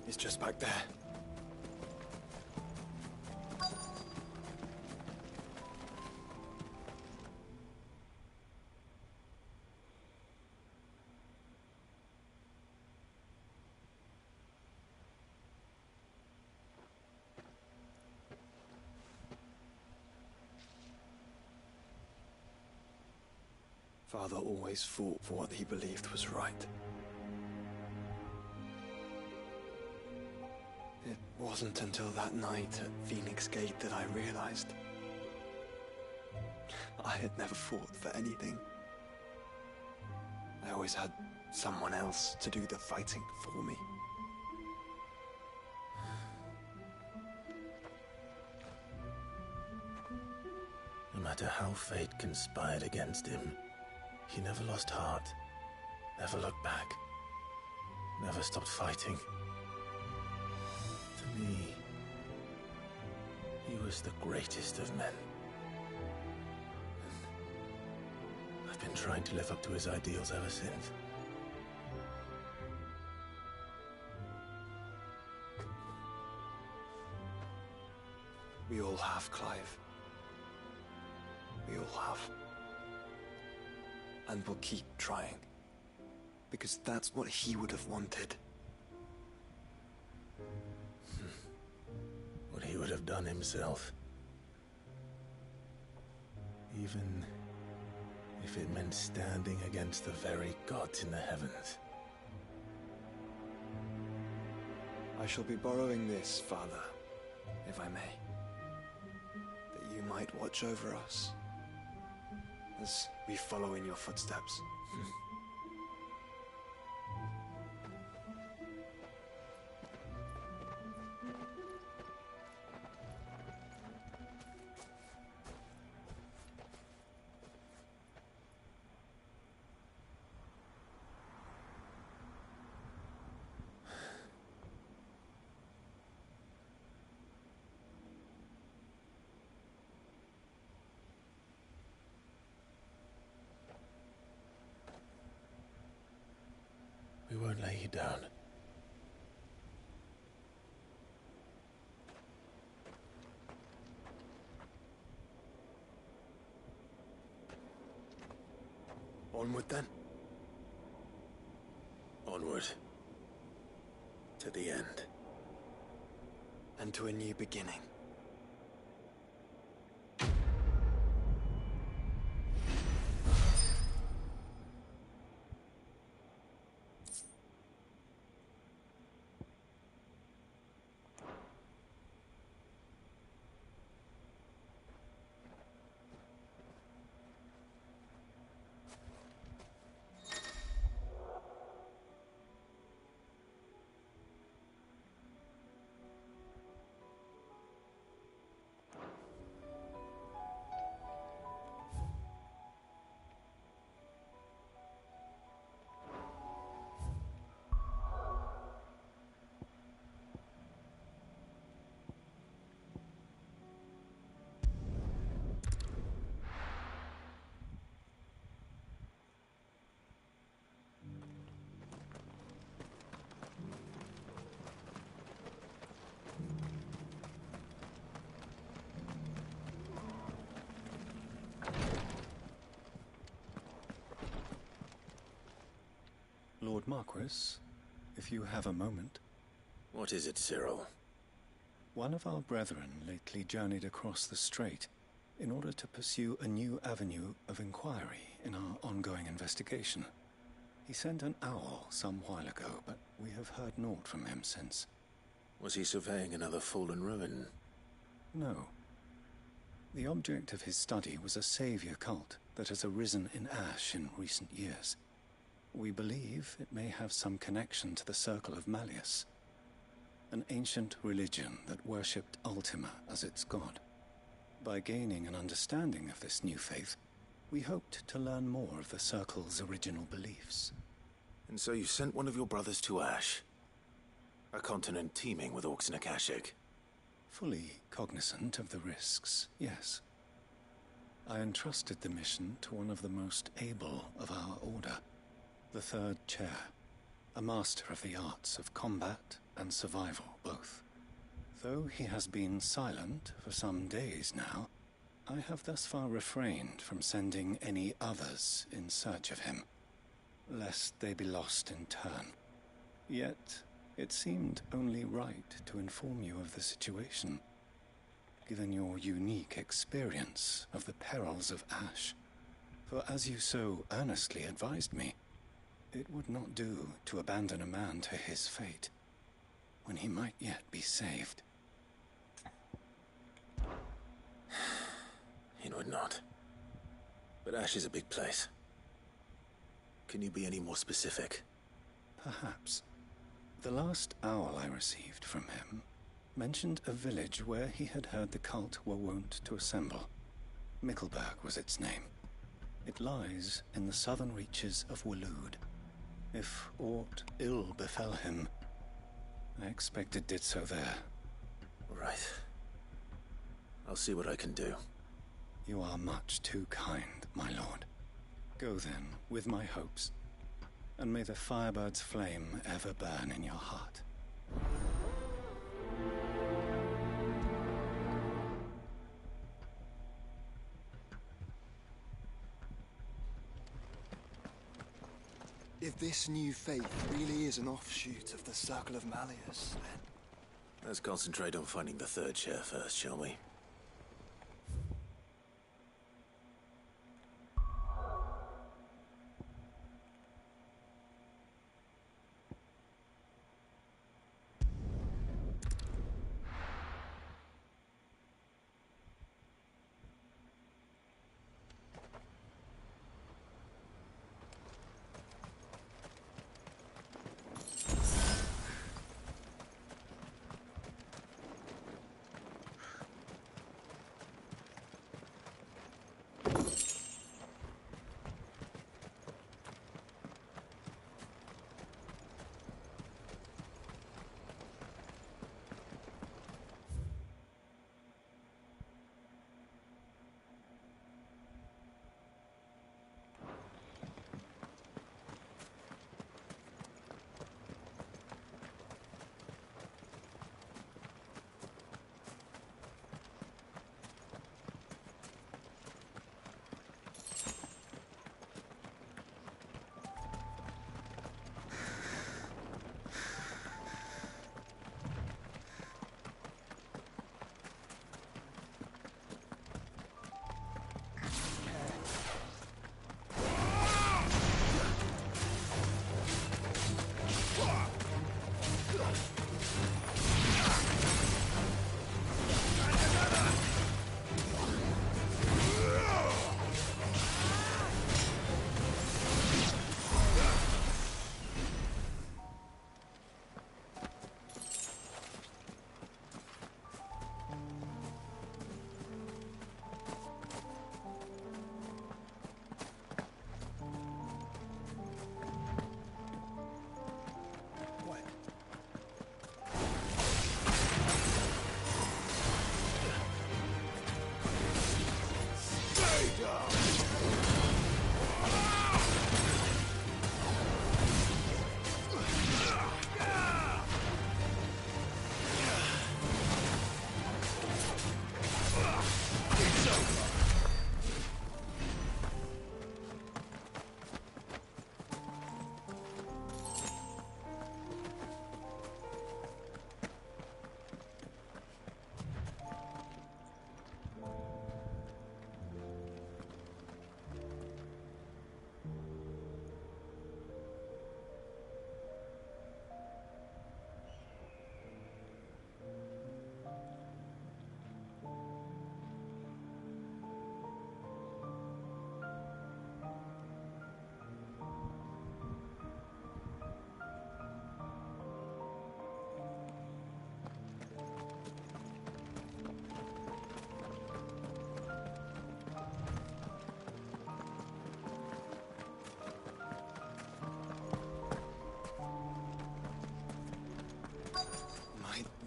He's just back there. Father always fought for what he believed was right. It wasn't until that night at Phoenix Gate that I realized I had never fought for anything. I always had someone else to do the fighting for me. No matter how fate conspired against him, he never lost heart, never looked back, never stopped fighting. To me, he was the greatest of men. And I've been trying to live up to his ideals ever since. We all have, Clive. We all have. And we'll keep trying. Because that's what he would have wanted. What he would have done himself. Even if it meant standing against the very gods in the heavens. I shall be borrowing this, Father, if I may. That you might watch over us as we follow in your footsteps. We won't lay you down. Onward then. Onward. To the end. And to a new beginning. Lord Marquis, if you have a moment. What is it, Cyril? One of our brethren lately journeyed across the strait in order to pursue a new avenue of inquiry in our ongoing investigation. He sent an owl some while ago, but we have heard naught from him since. Was he surveying another fallen ruin? No. The object of his study was a savior cult that has arisen in Ash in recent years. We believe it may have some connection to the Circle of Malleus, an ancient religion that worshipped Ultima as its god. By gaining an understanding of this new faith, we hoped to learn more of the Circle's original beliefs. And so you sent one of your brothers to Ash? A continent teeming with orcs and Akashic? Fully cognizant of the risks, yes. I entrusted the mission to one of the most able of our order, the Third Chair, a master of the arts of combat and survival both. Though he has been silent for some days now, I have thus far refrained from sending any others in search of him, lest they be lost in turn. Yet, it seemed only right to inform you of the situation, given your unique experience of the perils of Ash. For as you so earnestly advised me, it would not do to abandon a man to his fate, when he might yet be saved. It would not. But Ash is a big place. Can you be any more specific? Perhaps. The last owl I received from him mentioned a village where he had heard the cult were wont to assemble. Mickleburg was its name. It lies in the southern reaches of Waloed. If aught ill befell him, I expect it did so there. Right. I'll see what I can do. You are much too kind, my lord. Go then, with my hopes, and may the Firebird's flame ever burn in your heart. If this new faith really is an offshoot of the Circle of Malleus, then... Let's concentrate on finding the Third Chair first, shall we?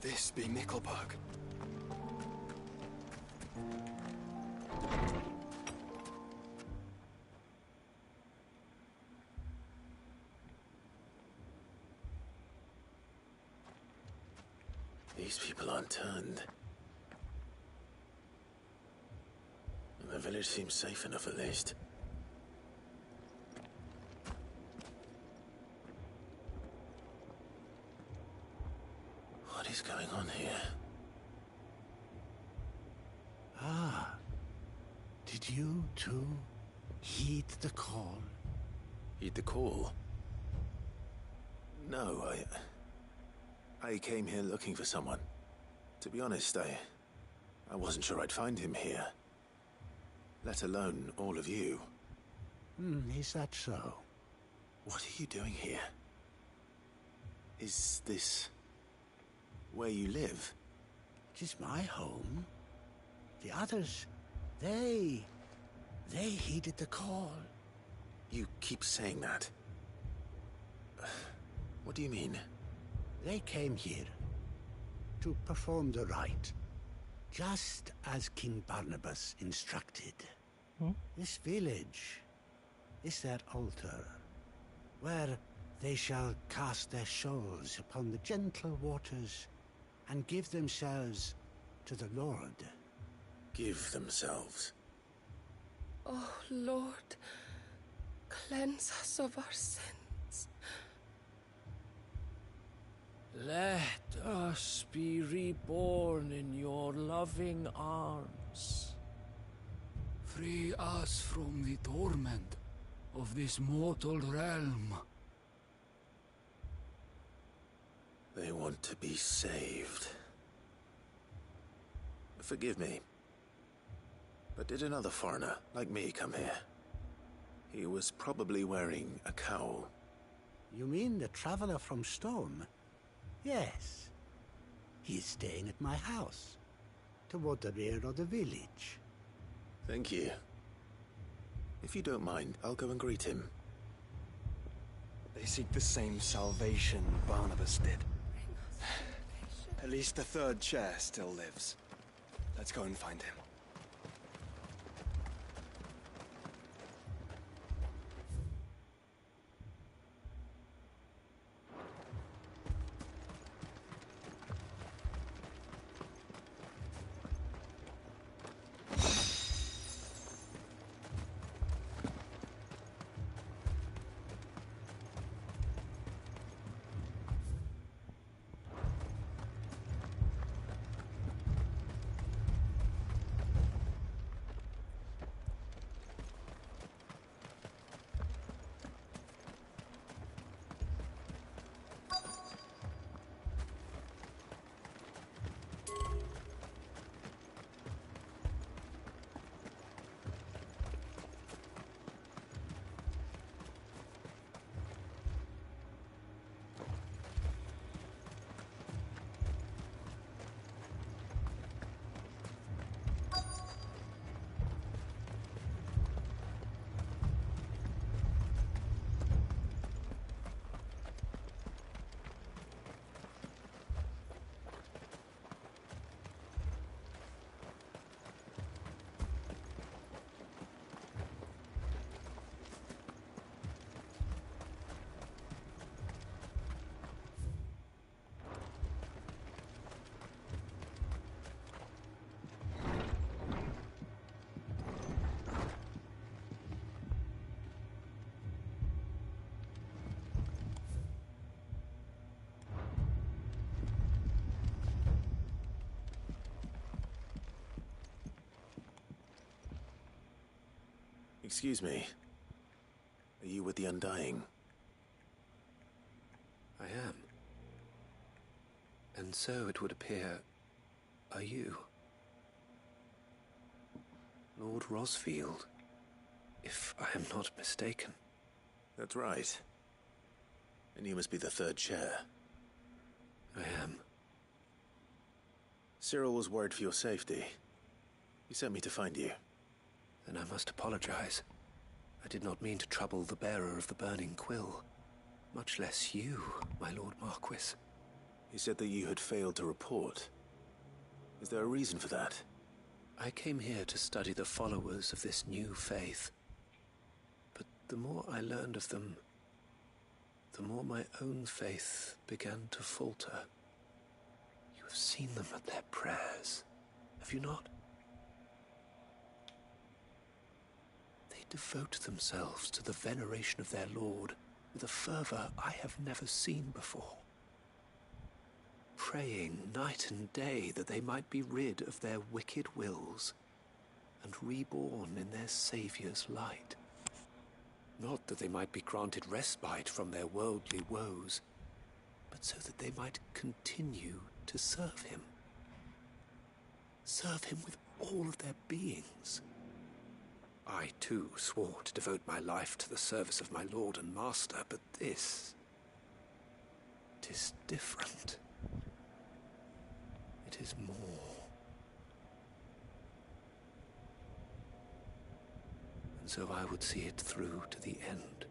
this be Mickelburg? These people aren't turned. And the village seems safe enough at least. What is going on here? Ah. Did you, too, heed the call? Heed the call? No, I came here looking for someone. To be honest, I wasn't sure I'd find him here. Let alone all of you. Is that so? What are you doing here? Is this where you live? It is my home. The others, they heeded the call. You keep saying that. What do you mean? They came here to perform the rite, just as King Barnabas instructed. This village is their altar, where they shall cast their souls upon the gentle waters and give themselves to the Lord. Give themselves? Oh, Lord, cleanse us of our sins. Let us be reborn in your loving arms. Free us from the torment of this mortal realm. They want to be saved. Forgive me, but did another foreigner like me come here? He was probably wearing a cowl. You mean the traveler from Stone? Yes. He is staying at my house, toward the rear of the village. Thank you. If you don't mind, I'll go and greet him. They seek the same salvation Barnabas did. At least the third chair still lives. Let's go and find him. Excuse me. Are you with the Undying? I am. And so it would appear, are you? Lord Rosfield, if I am not mistaken. That's right. And you must be the third chair. I am. Cyril was worried for your safety. He sent me to find you. Then I must apologize. I did not mean to trouble the bearer of the burning quill. Much less you, my Lord Marquis. He said that you had failed to report. Is there a reason for that? I came here to study the followers of this new faith. But the more I learned of them, the more my own faith began to falter. You have seen them at their prayers, have you not? They devote themselves to the veneration of their Lord with a fervor I have never seen before. Praying night and day that they might be rid of their wicked wills and reborn in their Saviour's light. Not that they might be granted respite from their worldly woes, but so that they might continue to serve him. Serve him with all of their beings. I, too, swore to devote my life to the service of my Lord and Master, but this... it is different. It is more. And so I would see it through to the end.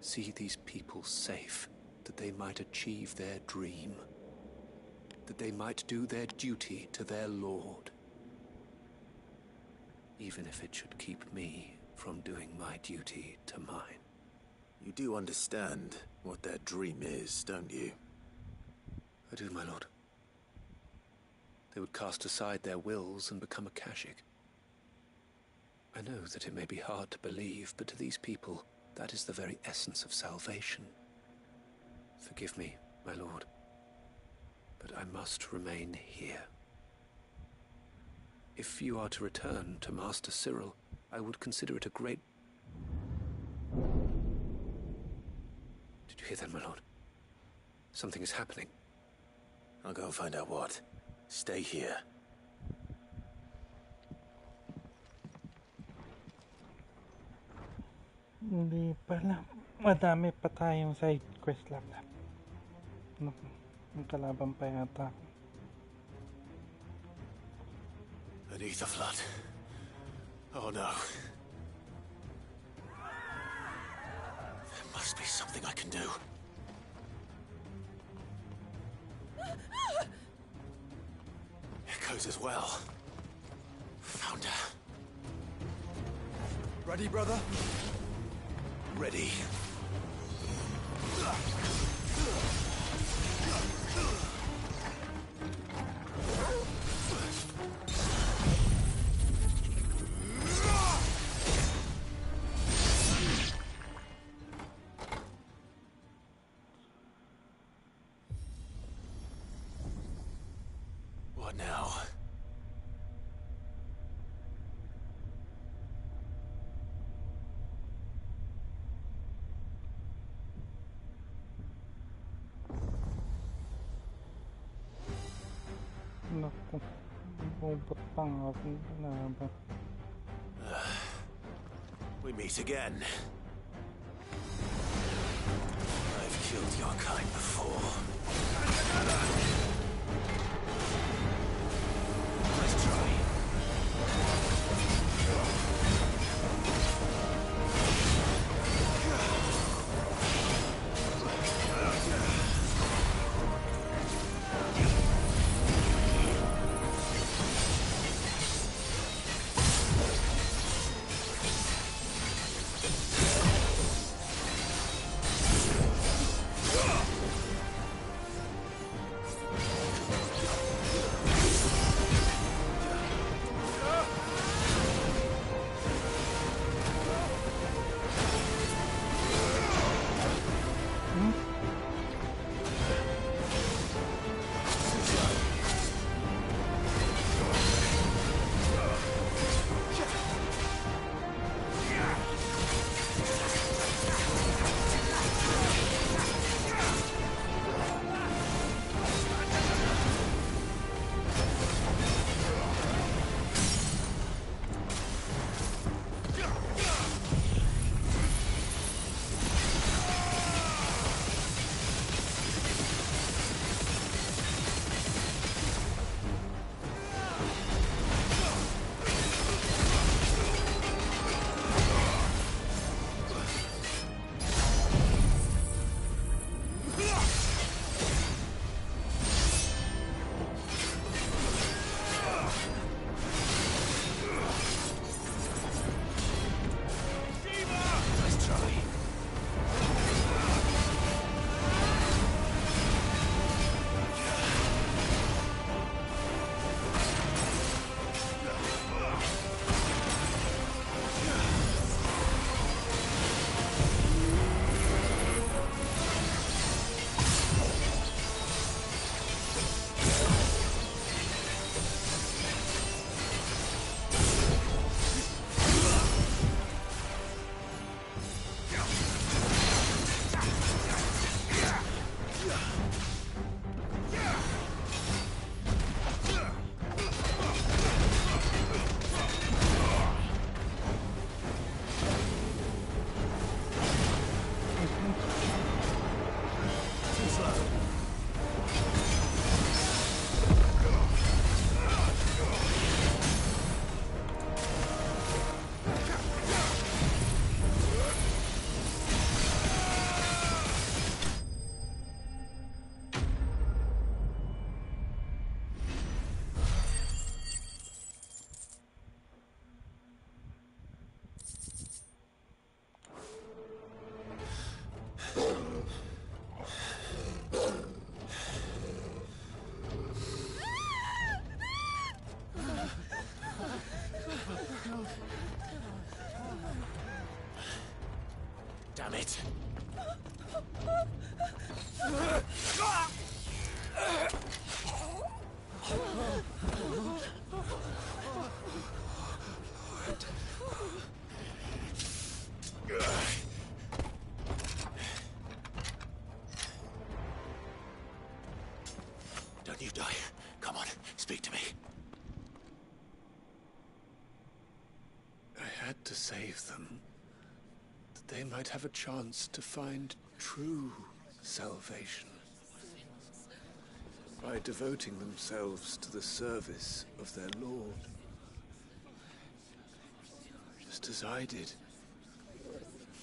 See these people safe, that they might achieve their dream. That they might do their duty to their Lord. Even if it should keep me from doing my duty to mine. You do understand what their dream is, don't you? I do, my lord. They would cast aside their wills and become Akashic. I know that it may be hard to believe, but to these people, that is the very essence of salvation. Forgive me, my lord, but I must remain here. If you are to return to Master Cyril, I would consider it a great... Did you hear that, my lord? Something is happening. I'll go and find out what. Stay here. Hindi pala. Madami pa tayong side quest lang. Ang kalaban pa yata. Beneath the flood. Oh no. There must be something I can do. Echoes as well. Found her. Ready, brother? Ready. What now? Naku, bubot pa nga akong kalaban. We meet again. I've killed your kind before. Let's try. Damn it. Don't you die. Come on, speak to me. I had to save them, that they might have a chance to find true salvation. By devoting themselves to the service of their Lord. Just as I did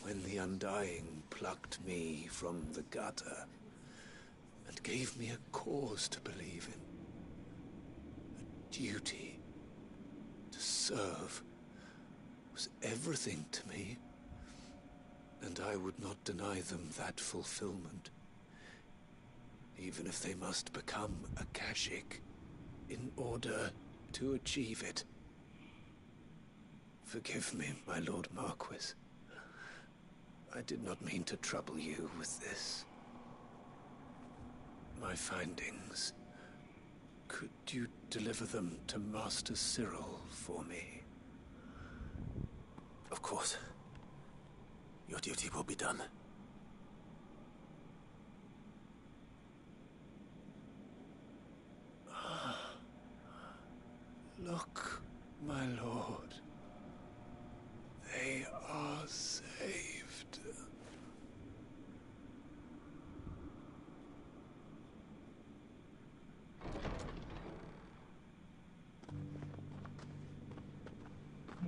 when the Undying plucked me from the gutter and gave me a cause to believe in. A duty to serve was everything to me, and I would not deny them that fulfillment, even if they must become a Kashyyyk in order to achieve it. Forgive me, my Lord Marquis. I did not mean to trouble you with this. My findings. Could you deliver them to Master Cyril for me? Of course. Your duty will be done. Look, my lord. They are saved.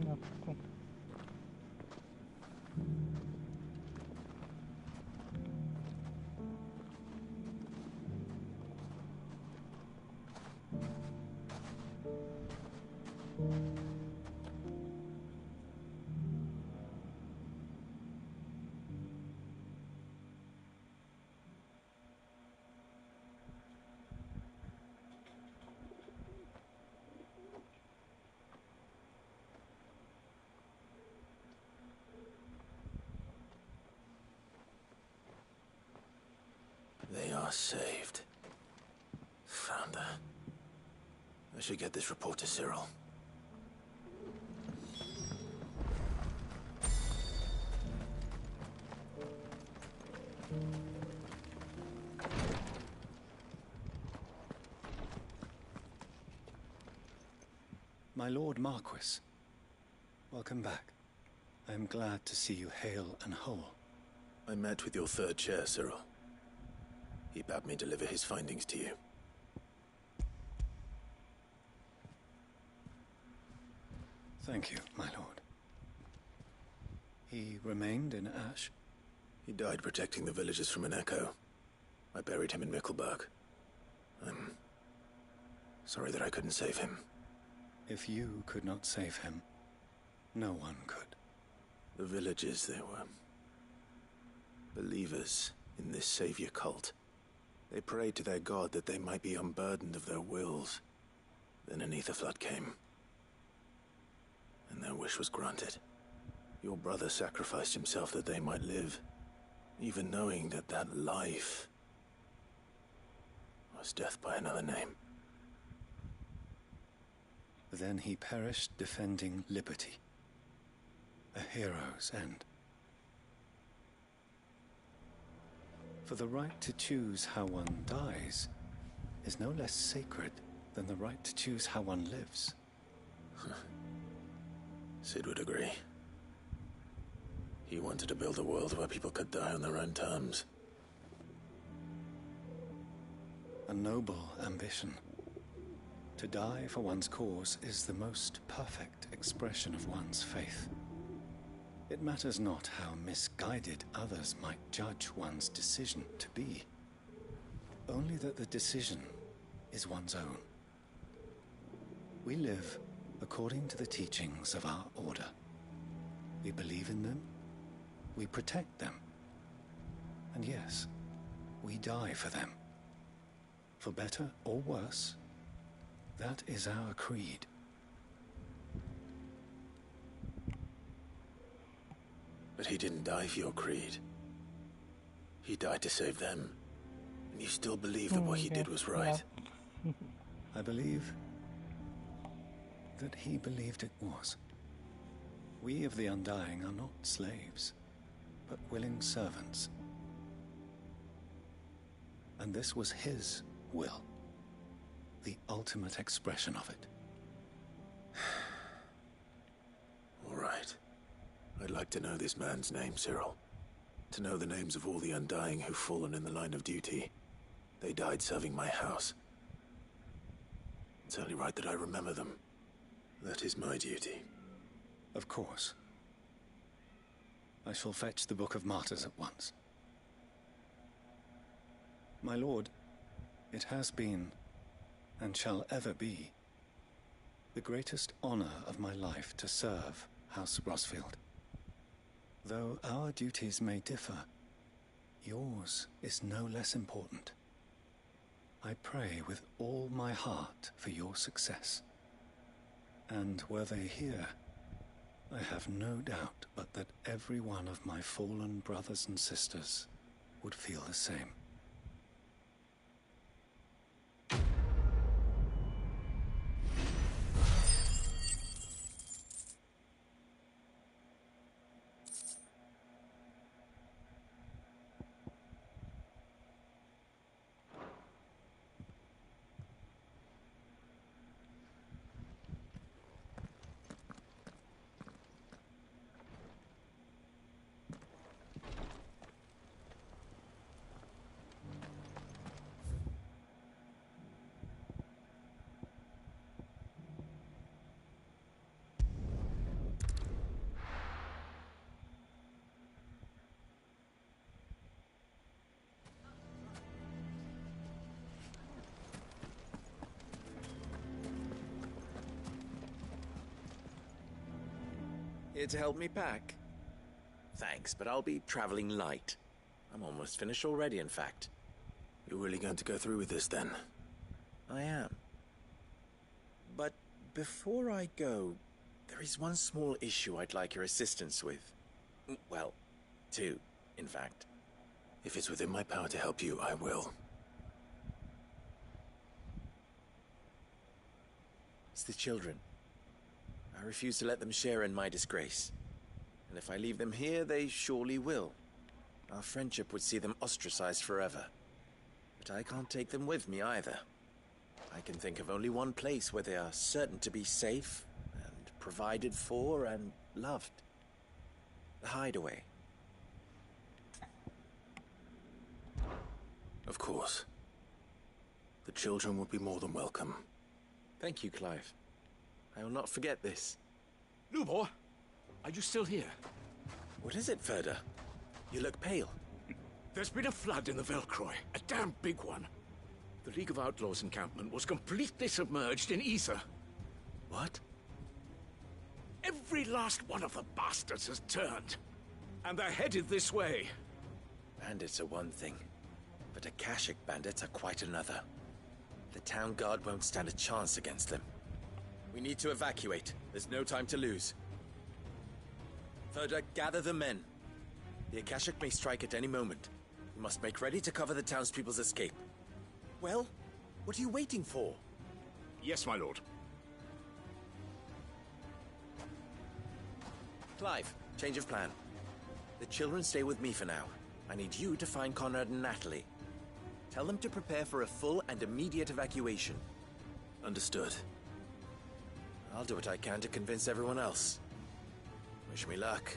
Naku. They are saved. Found her. I should get this report to Cyril. My Lord Marquis, welcome back. I am glad to see you hale and whole. I met with your third chair, Cyril. He bade me deliver his findings to you. Thank you, my lord. He remained in Ash? He died protecting the villagers from an echo. I buried him in Mickelberg. I'm sorry that I couldn't save him. If you could not save him, no one could. The villagers, they were believers in this savior cult. They prayed to their god that they might be unburdened of their wills. Then an ether flood came, and their wish was granted. Your brother sacrificed himself that they might live, even knowing that that life was death by another name. Then he perished defending liberty. A hero's end. For the right to choose how one dies is no less sacred than the right to choose how one lives. Sid would agree. He wanted to build a world where people could die on their own terms. a noble ambition. To die for one's cause is the most perfect expression of one's faith. It matters not how misguided others might judge one's decision to be, only that the decision is one's own. We live according to the teachings of our order. We believe in them, we protect them, and yes, we die for them. For better or worse, that is our creed. But he didn't die for your creed. He died to save them. And you still believe that what he did was right. I believe that he believed it was. We of the Undying are not slaves, but willing servants. And this was his will, the ultimate expression of it. All right. I'd like to know this man's name, Cyril. To know the names of all the Undying who've fallen in the line of duty. They died serving my house. It's only right that I remember them. That is my duty. Of course. I shall fetch the Book of Martyrs at once. My lord, it has been, and shall ever be, the greatest honor of my life to serve House Rosfield. Though our duties may differ, yours is no less important. I pray with all my heart for your success. And were they here, I have no doubt but that every one of my fallen brothers and sisters would feel the same. Here to help me pack? Thanks, but I'll be traveling light. I'm almost finished already, in fact. You're really going to go through with this, then? I am. But before I go, there is one small issue I'd like your assistance with. Well, two, in fact. If it's within my power to help you, I will. It's the children. I refuse to let them share in my disgrace. And if I leave them here, they surely will. Our friendship would see them ostracized forever. But I can't take them with me either. I can think of only one place where they are certain to be safe, and provided for, and loved. The Hideaway. Of course. The children would be more than welcome. Thank you, Clive. I will not forget this. Lubor, are you still here? What is it, Ferda? You look pale. There's been a flood in the Velcroy, a damn big one. The League of Outlaws encampment was completely submerged in ether. What? Every last one of the bastards has turned. And they're headed this way. Bandits are one thing, but Akashic bandits are quite another. The town guard won't stand a chance against them. We need to evacuate. There's no time to lose. Ferda, gather the men. The Akashic may strike at any moment. We must make ready to cover the townspeople's escape. Well, what are you waiting for? Yes, my lord. Clive, change of plan. The children stay with me for now. I need you to find Conrad and Natalie. Tell them to prepare for a full and immediate evacuation. Understood. I'll do what I can to convince everyone else. Wish me luck.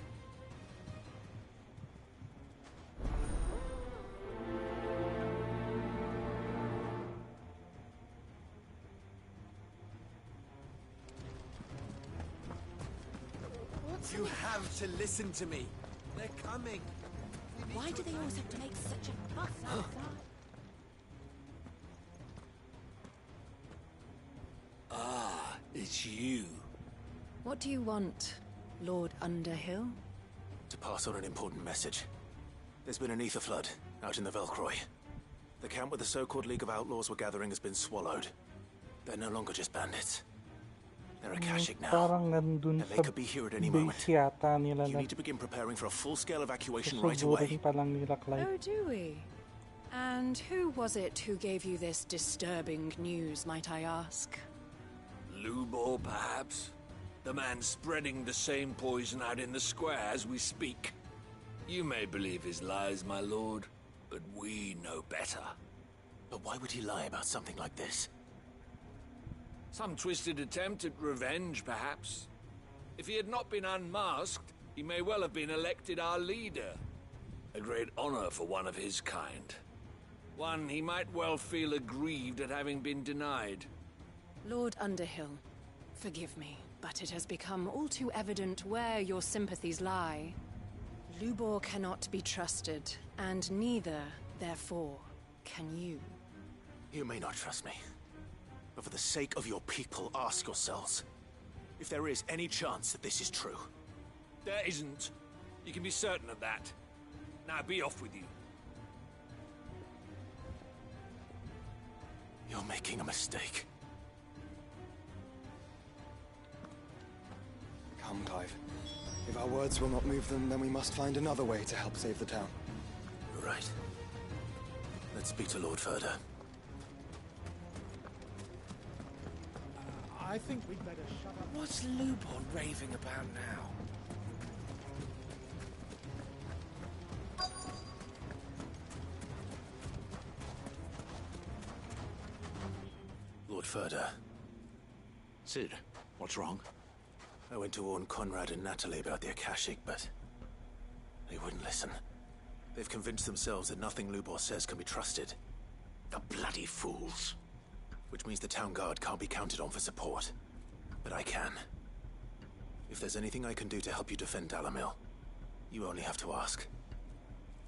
You have to listen to me. They're coming. Why do they always have to make such a fuss outside? Ah, it's you. What do you want, Lord Underhill? To pass on an important message. There's been an ether flood out in the Velcroy. The camp where the so-called League of Outlaws were gathering has been swallowed. They're no longer just bandits. They're Akashic now, and they could be here at any moment. You need to begin preparing for a full-scale evacuation right away. Oh, do we? And who was it who gave you this disturbing news, might I ask? Lubor, perhaps? The man spreading the same poison out in the square as we speak. You may believe his lies, my lord, but we know better. But why would he lie about something like this? Some twisted attempt at revenge, perhaps. If he had not been unmasked, he may well have been elected our leader. A great honor for one of his kind. One he might well feel aggrieved at having been denied. Lord Underhill, forgive me, but it has become all too evident where your sympathies lie. Lubor cannot be trusted, and neither, therefore, can you. You may not trust me. But for the sake of your people, ask yourselves if there is any chance that this is true. There isn't. You can be certain of that. Now be off with you. You're making a mistake. Come, Clive. If our words will not move them, then we must find another way to help save the town. You're right. Let's speak to Lord Ferda. I think we'd better shut up. What's Lubor raving about now? Lord Ferda. Cid, what's wrong? I went to warn Conrad and Natalie about the Akashic, but they wouldn't listen. They've convinced themselves that nothing Lubor says can be trusted. The bloody fools. Which means the town guard can't be counted on for support. But I can. If there's anything I can do to help you defend Dalamil, you only have to ask.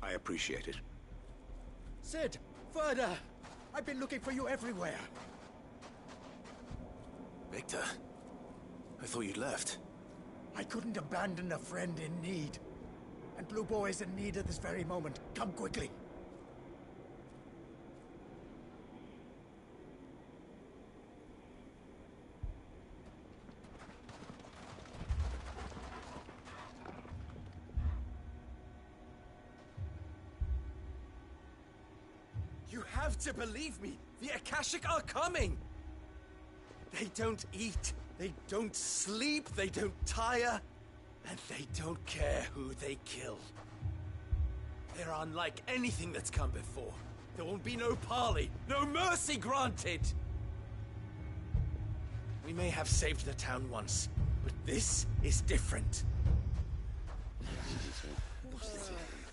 I appreciate it. Cid! Ferda! I've been looking for you everywhere. Victor, I thought you'd left. I couldn't abandon a friend in need. And Lubor is in need at this very moment. Come quickly. You have to believe me! The Akashic are coming! They don't eat, they don't sleep, they don't tire, and they don't care who they kill. They're unlike anything that's come before. There won't be no parley, no mercy granted! We may have saved the town once, but this is different.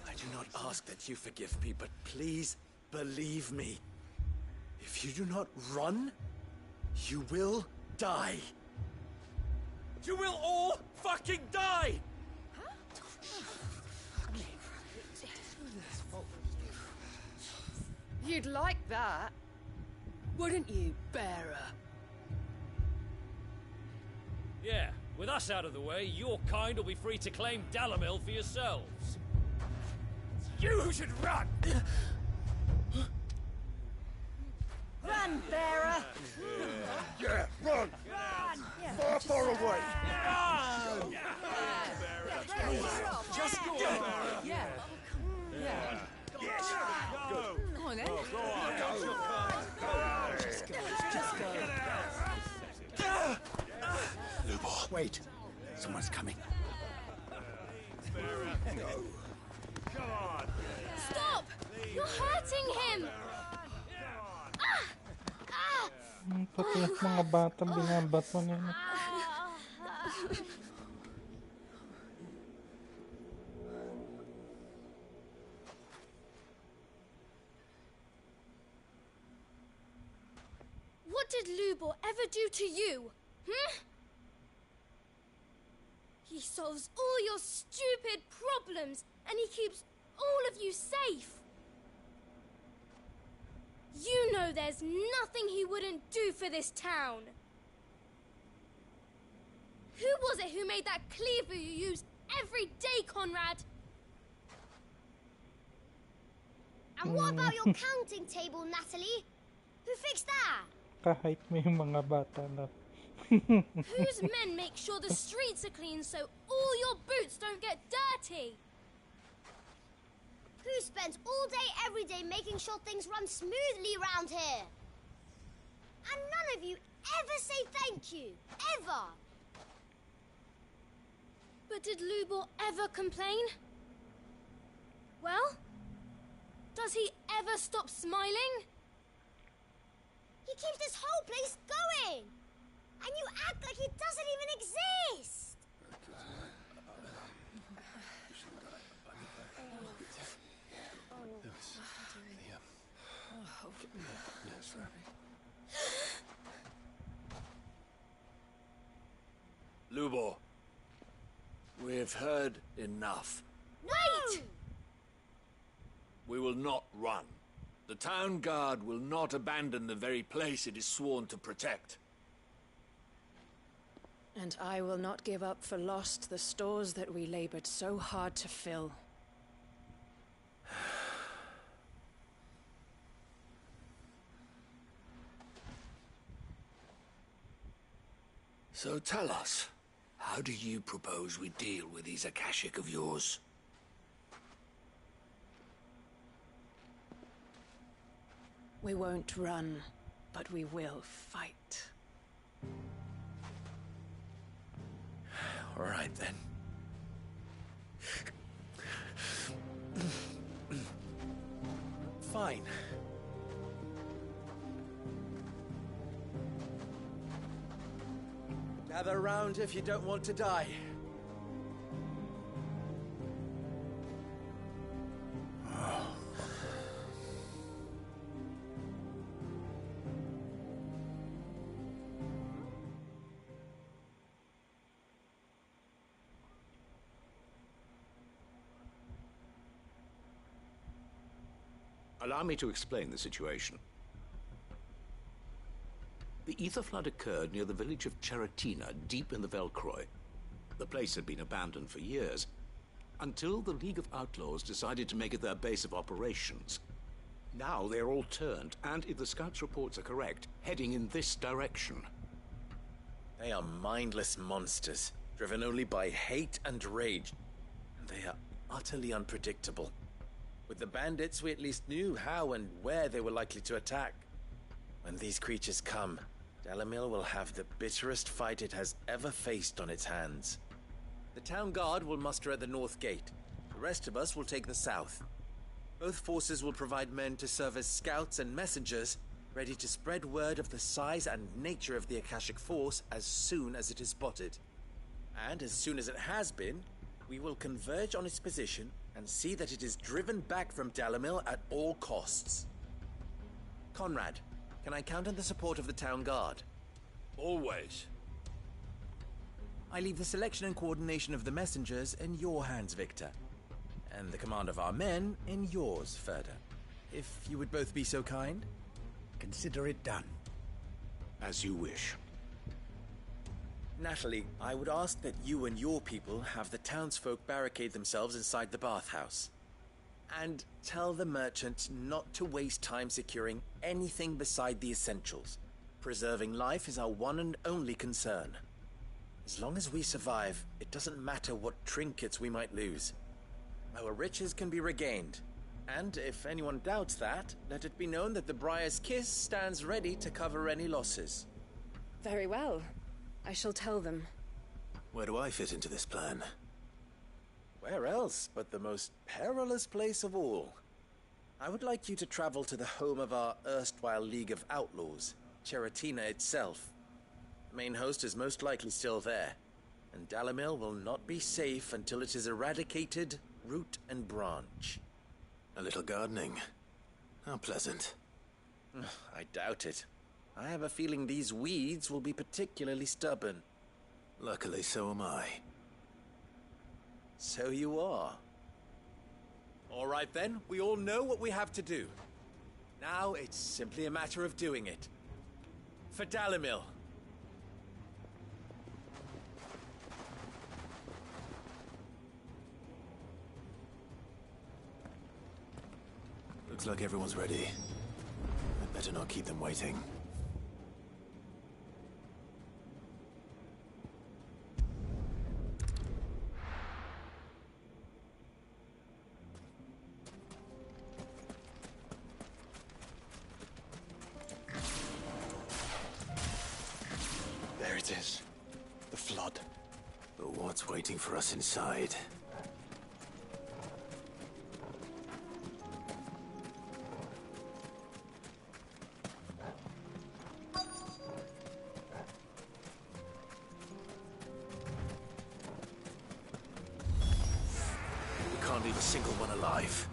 I do not ask that you forgive me, but please believe me. If you do not run, you will die. You will all fucking die! You'd like that, wouldn't you, Bearer? Yeah, with us out of the way, your kind will be free to claim Dalamil for yourselves. You should run! Run, Bearer! Yeah, run! Run! Far away! Run! Just go on! Yeah. Yeah. Yes! Go! Come on, then. Go on! Just go. Just go. Lubor, wait. Someone's coming. Come on! Stop! You're hurting him! Pati yung mga bata binabato nila. What did Lubor ever do to you? Hmm? He solves all your stupid problems, and he keeps all of you safe. You know there's nothing he wouldn't do for this town. Who was it who made that cleaver you use every day, Conrad? And what about your counting table, Natalie? Who fixed that? Kahit may mga bata na. Whose men make sure the streets are clean so all your boots don't get dirty? Who spends all day every day making sure things run smoothly round here? And none of you ever say thank you. Ever. But did Lubor ever complain? Well, does he ever stop smiling? He keeps this whole place going. And you act like he doesn't even exist. Lubor, we've heard enough. Wait! We will not run. The town guard will not abandon the very place it is sworn to protect. And I will not give up for lost the stores that we labored so hard to fill. So tell us, how do you propose we deal with these Akashic of yours? We won't run, but we will fight. All right, then. Fine. Gather round if you don't want to die. Allow me to explain the situation. The ether flood occurred near the village of Cheratina, deep in the Velcroy. The place had been abandoned for years, until the League of Outlaws decided to make it their base of operations. Now they're all turned, and if the scouts' reports are correct, heading in this direction. They are mindless monsters, driven only by hate and rage. And they are utterly unpredictable. With the bandits, we at least knew how and where they were likely to attack. When these creatures come, Dalimil will have the bitterest fight it has ever faced on its hands. The town guard will muster at the north gate. The rest of us will take the south. Both forces will provide men to serve as scouts and messengers, ready to spread word of the size and nature of the Akashic force as soon as it is spotted. And as soon as it has been, we will converge on its position and see that it is driven back from Dalimil at all costs. Conrad, can I count on the support of the town guard? Always. I leave the selection and coordination of the messengers in your hands, Victor. And the command of our men in yours, Ferda. If you would both be so kind. Consider it done. As you wish. Natalie, I would ask that you and your people have the townsfolk barricade themselves inside the bathhouse. And tell the merchant not to waste time securing anything beside the essentials. Preserving life is our one and only concern. As long as we survive, it doesn't matter what trinkets we might lose. Our riches can be regained. And if anyone doubts that, let it be known that the Briar's Kiss stands ready to cover any losses. Very well. I shall tell them. Where do I fit into this plan? Where else but the most perilous place of all? I would like you to travel to the home of our erstwhile League of Outlaws, Cheratina itself. The main host is most likely still there, and Dalimil will not be safe until it is eradicated, root and branch. A little gardening. How pleasant. I doubt it. I have a feeling these weeds will be particularly stubborn. Luckily, so am I. So you are. All right then, we all know what we have to do. Now it's simply a matter of doing it. For Dalimil. Looks like everyone's ready. I'd better not keep them waiting. There it is. The flood. But what's waiting for us inside? We can't leave a single one alive.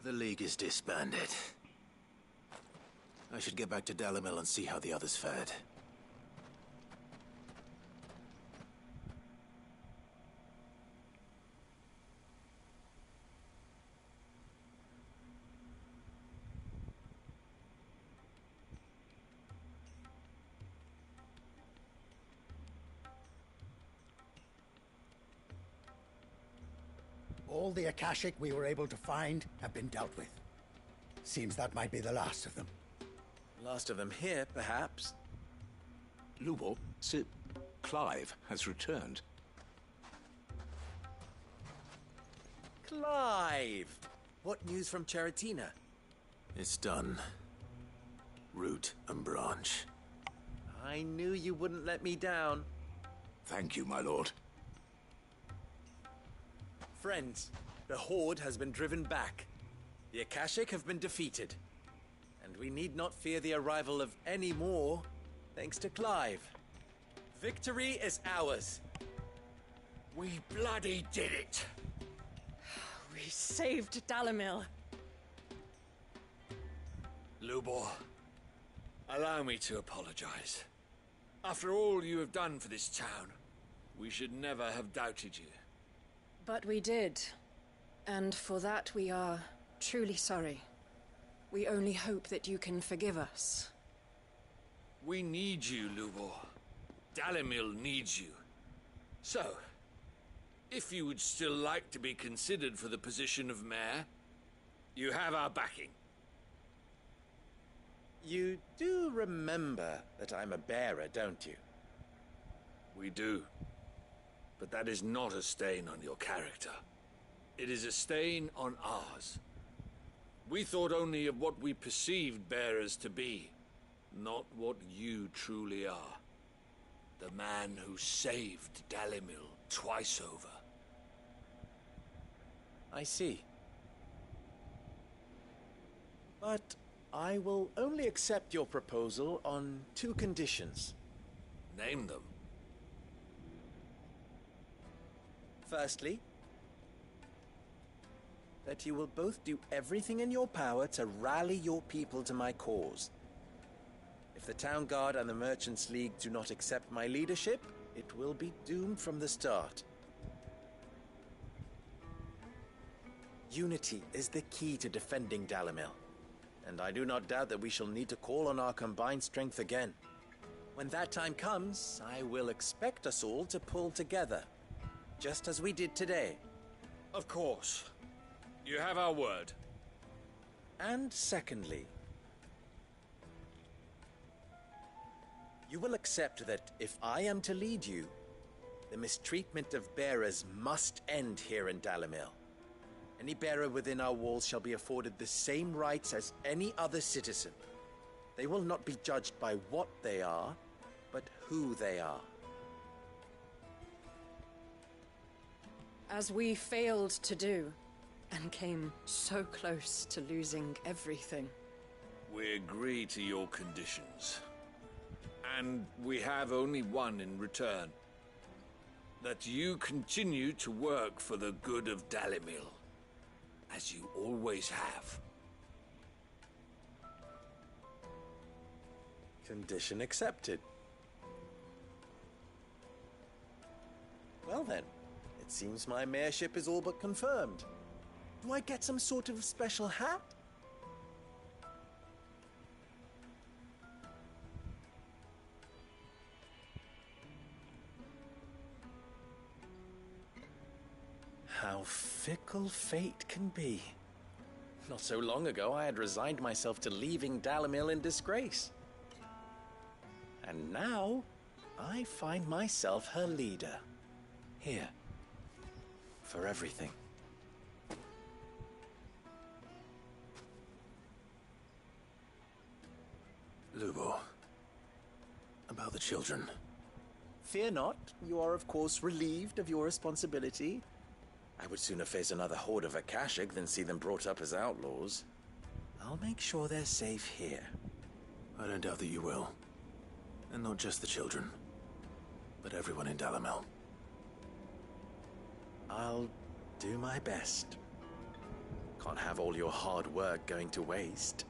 The League is disbanded. I should get back to Dalimil and see how the others fared. All the Akashic we were able to find have been dealt with. Seems that might be the last of them. Last of them here, perhaps. Lubor, Sir Clive has returned. Clive! What news from Charatina? It's done. Root and branch. I knew you wouldn't let me down. Thank you, my lord. Friends, the Horde has been driven back. The Akashic have been defeated. And we need not fear the arrival of any more, thanks to Clive. Victory is ours. We bloody did it! We saved Dalimil. Lubor, allow me to apologize. After all you have done for this town, we should never have doubted you. But we did. And for that we are truly sorry. We only hope that you can forgive us. We need you, Lubor. Dalimil needs you. So, if you would still like to be considered for the position of mayor, you have our backing. You do remember that I'm a bearer, don't you? We do. But that is not a stain on your character. It is a stain on ours. We thought only of what we perceived bearers to be, not what you truly are. The man who saved Dalimil twice over. I see. But I will only accept your proposal on 2 conditions. Name them. Firstly, that you will both do everything in your power to rally your people to my cause. If the Town Guard and the Merchants League do not accept my leadership, it will be doomed from the start. Unity is the key to defending Dalimil, and I do not doubt that we shall need to call on our combined strength again. When that time comes, I will expect us all to pull together, just as we did today. Of course. You have our word. And secondly, you will accept that if I am to lead you, the mistreatment of bearers must end here in Dalimil. Any bearer within our walls shall be afforded the same rights as any other citizen. They will not be judged by what they are, but who they are. As we failed to do, and came so close to losing everything. We agree to your conditions. And we have only one in return. That you continue to work for the good of Dalimil, as you always have. Condition accepted. Well then, it seems my mayorship is all but confirmed. Do I get some sort of special hat? How fickle fate can be. Not so long ago, I had resigned myself to leaving Dalimil in disgrace. And now, I find myself her leader. Here. For everything. Lubor. About the children. Fear not. You are, of course, relieved of your responsibility. I would sooner face another horde of Akashic than see them brought up as outlaws. I'll make sure they're safe here. I don't doubt that you will. And not just the children, but everyone in Dalimil. I'll do my best. Can't have all your hard work going to waste.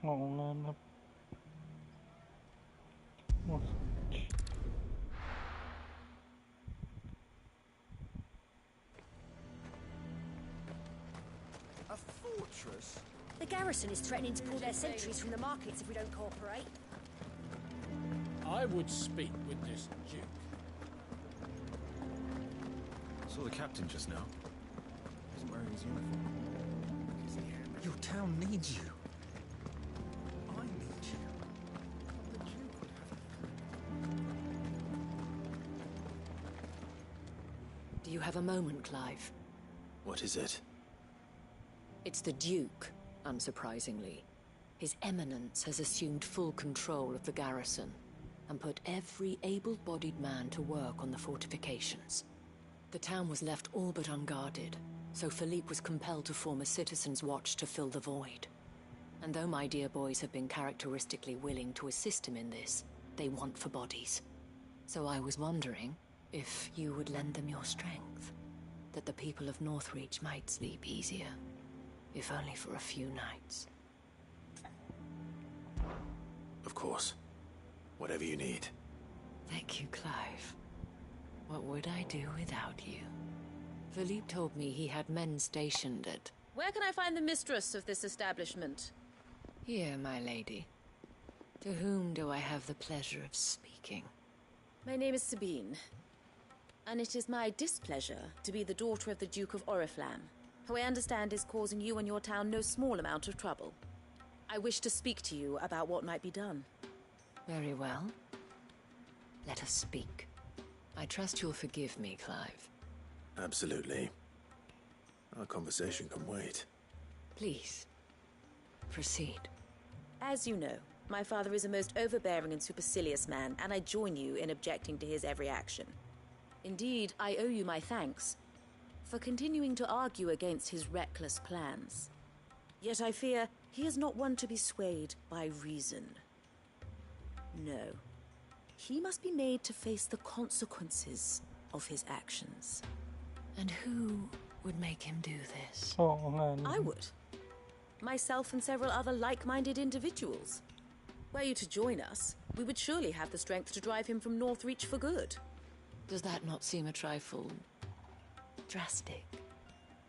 Oo nga na. A fortress? The garrison is threatening to pull their sentries from the markets if we don't cooperate. I would speak with this duke. Saw the captain just now. He's wearing his uniform. Your town needs you. I need you. The Duke would have. Do you have a moment, Clive? What is it? It's the Duke, unsurprisingly. His Eminence has assumed full control of the garrison and put every able-bodied man to work on the fortifications. The town was left all but unguarded, So Philippe was compelled to form a citizen's watch to fill the void. And though my dear boys have been characteristically willing to assist him in this, they want for bodies. So I was wondering if you would lend them your strength, that the people of Northreach might sleep easier, if only for a few nights. Of course. Whatever you need. Thank you, Clive. What would I do without you? Philippe told me he had men stationed at... Where can I find the mistress of this establishment? Here, my lady. To whom do I have the pleasure of speaking? My name is Sabine, and it is my displeasure to be the daughter of the Duke of Oriflamme, who I understand is causing you and your town no small amount of trouble. I wish to speak to you about what might be done. Very well. Let us speak. I trust you'll forgive me, Clive. Absolutely. Our conversation can wait. Please, proceed. As you know, my father is a most overbearing and supercilious man, and I join you in objecting to his every action. Indeed, I owe you my thanks for continuing to argue against his reckless plans. Yet I fear he is not one to be swayed by reason. No. He must be made to face the consequences of his actions. And who would make him do this? I would. Myself and several other like-minded individuals. Were you to join us, we would surely have the strength to drive him from Northreach for good. Does that not seem a trifle... drastic?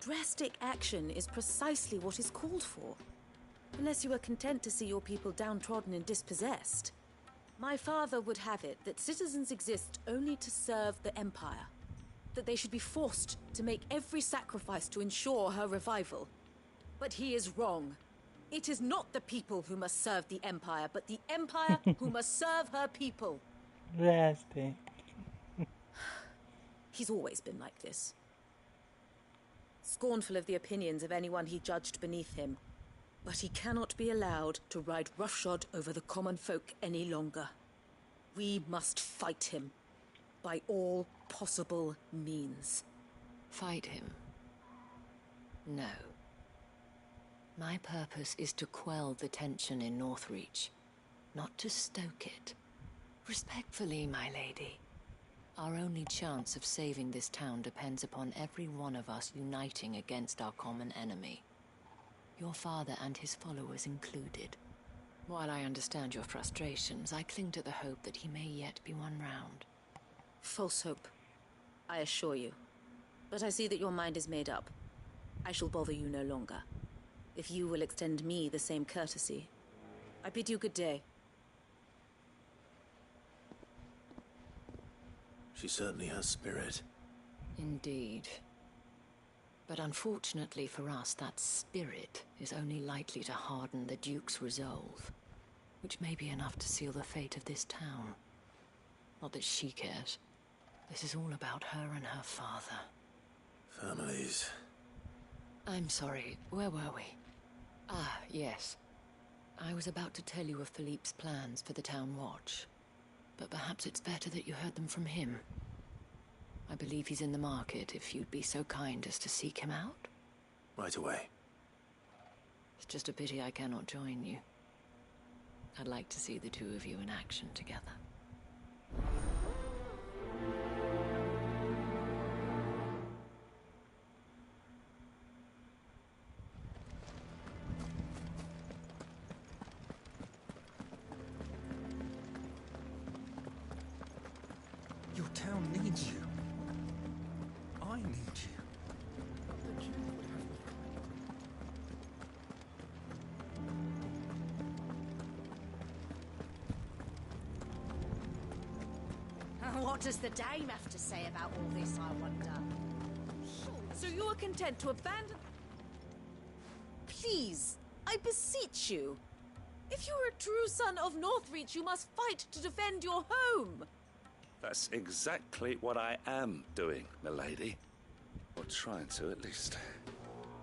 Drastic action is precisely what is called for. Unless you are content to see your people downtrodden and dispossessed. My father would have it that citizens exist only to serve the Empire. That they should be forced to make every sacrifice to ensure her revival. But he is wrong. It is not the people who must serve the Empire, but the Empire who must serve her people. Drastic. He's always been like this. Scornful of the opinions of anyone he judged beneath him. But he cannot be allowed to ride roughshod over the common folk any longer. We must fight him. By all possible means. Fight him? No. My purpose is to quell the tension in Northreach, not to stoke it. Respectfully, my lady. Our only chance of saving this town depends upon every one of us uniting against our common enemy. Your father and his followers included. While I understand your frustrations, I cling to the hope that he may yet be won round. False hope, I assure you. But I see that your mind is made up. I shall bother you no longer. If you will extend me the same courtesy, I bid you good day. She certainly has spirit. Indeed. But unfortunately for us, that spirit is only likely to harden the Duke's resolve, which may be enough to seal the fate of this town. Not that she cares. This is all about her and her father. Families. I'm sorry, where were we? Ah, yes. I was about to tell you of Philippe's plans for the town watch. But perhaps it's better that you heard them from him. I believe he's in the market, if you'd be so kind as to seek him out. Right away. It's just a pity I cannot join you. I'd like to see the two of you in action together. Your town needs you. I need you. What does the dame have to say about all this, I wonder? So you are content to abandon... Please, I beseech you. If you are a true son of Northreach, you must fight to defend your home. That's exactly what I am doing, milady. Or trying to, at least.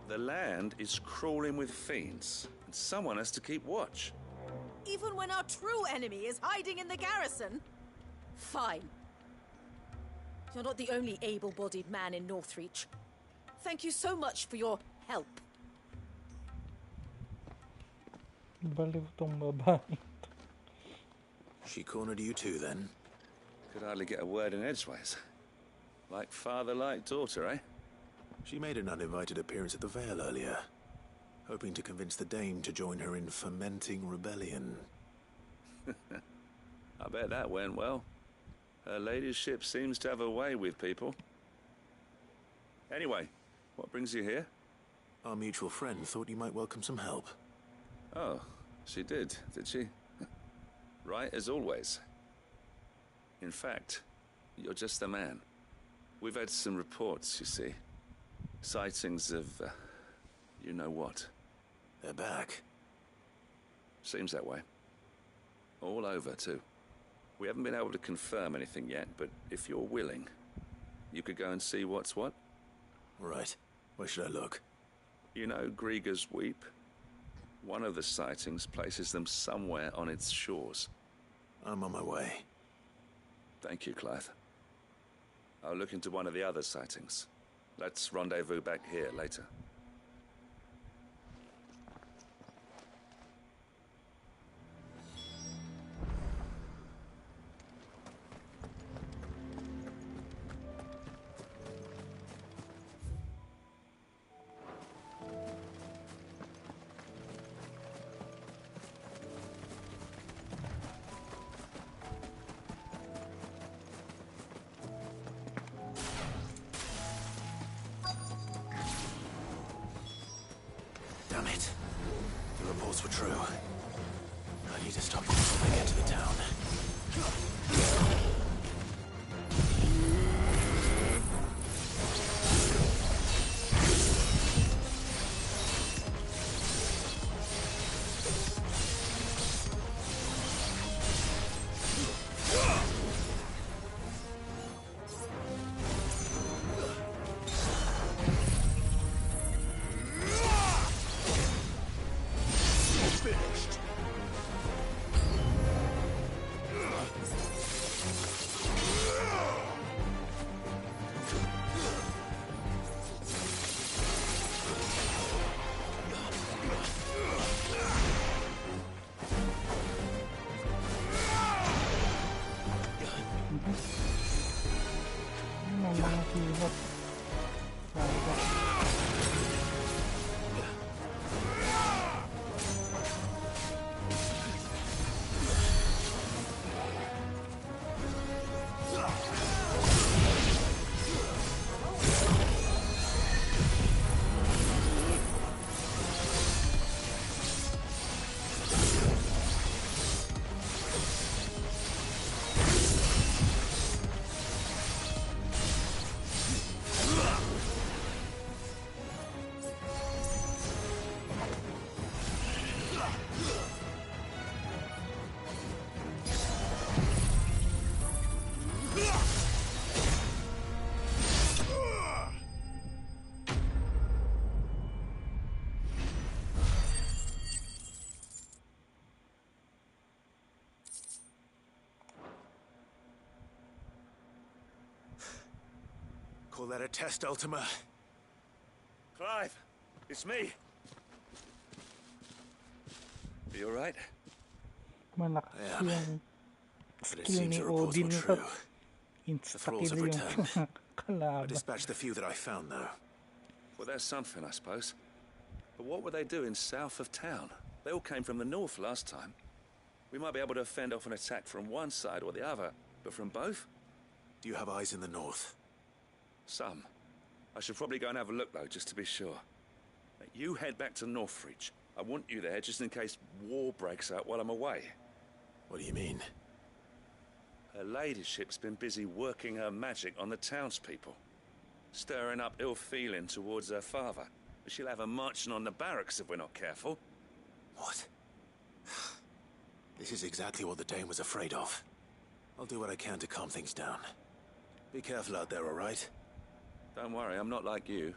The land is crawling with fiends, and someone has to keep watch. Even when our true enemy is hiding in the garrison? Fine. You're not the only able-bodied man in Northreach. Thank you so much for your help. Baliw tong babae. She cornered you too, then? Could hardly get a word in edgeways. Like father, like daughter, eh? She made an uninvited appearance at the Vale earlier, hoping to convince the Dame to join her in fomenting rebellion. I bet that went well. Her ladyship seems to have a way with people. Anyway, what brings you here? Our mutual friend thought you might welcome some help. Oh, she did she? Right as always. In fact, you're just the man. We've had some reports, you see. Sightings of, you know what. They're back. Seems that way. All over, too. We haven't been able to confirm anything yet, but if you're willing, you could go and see what's what. Right. Where should I look? You know Grieger's Weep? One of the sightings places them somewhere on its shores. I'm on my way. Thank you, Clive. I'll look into one of the other sightings. Let's rendezvous back here later. Damn it. The reports were true. I need to stop them before they get to the town. Call that a test, Ultima? Clive, it's me. Are you alright? Malakas yung But it skill seems ni the reports Odin were sa true. The thralls have insta-kill returned. yung I kalaban. dispatched the few that I found, though. Well, that's something, I suppose. But what were they doing south of town? They all came from the north last time. We might be able to fend off an attack from one side or the other, but from both? Do you have eyes in the north? Some. I should probably go and have a look, though, just to be sure. You head back to Northreach. I want you there just in case war breaks out while I'm away. What do you mean? Her ladyship's been busy working her magic on the townspeople, stirring up ill feeling towards her father. She'll have her marching on the barracks if we're not careful. What? This is exactly what the Dame was afraid of. I'll do what I can to calm things down. Be careful out there, all right? Don't worry, I'm not like you.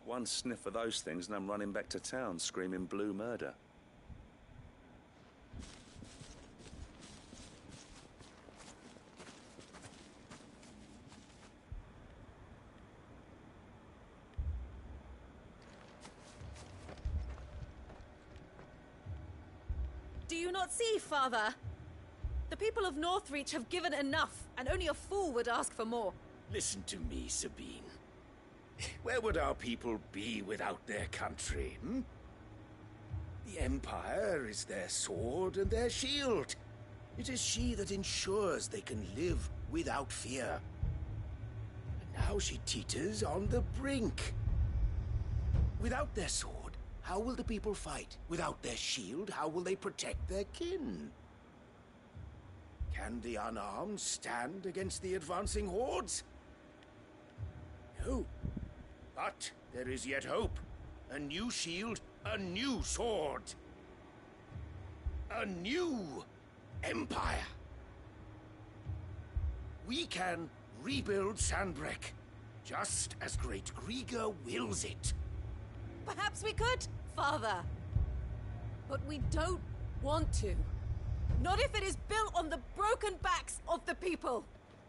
One sniff of those things and I'm running back to town screaming blue murder. you not see, Father? The people of Northreach have given enough, and only a fool would ask for more. Listen to me, Sabine. Where would our people be without their country, hmm? The Empire is their sword and their shield. It is she that ensures they can live without fear. And now she teeters on the brink. Without their sword, how will the people fight? Without their shield, how will they protect their kin? Can the unarmed stand against the advancing hordes? No. But there is yet hope. A new shield, a new sword. A new empire. We can rebuild Sanbreque, just as Great Griga wills it. Perhaps we could, Father. But we don't want to. Not if it is built on the broken backs of the people.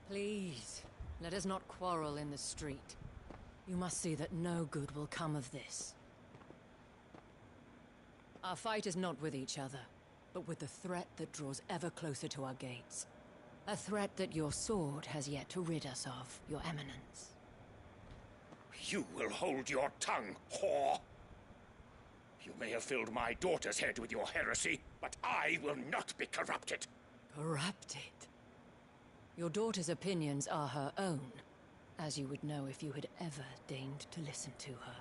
Please, let us not quarrel in the street. You must see that no good will come of this. Our fight is not with each other, but with the threat that draws ever closer to our gates. A threat that your sword has yet to rid us of, Your Eminence. You will hold your tongue, whore! You may have filled my daughter's head with your heresy, but I will not be corrupted. Corrupted? Your daughter's opinions are her own, as you would know if you had ever deigned to listen to her.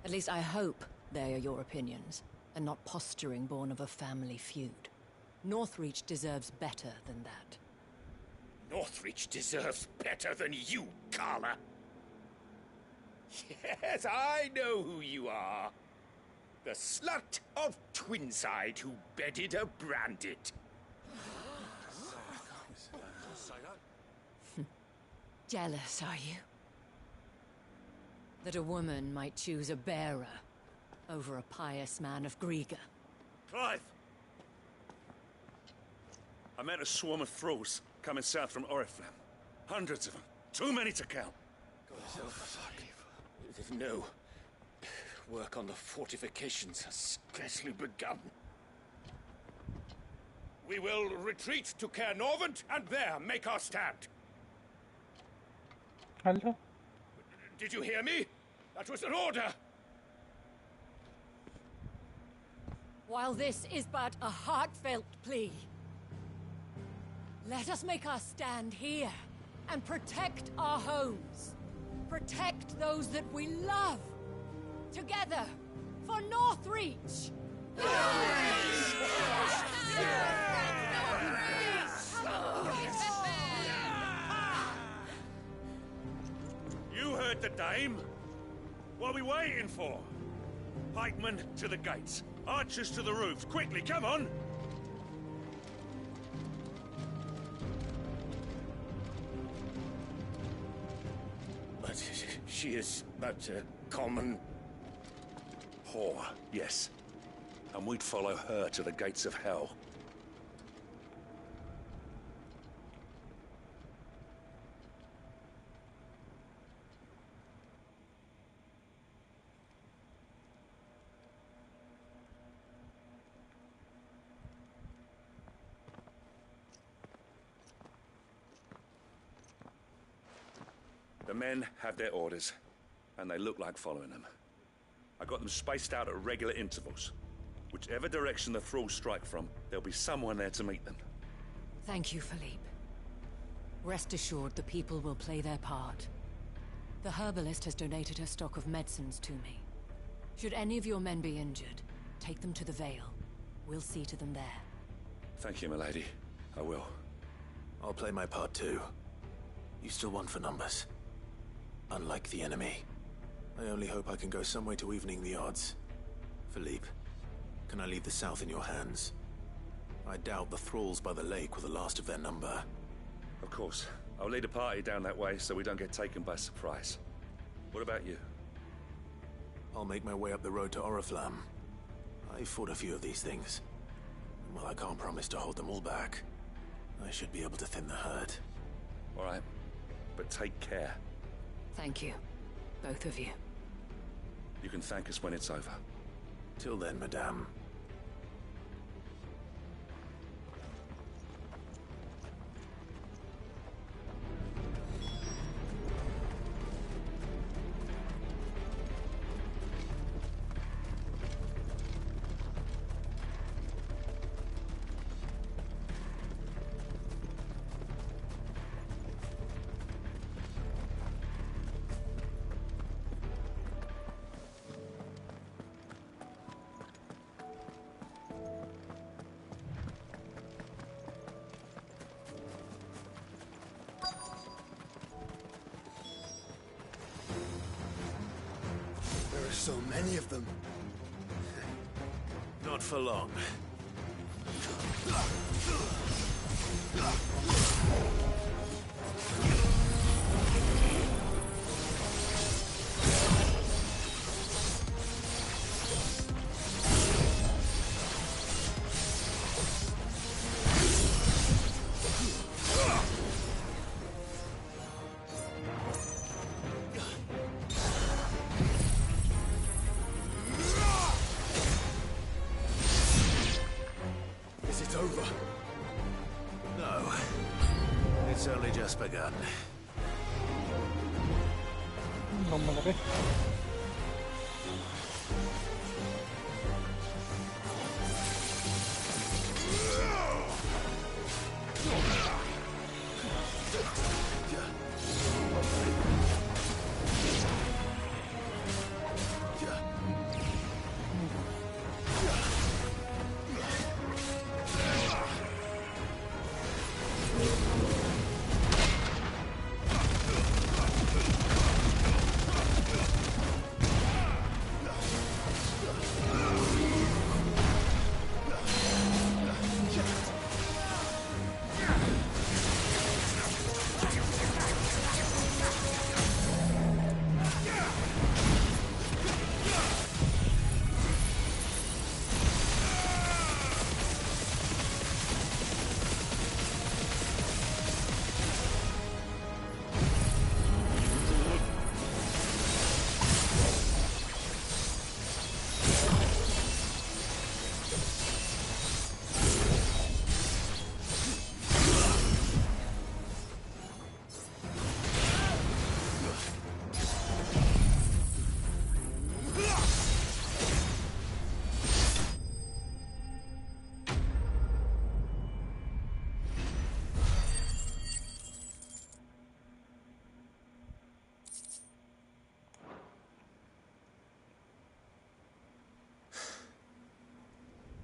At least I hope they are your opinions, and not posturing born of a family feud. Northreach deserves better than that. Northreach deserves better than you, Carla. Yes, I know who you are. The slut of Twinside who bedded a Brandit. Jealous, are you? That a woman might choose a bearer over a pious man of Griga. Clive! I met a swarm of thralls coming south from Oriflamme. Hundreds of them. Too many to count. No. Work on the fortifications has scarcely begun. We will retreat to Caer Norvent and there make our stand. Hello? Did you hear me? That was an order! While this is but a heartfelt plea, let us make our stand here and protect our homes. Protect those that we love. Together, for Northreach! You heard the dame. What are we waiting for? Pikemen to the gates. Archers to the roofs. Quickly, come on! But she is but a common... whore, yes. And we'd follow her to the gates of hell. The men have their orders, and they look like following them. I got them spaced out at regular intervals. Whichever direction the thralls strike from, there'll be someone there to meet them. Thank you, Philippe. Rest assured the people will play their part. The herbalist has donated her stock of medicines to me. Should any of your men be injured, take them to the Vale. We'll see to them there. Thank you, milady. I will. I'll play my part too. You still won for numbers. Unlike the enemy. I only hope I can go some way to evening the odds. Philippe, can I leave the south in your hands? I doubt the thralls by the lake were the last of their number. Of course. I'll lead a party down that way so we don't get taken by surprise. What about you? I'll make my way up the road to Oriflamme. I fought a few of these things. Well, I can't promise to hold them all back. I should be able to thin the herd. All right. But take care. Thank you. Both of you. You can thank us when it's over. Till then, madame. So many of them. Not for long. Is it over? No. It's only just begun. Malaki.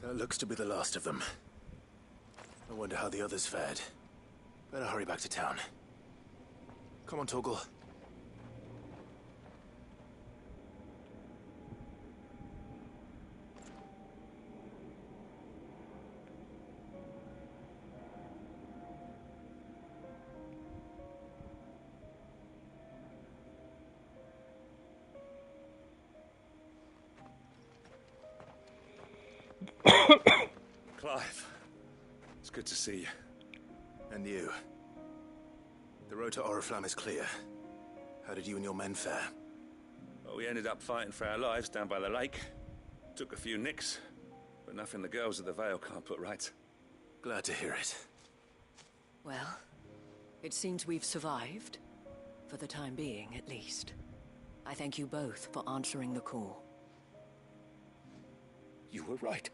That looks to be the last of them. I wonder how the others fared. Better hurry back to town. Come on, Torgal. Clive, it's good to see you. And you. The road to Oriflamme is clear. How did you and your men fare? Well, we ended up fighting for our lives down by the lake. Took a few nicks, but nothing the girls of the Vale can't put right. Glad to hear it. Well, it seems we've survived. For the time being, at least. I thank you both for answering the call. You were right.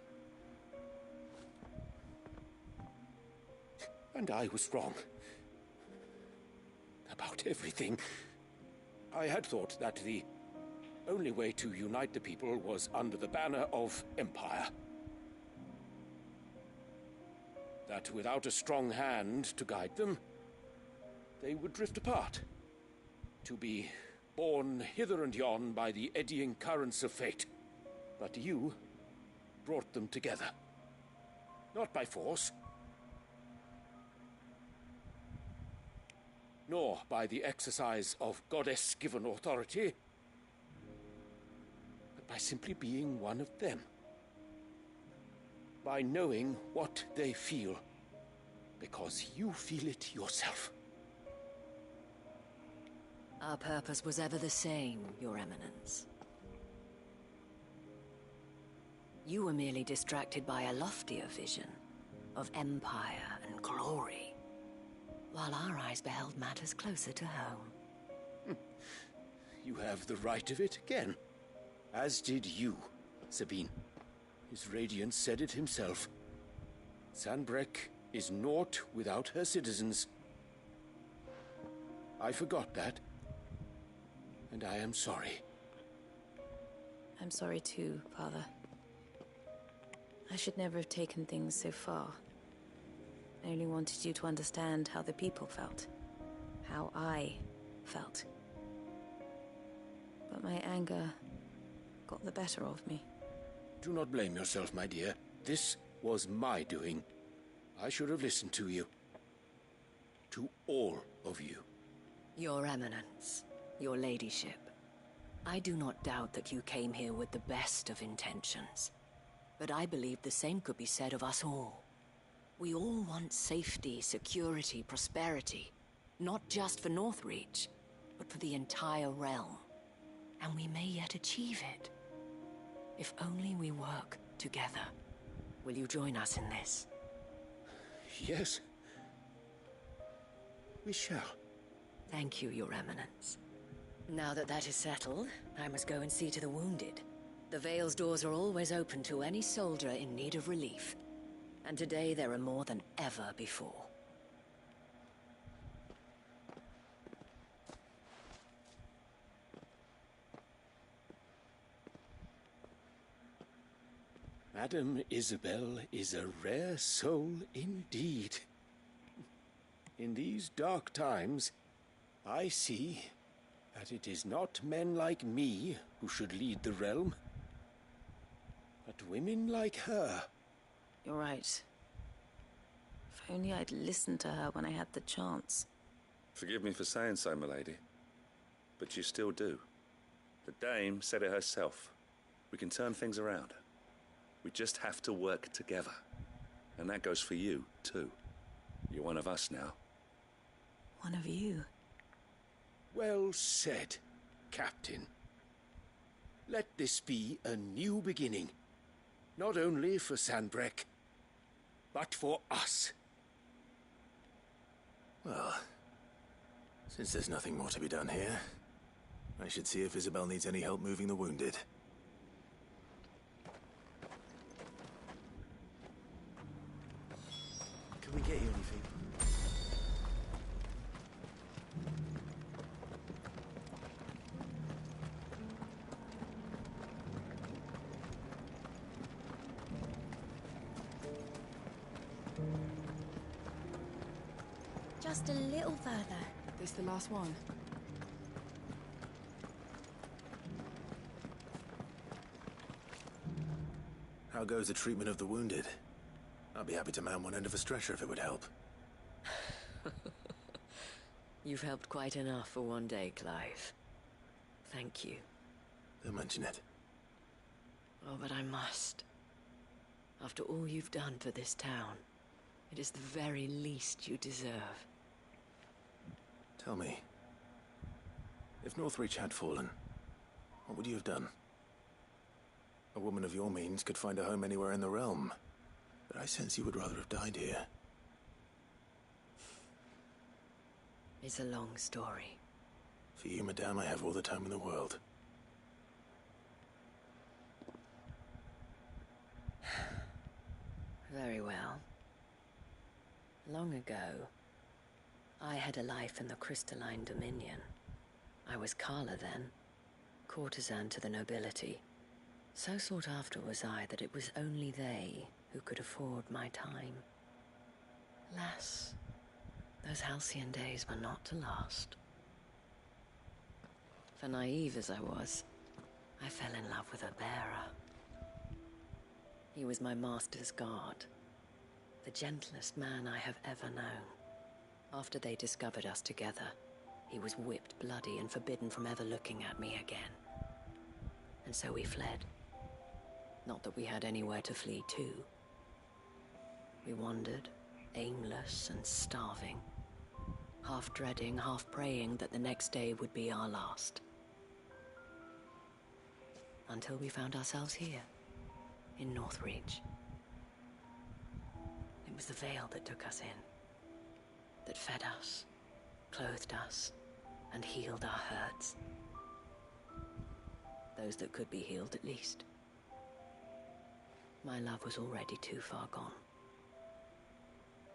And I was wrong. About everything. I had thought that the only way to unite the people was under the banner of Empire. That without a strong hand to guide them, they would drift apart. To be borne hither and yon by the eddying currents of fate. But you brought them together. Not by force, nor by the exercise of goddess-given authority, but by simply being one of them. By knowing what they feel, because you feel it yourself. Our purpose was ever the same, Your Eminence. You were merely distracted by a loftier vision of empire and glory, while our eyes beheld matters closer to home. You have the right of it again. As did you, Sabine. His Radiance said it himself. Sanbreque is naught without her citizens. I forgot that. And I am sorry. I'm sorry too, Father. I should never have taken things so far. I only wanted you to understand how the people felt. How I felt. But my anger got the better of me. Do not blame yourself, my dear. This was my doing. I should have listened to you. To all of you. Your Eminence, your Ladyship, I do not doubt that you came here with the best of intentions. But I believe the same could be said of us all. We all want safety, security, prosperity. Not just for Northreach, but for the entire realm. And we may yet achieve it. If only we work together. Will you join us in this? Yes. We shall. Thank you, Your Eminence. Now that that is settled, I must go and see to the wounded. The Vale's doors are always open to any soldier in need of relief. And today there are more than ever before. Madame Isabel is a rare soul indeed. In these dark times, I see that it is not men like me who should lead the realm, but women like her. You're right. If only I'd listened to her when I had the chance. Forgive me for saying so, milady, but you still do. The Dame said it herself. We can turn things around. We just have to work together. And that goes for you, too. You're one of us now. One of you? Well said, Captain. Let this be a new beginning. Not only for Sanbreque, but for us. Well, since there's nothing more to be done here, I should see if Isabel needs any help moving the wounded. Can we get you anything? Just a little further. This the last one? How goes the treatment of the wounded? I'd be happy to man one end of a stretcher if it would help. You've helped quite enough for one day, Clive. Thank you. Don't mention it. Oh, but I must. After all you've done for this town, it is the very least you deserve. Tell me, if Northreach had fallen, what would you have done? A woman of your means could find a home anywhere in the realm, but I sense you would rather have died here. It's a long story. For you, madame, I have all the time in the world. Very well. Long ago, I had a life in the Crystalline Dominion. I was Carla then, courtesan to the nobility. So sought after was I that it was only they who could afford my time. Alas, those halcyon days were not to last. For naive as I was, I fell in love with a bearer. He was my master's guard, the gentlest man I have ever known. After they discovered us together, he was whipped bloody and forbidden from ever looking at me again. And so we fled. Not that we had anywhere to flee to. We wandered, aimless and starving, half dreading, half praying that the next day would be our last. Until we found ourselves here, in Northreach. It was the Vale that took us in, that fed us, clothed us, and healed our hurts. Those that could be healed, at least. My love was already too far gone.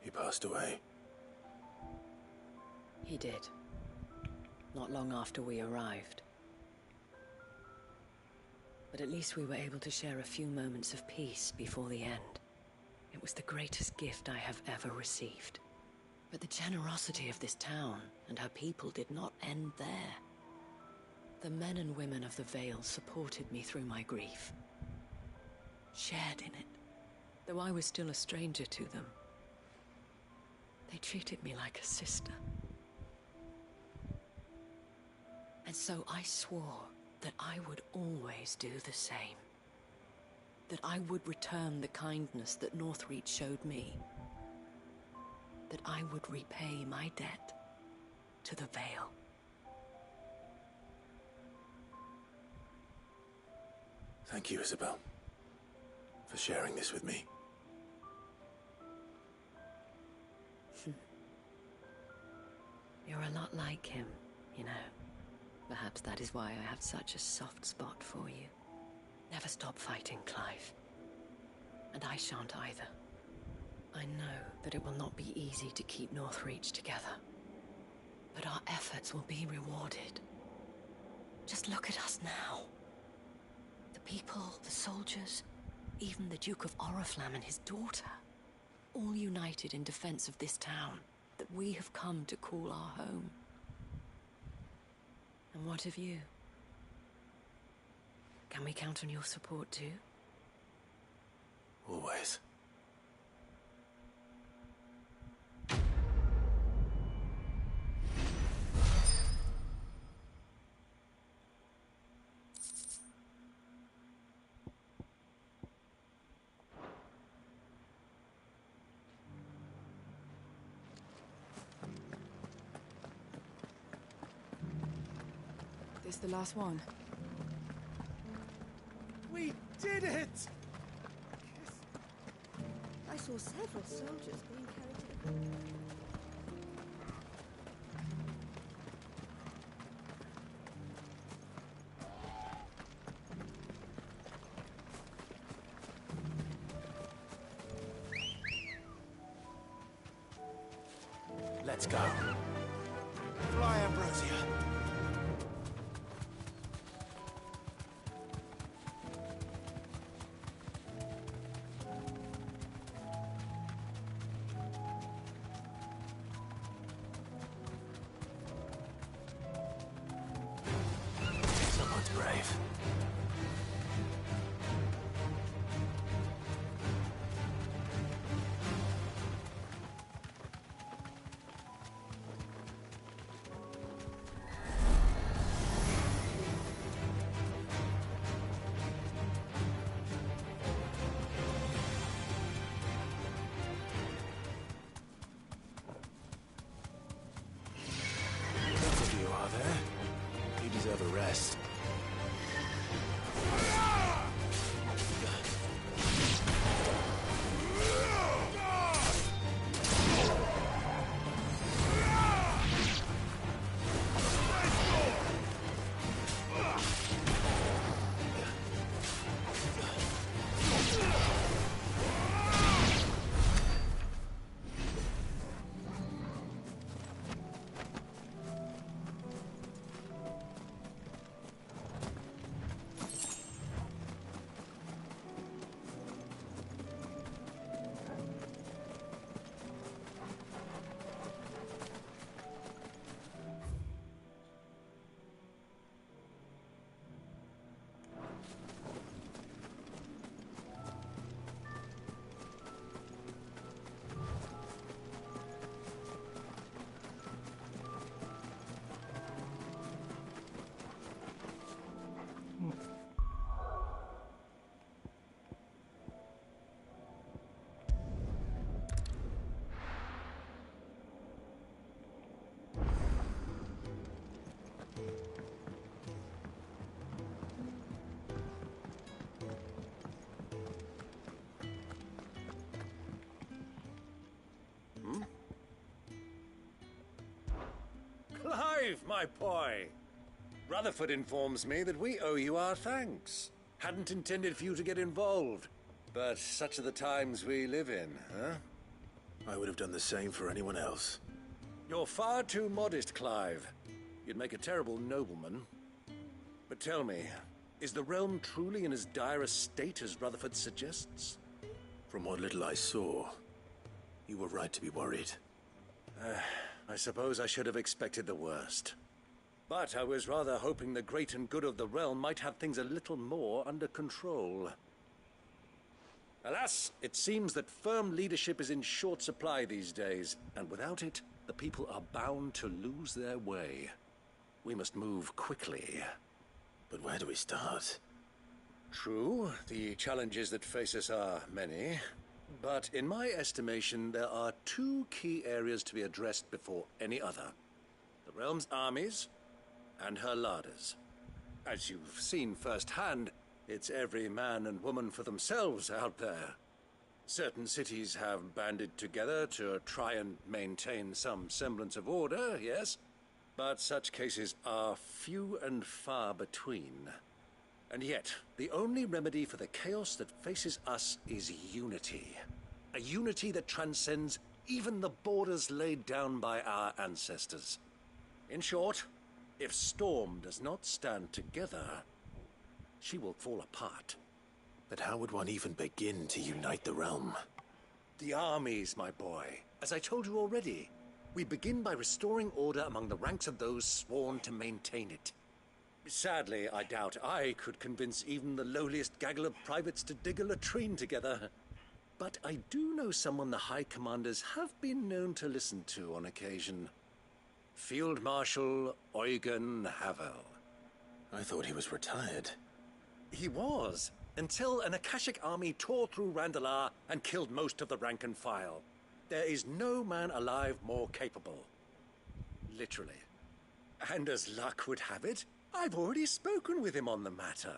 He passed away. He did. Not long after we arrived. But at least we were able to share a few moments of peace before the end. It was the greatest gift I have ever received. But the generosity of this town and her people did not end there. The men and women of the Vale supported me through my grief, shared in it, though I was still a stranger to them. They treated me like a sister. And so I swore that I would always do the same. That I would return the kindness that Northreach showed me. That I would repay my debt to the Vale. Thank you, Isabel, for sharing this with me. You're a lot like him, you know. Perhaps that is why I have such a soft spot for you. Never stop fighting, Clive. And I shan't either. I know that it will not be easy to keep Northreach together. But our efforts will be rewarded. Just look at us now. The people, the soldiers, even the Duke of Oriflamme and his daughter, all united in defense of this town that we have come to call our home. And what of you? Can we count on your support too? Always. This the last one? We did it! I saw several soldiers being carried to the... Let's go. Fly, Ambrosia. Someone's brave. Deserve a rest. Clive, my boy! Rutherford informs me that we owe you our thanks. Hadn't intended for you to get involved, but such are the times we live in, huh? I would have done the same for anyone else. You're far too modest, Clive. You'd make a terrible nobleman. But tell me, is the realm truly in as dire a state as Rutherford suggests? From what little I saw, you were right to be worried. I suppose I should have expected the worst. But I was rather hoping the great and good of the realm might have things a little more under control. Alas, it seems that firm leadership is in short supply these days, and without it, the people are bound to lose their way. We must move quickly. But where do we start? True, the challenges that face us are many. But in my estimation, there are two key areas to be addressed before any other. The realm's armies and her larders. As you've seen firsthand, it's every man and woman for themselves out there. Certain cities have banded together to try and maintain some semblance of order, yes, but such cases are few and far between. And yet, the only remedy for the chaos that faces us is unity. A unity that transcends even the borders laid down by our ancestors. In short, if Storm does not stand together, she will fall apart. But how would one even begin to unite the realm? The armies, my boy. As I told you already, we begin by restoring order among the ranks of those sworn to maintain it. Sadly, I doubt I could convince even the lowliest gaggle of privates to dig a latrine together. But I do know someone the High Commanders have been known to listen to on occasion. Field Marshal Eugen Havel. I thought he was retired. He was, until an Akashic army tore through Randalar and killed most of the rank and file. There is no man alive more capable. Literally. And as luck would have it, I've already spoken with him on the matter.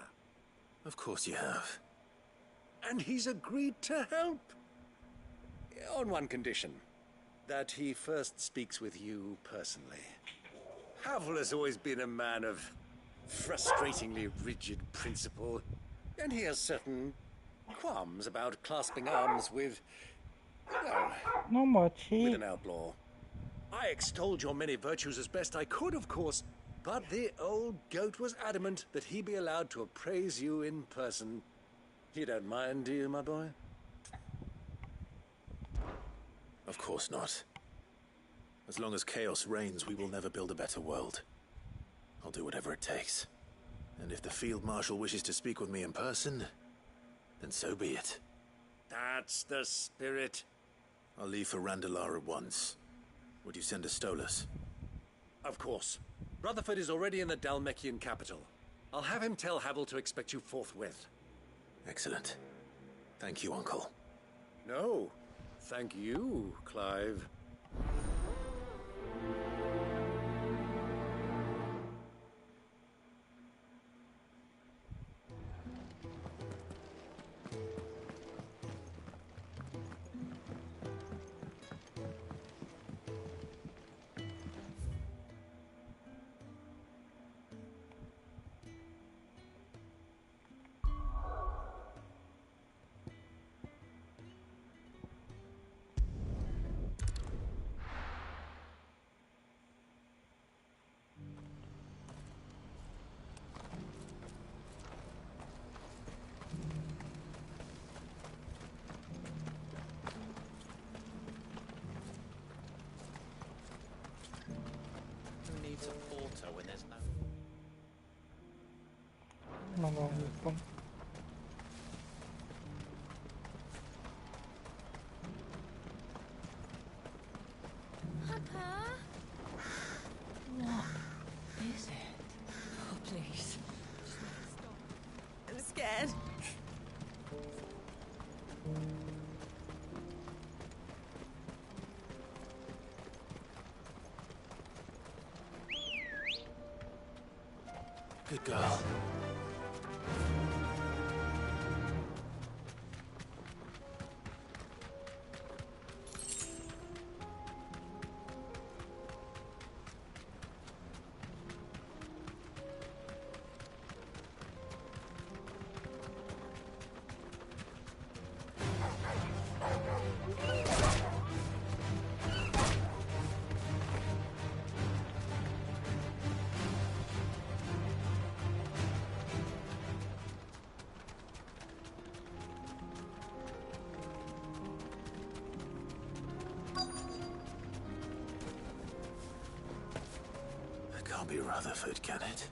Of course you have. And he's agreed to help. On one condition. That he first speaks with you personally. Havel has always been a man of frustratingly rigid principle, and he has certain qualms about clasping arms with, well, with an outlaw. I extolled your many virtues as best I could, of course, but the old goat was adamant that he be allowed to appraise you in person. You don't mind, do you, my boy? Of course not. As long as chaos reigns, we will never build a better world. I'll do whatever it takes. And if the Field Marshal wishes to speak with me in person, then so be it. That's the spirit. I'll leave for Randalar at once. Would you send a Stolas? Of course. Rutherford is already in the Dhalmekian capital. I'll have him tell Havel to expect you forthwith. Excellent. Thank you, Uncle. No. Thank you, Clive. A photo when there's no... Papa? What is it? Oh, please. I'm scared. Good girl. be Rutherford, can it?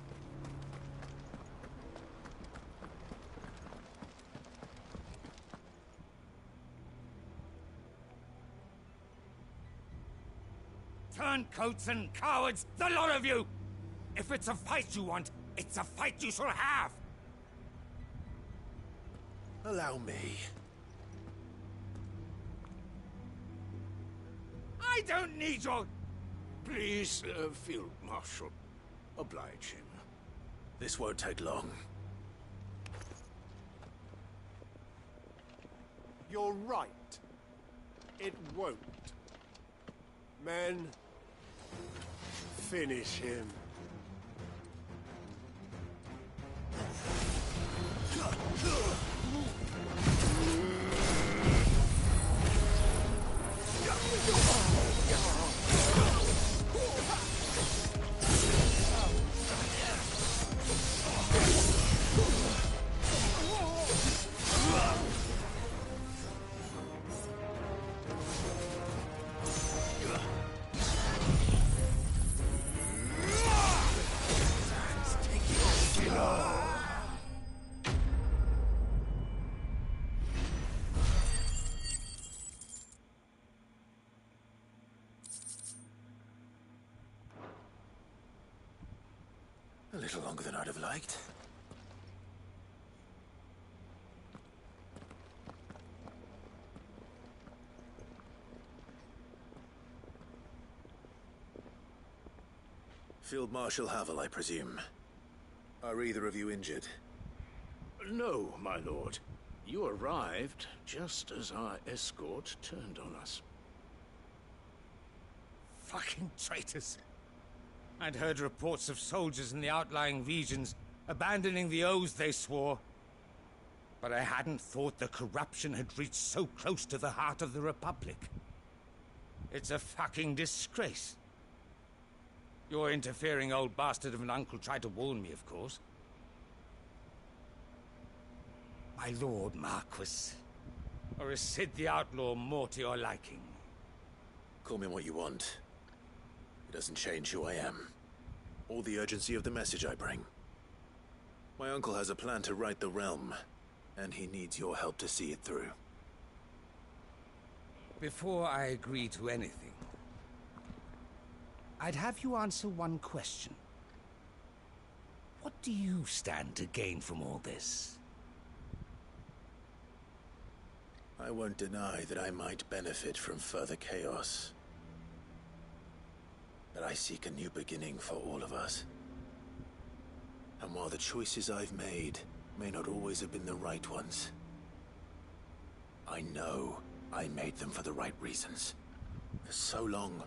Turncoats and cowards, the lot of you! If it's a fight you want, it's a fight you shall have! Allow me. I don't need your... Please, Field Marshal, oblige him. This won't take long. You're right. It won't. Men, finish him. A little longer than I'd have liked. Field Marshal Havel, I presume. Are either of you injured? No, my lord. You arrived just as our escort turned on us. Fucking traitors. I'd heard reports of soldiers in the outlying regions abandoning the oaths they swore. But I hadn't thought the corruption had reached so close to the heart of the Republic. It's a fucking disgrace. Your interfering old bastard of an uncle tried to warn me, of course. My lord Marquis. Or is Sid the Outlaw more to your liking? Call me what you want. It doesn't change who I am, or the urgency of the message I bring. My uncle has a plan to right the realm, and he needs your help to see it through. Before I agree to anything, I'd have you answer one question. What do you stand to gain from all this? I won't deny that I might benefit from further chaos. But I seek a new beginning for all of us. And while the choices I've made may not always have been the right ones, I know I made them for the right reasons. For so long,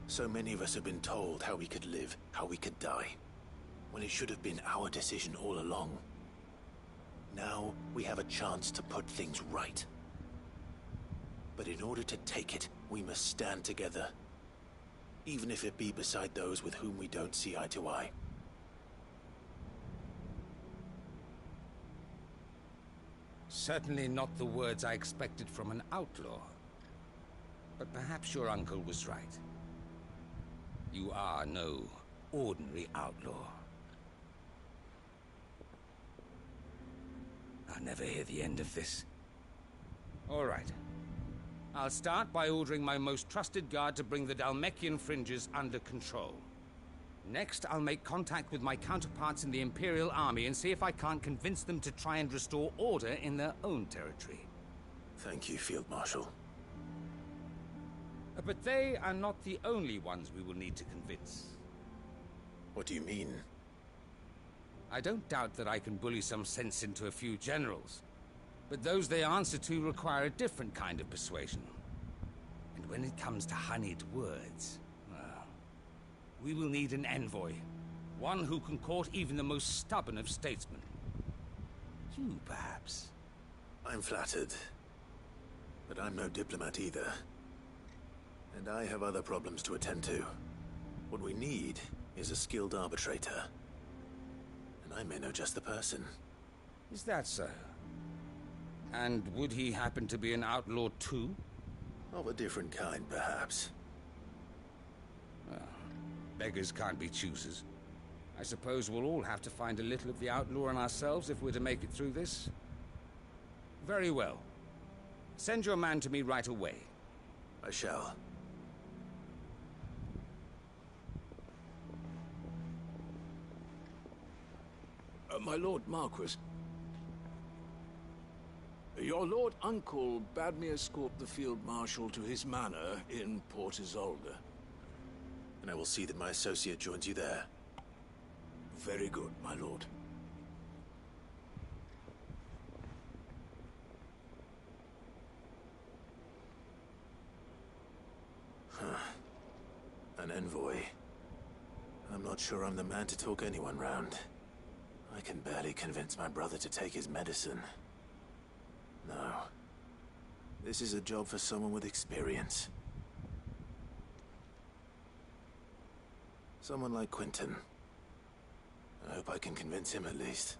so many of us have been told how we could live, how we could die, when it should have been our decision all along. Now we have a chance to put things right. But in order to take it, we must stand together. Even if it be beside those with whom we don't see eye to eye. Certainly not the words I expected from an outlaw. But perhaps your uncle was right. You are no ordinary outlaw. I'll never hear the end of this. All right. I'll start by ordering my most trusted guard to bring the Dhalmekian fringes under control. Next, I'll make contact with my counterparts in the Imperial Army and see if I can't convince them to try and restore order in their own territory. Thank you, Field Marshal. But they are not the only ones we will need to convince. What do you mean? I don't doubt that I can bully some sense into a few generals. But those they answer to require a different kind of persuasion. And when it comes to honeyed words, well, we will need an envoy. One who can court even the most stubborn of statesmen. You, perhaps? I'm flattered. But I'm no diplomat either. And I have other problems to attend to. What we need is a skilled arbitrator. And I may know just the person. Is that so? And would he happen to be an outlaw too? Of a different kind, perhaps. Well, Beggars can't be choosers. I suppose we'll all have to find a little of the outlaw in ourselves if we're to make it through this. Very well. Send your man to me right away. I shall. My Lord Marquis. Your Lord Uncle bade me escort the Field Marshal to his manor in Port Isolde. And I will see that my associate joins you there. Very good, my lord. An envoy. I'm not sure I'm the man to talk anyone round. I can barely convince my brother to take his medicine. No. This is a job for someone with experience. Someone like Quentin. I hope I can convince him at least.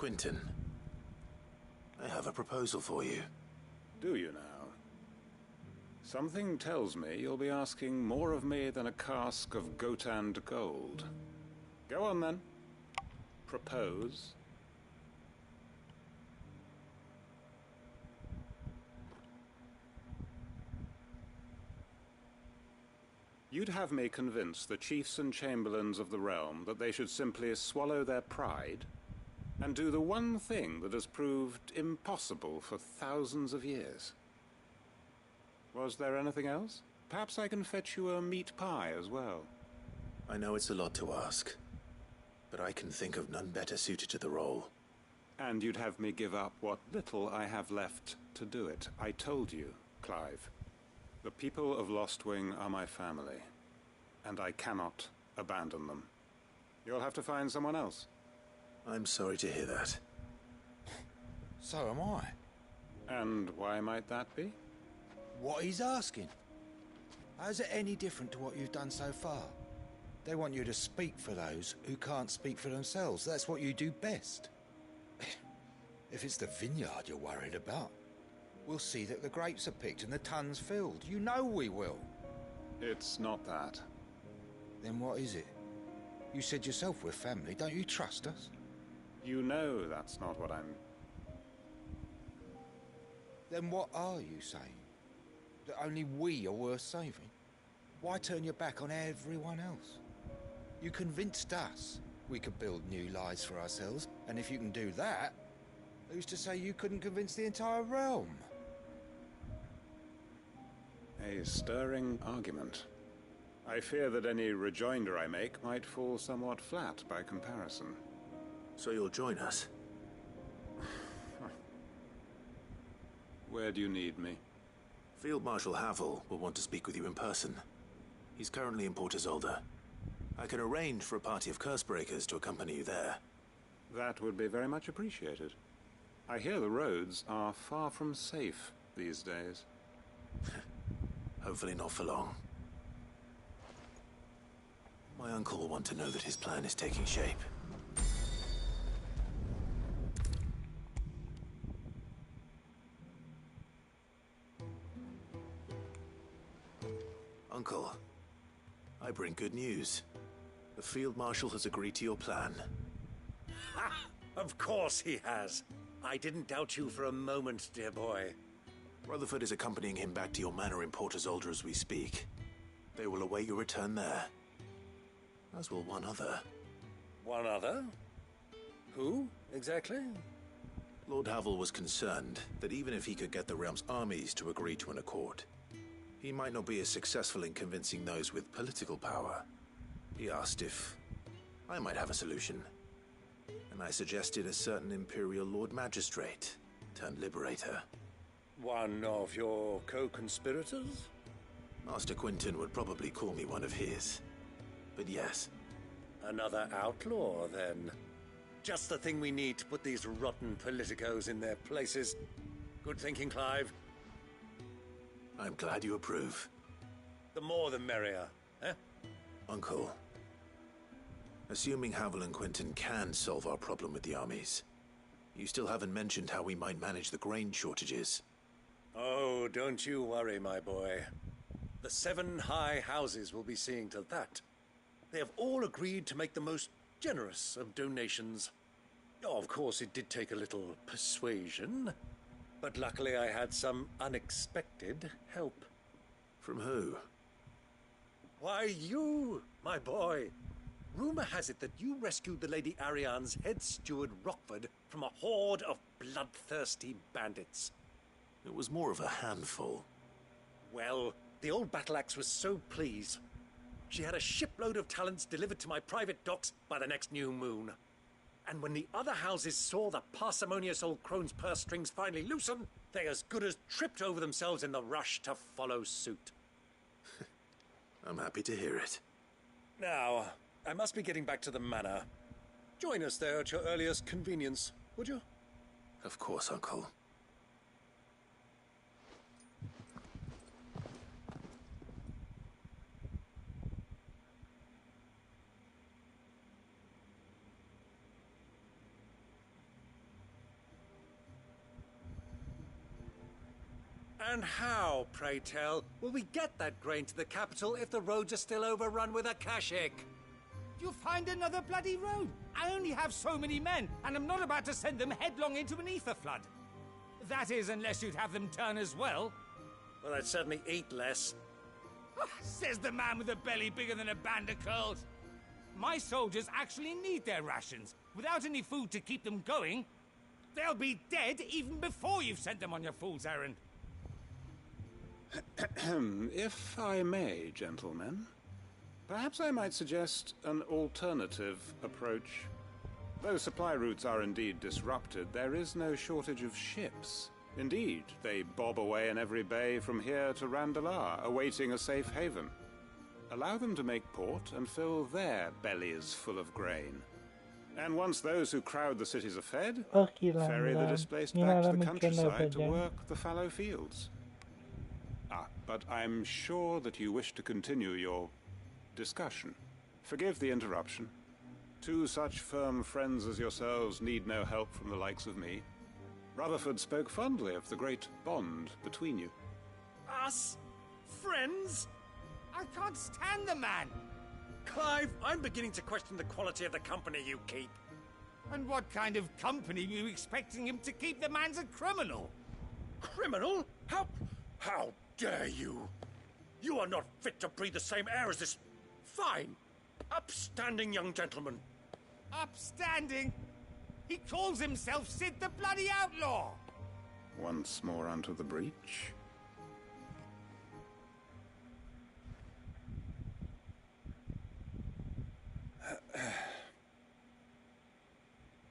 Quentin, I have a proposal for you. Do you now? Something tells me you'll be asking more of me than a cask of Gotand gold. Go on then. Propose. You'd have me convince the chiefs and chamberlains of the realm that they should simply swallow their pride and do the one thing that has proved impossible for thousands of years. Was there anything else? Perhaps I can fetch you a meat pie as well. I know it's a lot to ask, but I can think of none better suited to the role. And you'd have me give up what little I have left to do it. I told you, Clive. The people of Lostwing are my family, and I cannot abandon them. You'll have to find someone else. I'm sorry to hear that. So am I. And why might that be? What he's asking. How's it any different to what you've done so far? They want you to speak for those who can't speak for themselves. That's what you do best. If it's the vineyard you're worried about, we'll see that the grapes are picked and the tons filled. You know we will. It's not that. Then what is it? You said yourself we're family. Don't you trust us? You know that's not what I'm... Then what are you saying? That only we are worth saving? Why turn your back on everyone else? You convinced us we could build new lives for ourselves, and if you can do that, who's to say you couldn't convince the entire realm? A stirring argument. I fear that any rejoinder I make might fall somewhat flat by comparison. So you'll join us? Where do you need me? Field Marshal Havel will want to speak with you in person. He's currently in Port Isolde. I can arrange for a party of Cursebreakers to accompany you there. That would be very much appreciated. I hear the roads are far from safe these days. Hopefully not for long. My uncle will want to know that his plan is taking shape. Uncle, I bring good news. The Field Marshal has agreed to your plan. Ha! Of course he has. I didn't doubt you for a moment, dear boy. Rutherford is accompanying him back to your manor in Port Isolde as we speak. They will await your return there. As will one other. One other? Who, exactly? Lord Havel was concerned that even if he could get the realm's armies to agree to an accord, he might not be as successful in convincing those with political power. He asked if I might have a solution, and I suggested a certain Imperial Lord Magistrate turned Liberator. One of your co-conspirators? Master Quinton would probably call me one of his, but yes. Another outlaw, then. Just the thing we need to put these rotten politicos in their places. Good thinking, Clive. I'm glad you approve. The more the merrier, eh? Uncle, assuming Havel and Quinton can solve our problem with the armies, you still haven't mentioned how we might manage the grain shortages. Oh, don't you worry, my boy. The 7 high houses will be seeing to that. They have all agreed to make the most generous of donations. Oh, of course, it did take a little persuasion, but luckily I had some unexpected help. From who? Why, you, my boy. Rumor has it that you rescued the Lady Ariane's head steward Rockford from a horde of bloodthirsty bandits. It was more of a handful. Well, the old battle axe was so pleased. She had a shipload of talents delivered to my private docks by the next new moon. And when the other houses saw the parsimonious old crone's purse strings finally loosen, they as good as tripped over themselves in the rush to follow suit. I'm happy to hear it. Now, I must be getting back to the manor. Join us there at your earliest convenience, would you? Of course, Uncle. And how, pray tell, will we get that grain to the capital if the roads are still overrun with Akashic? You'll find another bloody road. I only have so many men, and I'm not about to send them headlong into an ether flood. That is, unless you'd have them turn as well. Well, I'd certainly eat less. Says the man with a belly bigger than a band of curls. My soldiers actually need their rations. Without any food to keep them going, they'll be dead even before you've sent them on your fool's errand. If I may, gentlemen, perhaps I might suggest an alternative approach. Though supply routes are indeed disrupted, there is no shortage of ships. Indeed, they bob away in every bay from here to Randalar, awaiting a safe haven. Allow them to make port and fill their bellies full of grain. And once those who crowd the cities are fed, ferry the displaced back to the countryside to work the fallow fields. But I'm sure that you wish to continue your discussion. Forgive the interruption. 2 such firm friends as yourselves need no help from the likes of me. Rutherford spoke fondly of the great bond between you. Us? Friends? I can't stand the man! Clive, I'm beginning to question the quality of the company you keep. And what kind of company are you expecting him to keep? The man's a criminal! Criminal? How dare you? You are not fit to breathe the same air as this fine, upstanding young gentleman. Upstanding? He calls himself Sid the Bloody Outlaw! Once more onto the breach.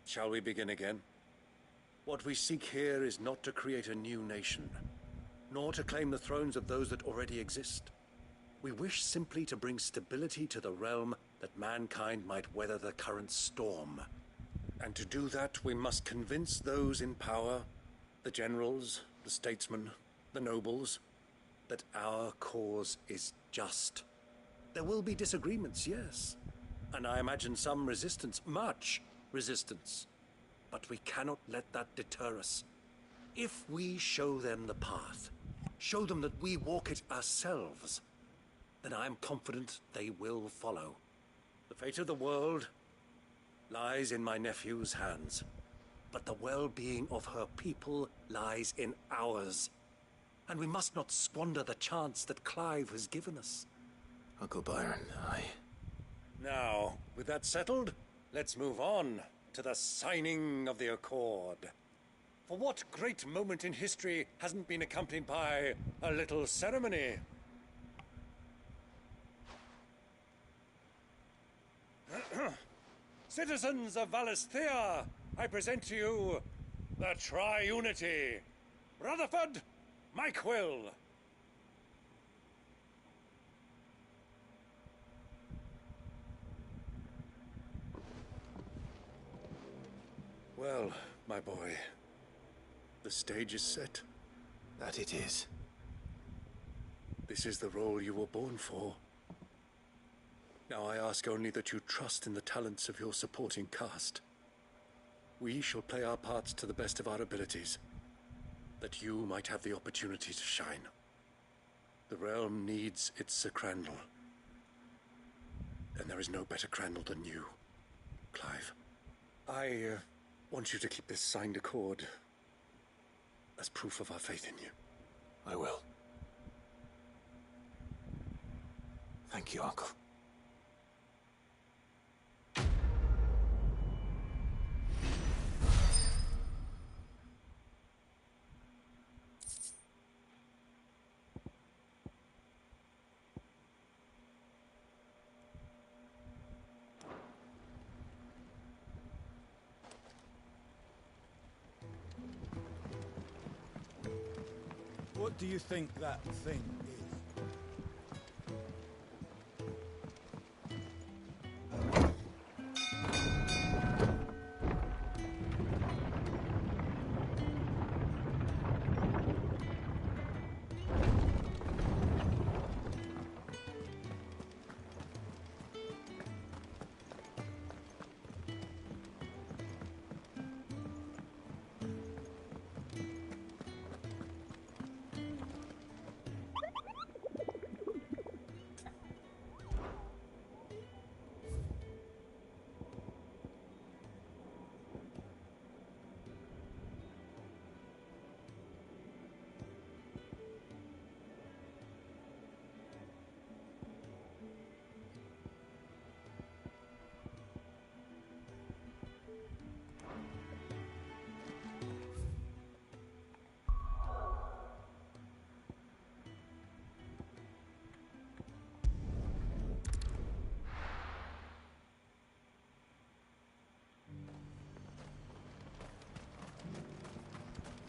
Shall we begin again? What we seek here is not to create a new nation, nor to claim the thrones of those that already exist. We wish simply to bring stability to the realm that mankind might weather the current storm. And to do that, we must convince those in power, the generals, the statesmen, the nobles, that our cause is just. There will be disagreements, yes, and I imagine some resistance, much resistance. But we cannot let that deter us. If we show them the path, show them that we walk it ourselves, then I am confident they will follow. The fate of the world lies in my nephew's hands, but the well-being of her people lies in ours. And we must not squander the chance that Clive has given us. Uncle Byron, Now, with that settled, let's move on to the signing of the Accord. For what great moment in history hasn't been accompanied by a little ceremony? Citizens of Valisthea, I present to you the Triunity. Rutherford, Mike Will. Well, my boy, the stage is set. That it is. This is the role you were born for. Now I ask only that you trust in the talents of your supporting cast. We shall play our parts to the best of our abilities, that you might have the opportunity to shine. The realm needs its Sir Crandall, and there is no better Crandall than you, Clive. I want you to keep this signed accord as proof of our faith in you. I will. Thank you, Uncle. What do you think that thing is?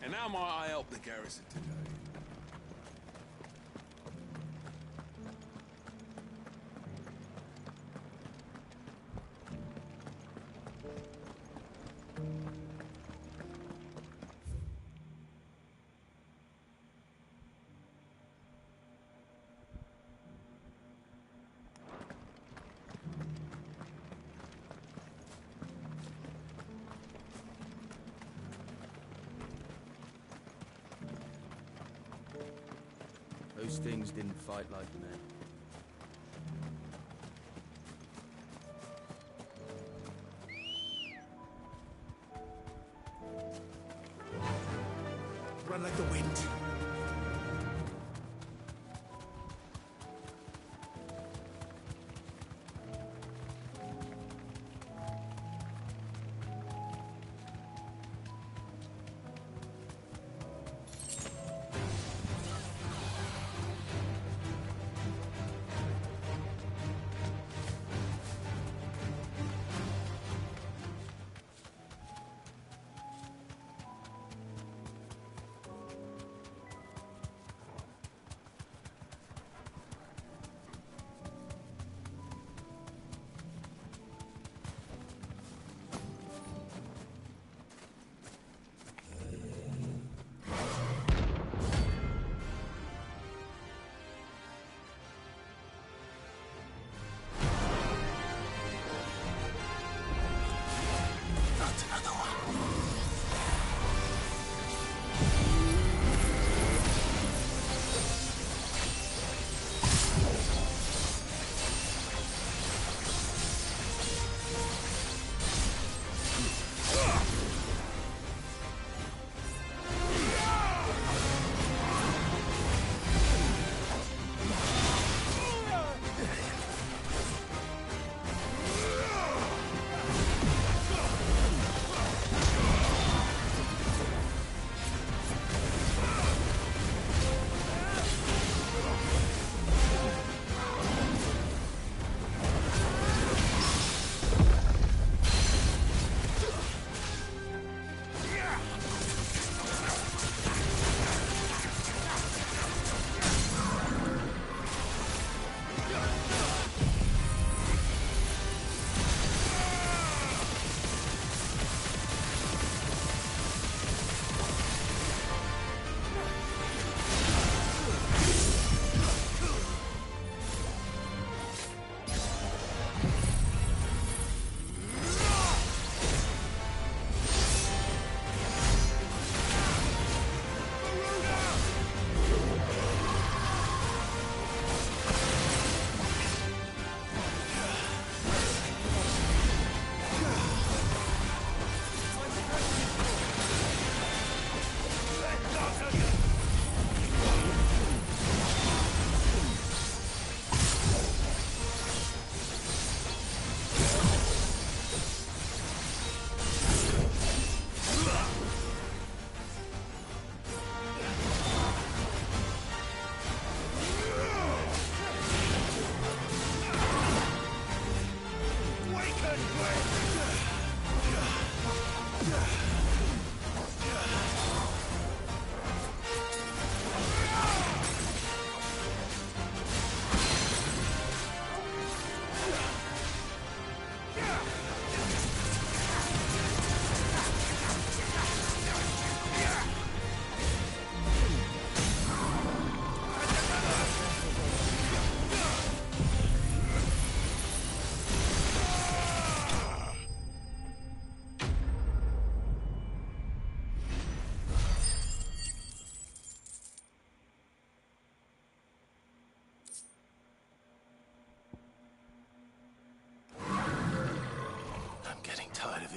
And how might I help the garrison today? Those things didn't fight like men. Run like the wind.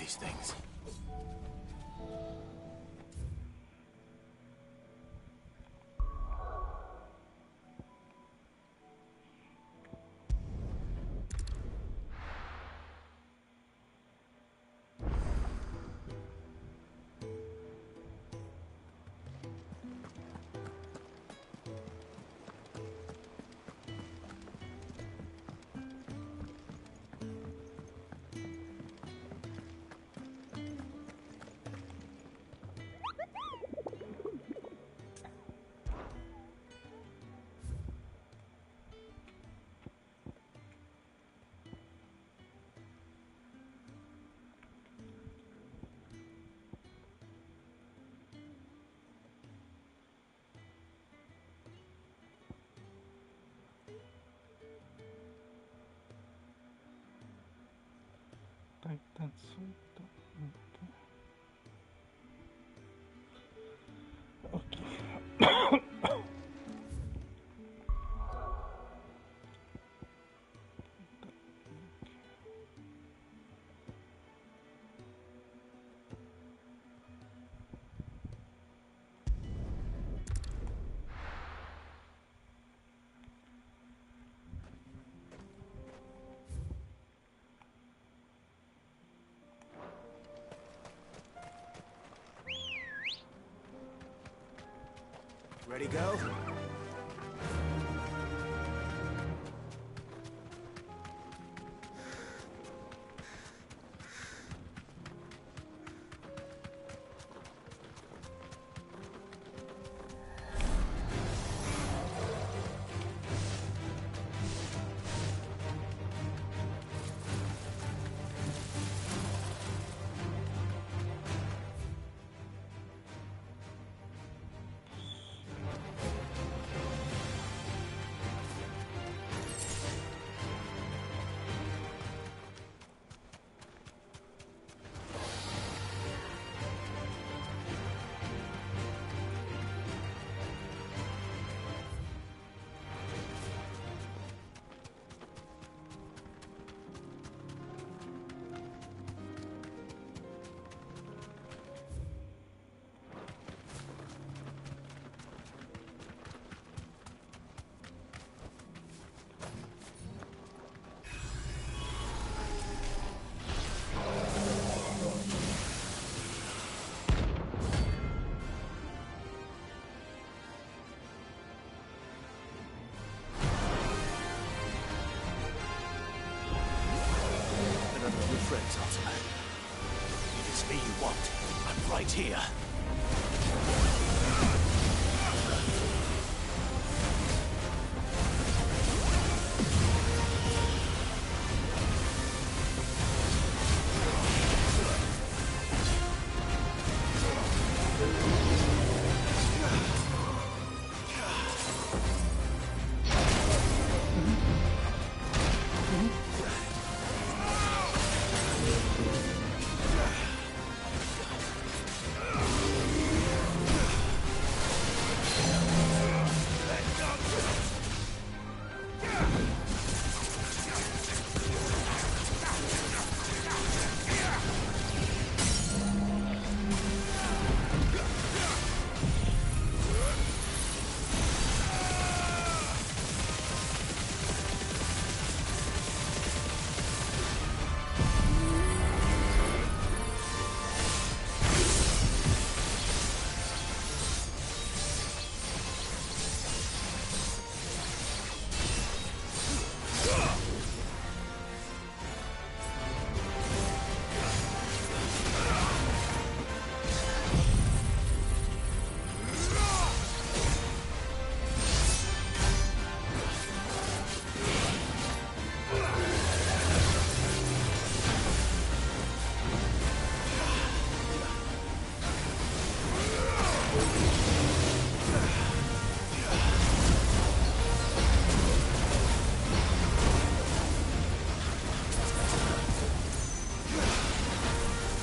these things. Titan Suit. Okay. Ready, go? Friends, Ottoman. If it's me you want, I'm right here.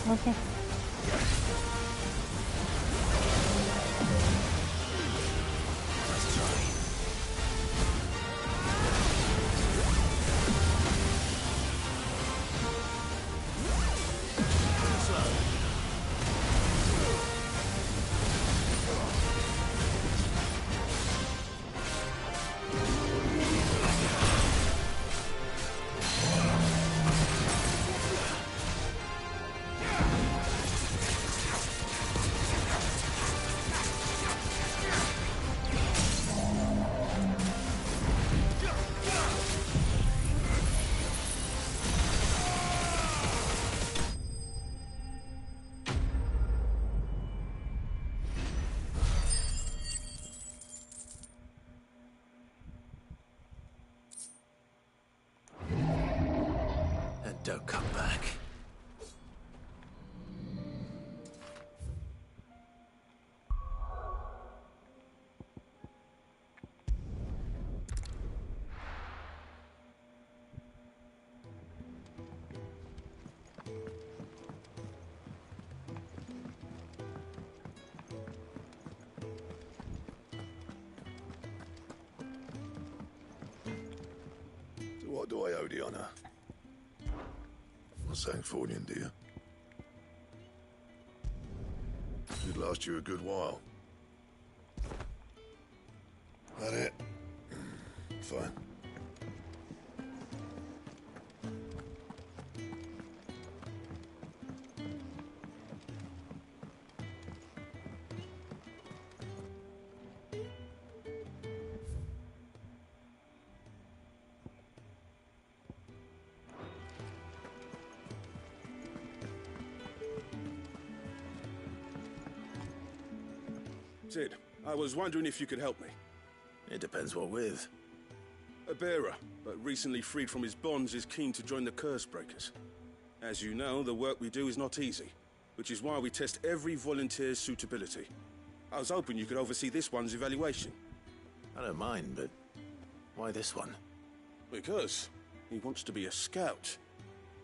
Okay. Don't come back. What do I owe the honor? Not Sangfordian, do you? It'd last you a good while. That it? Fine. Sid, I was wondering if you could help me. It depends what with. A bearer, but recently freed from his bonds, is keen to join the Curse Breakers. As you know, the work we do is not easy, which is why we test every volunteer's suitability. I was hoping you could oversee this one's evaluation. I don't mind, but why this one? Because he wants to be a scout.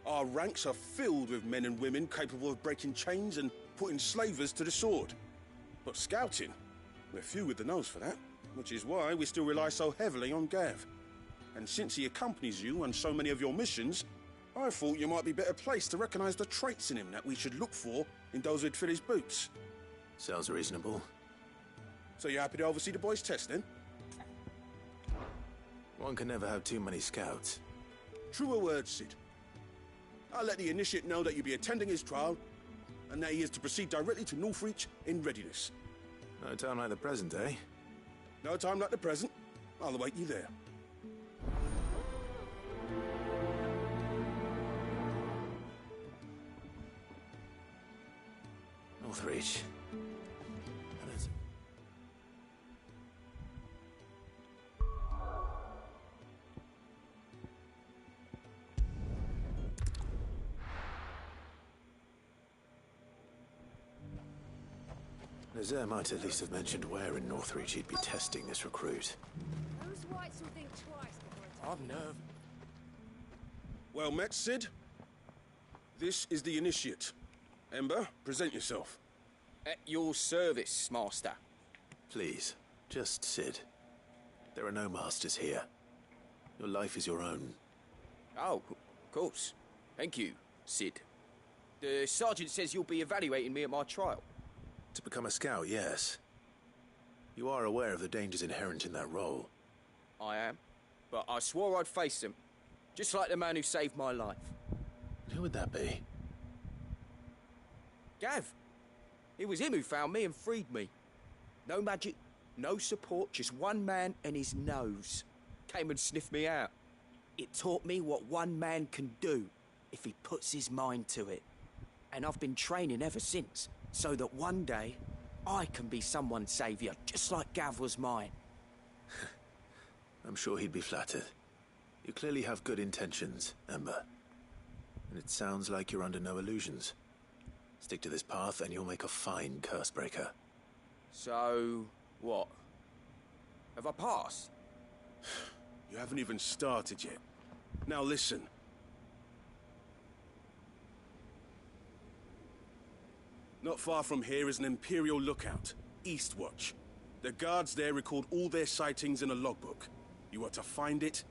Our ranks are filled with men and women capable of breaking chains and putting slavers to the sword. But scouting, we're few with the nose for that, which is why we still rely so heavily on Gav. And since he accompanies you on so many of your missions, I thought you might be better placed to recognize the traits in him that we should look for in those who'd fill his boots. Sounds reasonable. So you're happy to oversee the boys' test, then? One can never have too many scouts. Truer words, Sid. I'll let the initiate know that you'll be attending his trial, and that he is to proceed directly to Northreach in readiness. No time like the present, eh? No time like the present. I'll await you there. Northreach. Nazaire might at least have mentioned where in Northreach he'd be testing this recruit. Those whites will think twice before I've nerve. Well met, Sid. This is the initiate. Ember, present yourself. At your service, Master. Please, just Sid. There are no masters here. Your life is your own. Oh, of course. Thank you, Sid. The sergeant says you'll be evaluating me at my trial. To become a scout, yes. You are aware of the dangers inherent in that role. I am. But I swore I'd face them. Just like the man who saved my life. Who would that be? Gav. It was him who found me and freed me. No magic, no support, just one man and his nose. Came and sniffed me out. It taught me what one man can do if he puts his mind to it. And I've been training ever since, so that one day I can be someone's saviour, just like Gav was mine. I'm sure he'd be flattered. You clearly have good intentions, Ember. And it sounds like you're under no illusions. Stick to this path and you'll make a fine Cursebreaker. So, what? Have I passed? You haven't even started yet. Now listen. Not far from here is an Imperial lookout, Eastwatch. The guards there record all their sightings in a logbook. You are to find it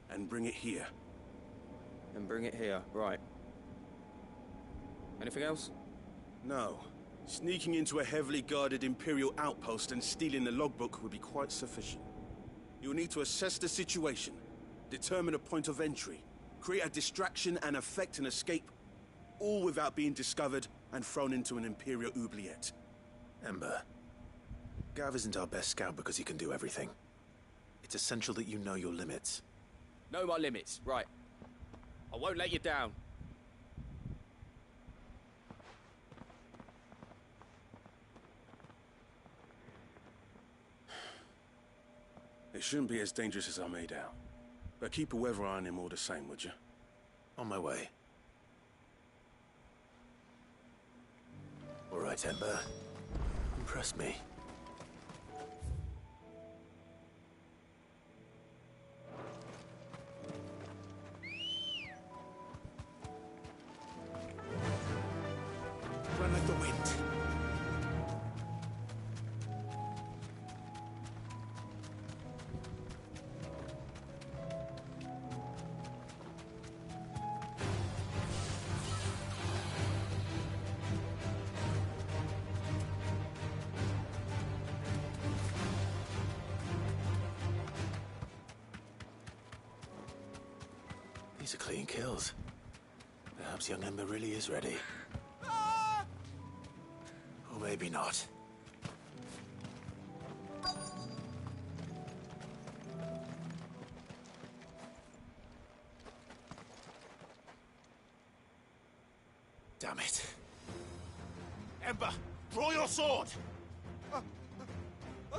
and bring it here. And bring it here, right. Anything else? No. Sneaking into a heavily guarded Imperial outpost and stealing the logbook would be quite sufficient. You'll need to assess the situation, determine a point of entry, create a distraction and effect an escape, all without being discovered and thrown into an Imperial oubliette. Ember, Gav isn't our best scout because he can do everything. It's essential that you know your limits. Know my limits, right. I won't let you down. It shouldn't be as dangerous as I made out. But keep a weather eye on him all the same, would you? On my way. All right, Ember. Impress me. Run like the wind. These are clean kills. Perhaps young Ember really is ready. Or maybe not. Damn it. Ember, draw your sword! I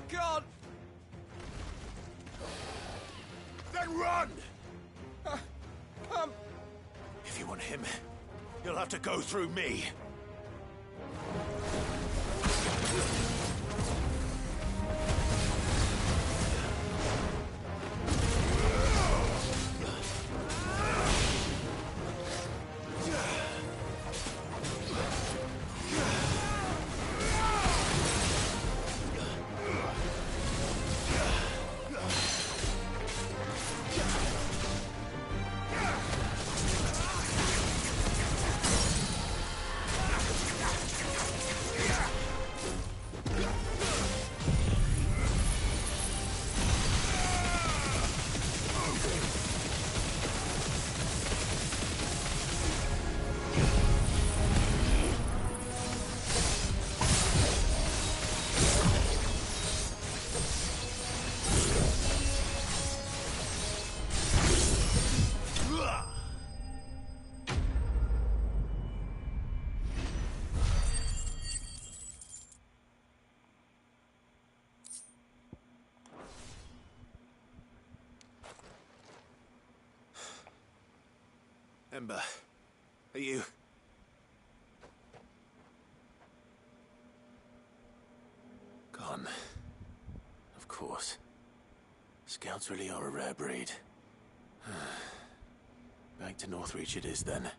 can't! Then run! If you want him, you'll have to go through me. Ember, are you... gone? Of course. Scouts really are a rare breed. Back to Northreach it is, then.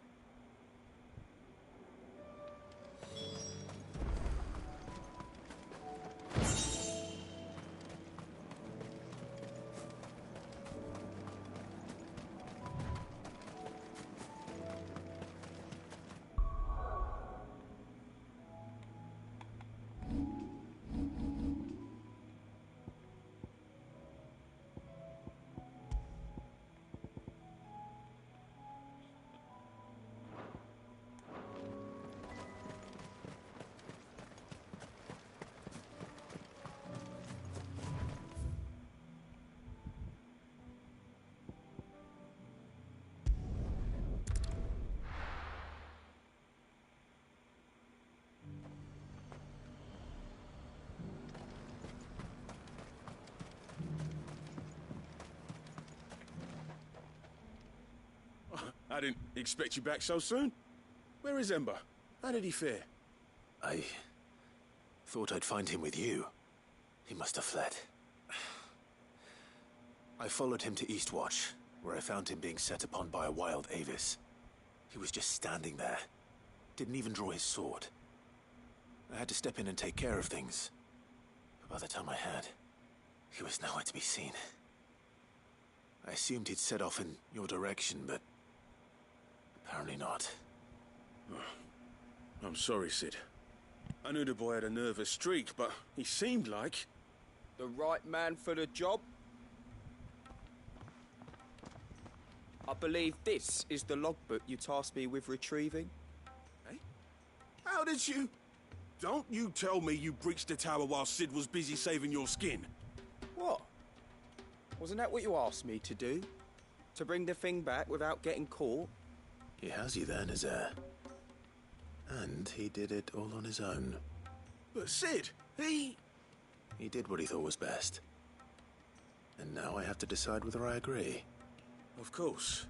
I didn't expect you back so soon. Where is Ember? How did he fare? I thought I'd find him with you. He must have fled. I followed him to Eastwatch, where I found him being set upon by a wild Avis. He was just standing there. Didn't even draw his sword. I had to step in and take care of things. But by the time I had, he was nowhere to be seen. I assumed he'd set off in your direction, but apparently not. I'm sorry, Sid. I knew the boy had a nervous streak, but he seemed like... The right man for the job? I believe this is the logbook you tasked me with retrieving. Hey? How did you... Don't you tell me you breached the tower while Sid was busy saving your skin. What? Wasn't that what you asked me to do? To bring the thing back without getting caught? He has you there, Nazaire. And he did it all on his own. But Sid, he did what he thought was best. And now I have to decide whether I agree. Of course.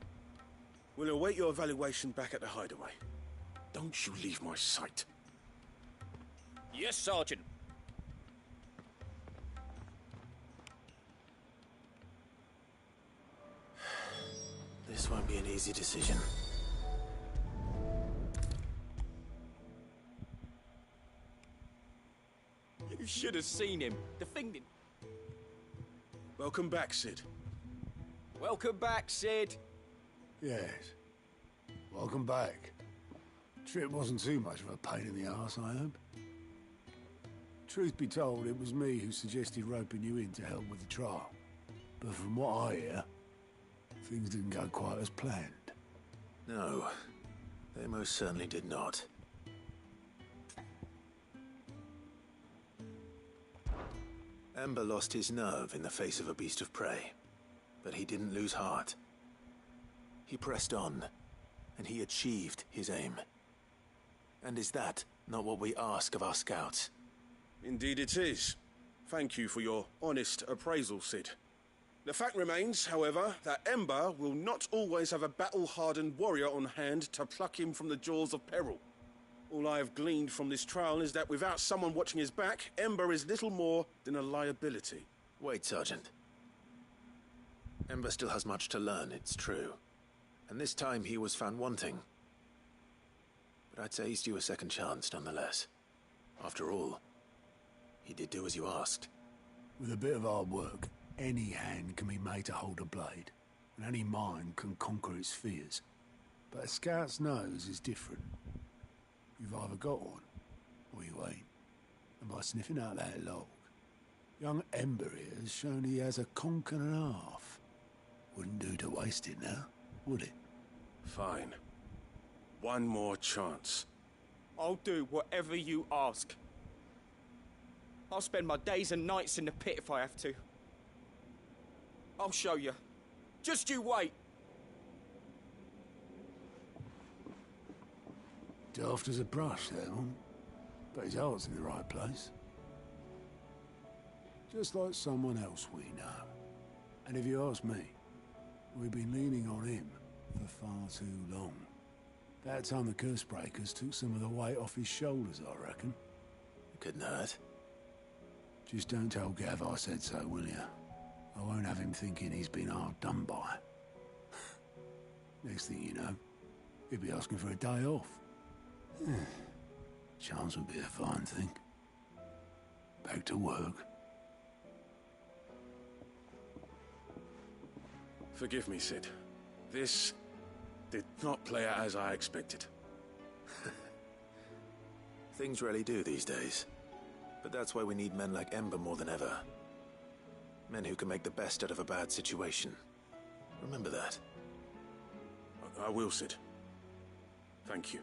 We'll await your evaluation back at the hideaway. Don't you leave my sight. Yes, Sergeant. This won't be an easy decision. You should have seen him. The thing that... Welcome back, Sid. Welcome back, Sid. Yes. Welcome back. Trip wasn't too much of a pain in the arse, I hope. Truth be told, it was me who suggested roping you in to help with the trial. But from what I hear, things didn't go quite as planned. No, they most certainly did not. Ember lost his nerve in the face of a beast of prey, but he didn't lose heart. He pressed on, and he achieved his aim. And is that not what we ask of our scouts? Indeed it is. Thank you for your honest appraisal, Sid. The fact remains, however, that Ember will not always have a battle-hardened warrior on hand to pluck him from the jaws of peril. All I have gleaned from this trial is that without someone watching his back, Ember is little more than a liability. Wait, Sergeant. Ember still has much to learn, it's true. And this time he was found wanting. But I'd say he's due a second chance, nonetheless. After all, he did do as you asked. With a bit of hard work, any hand can be made to hold a blade, and any mind can conquer its fears. But a scout's nose is different. You've either got one, or you ain't. And by sniffing out that log, young Ember here has shown he has a conk and a half. Wouldn't do to waste it now, would it? Fine. One more chance. I'll do whatever you ask. I'll spend my days and nights in the pit if I have to. I'll show you. Just you wait. Daft as a brush, that one. But his heart's in the right place. Just like someone else we know. And if you ask me, we've been leaning on him for far too long. That time the Cursebreakers took some of the weight off his shoulders, I reckon. It couldn't hurt. Just don't tell Gav I said so, will you? I won't have him thinking he's been hard done by. Next thing you know, he'll be asking for a day off. Chance would be a fine thing. Back to work. Forgive me, Sid. This did not play out as I expected. Things rarely do these days. But that's why we need men like Ember more than ever. Men who can make the best out of a bad situation. Remember that. I will, Sid. Thank you.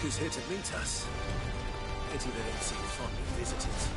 who's here to meet us. Pity they don't seem fond of visitors.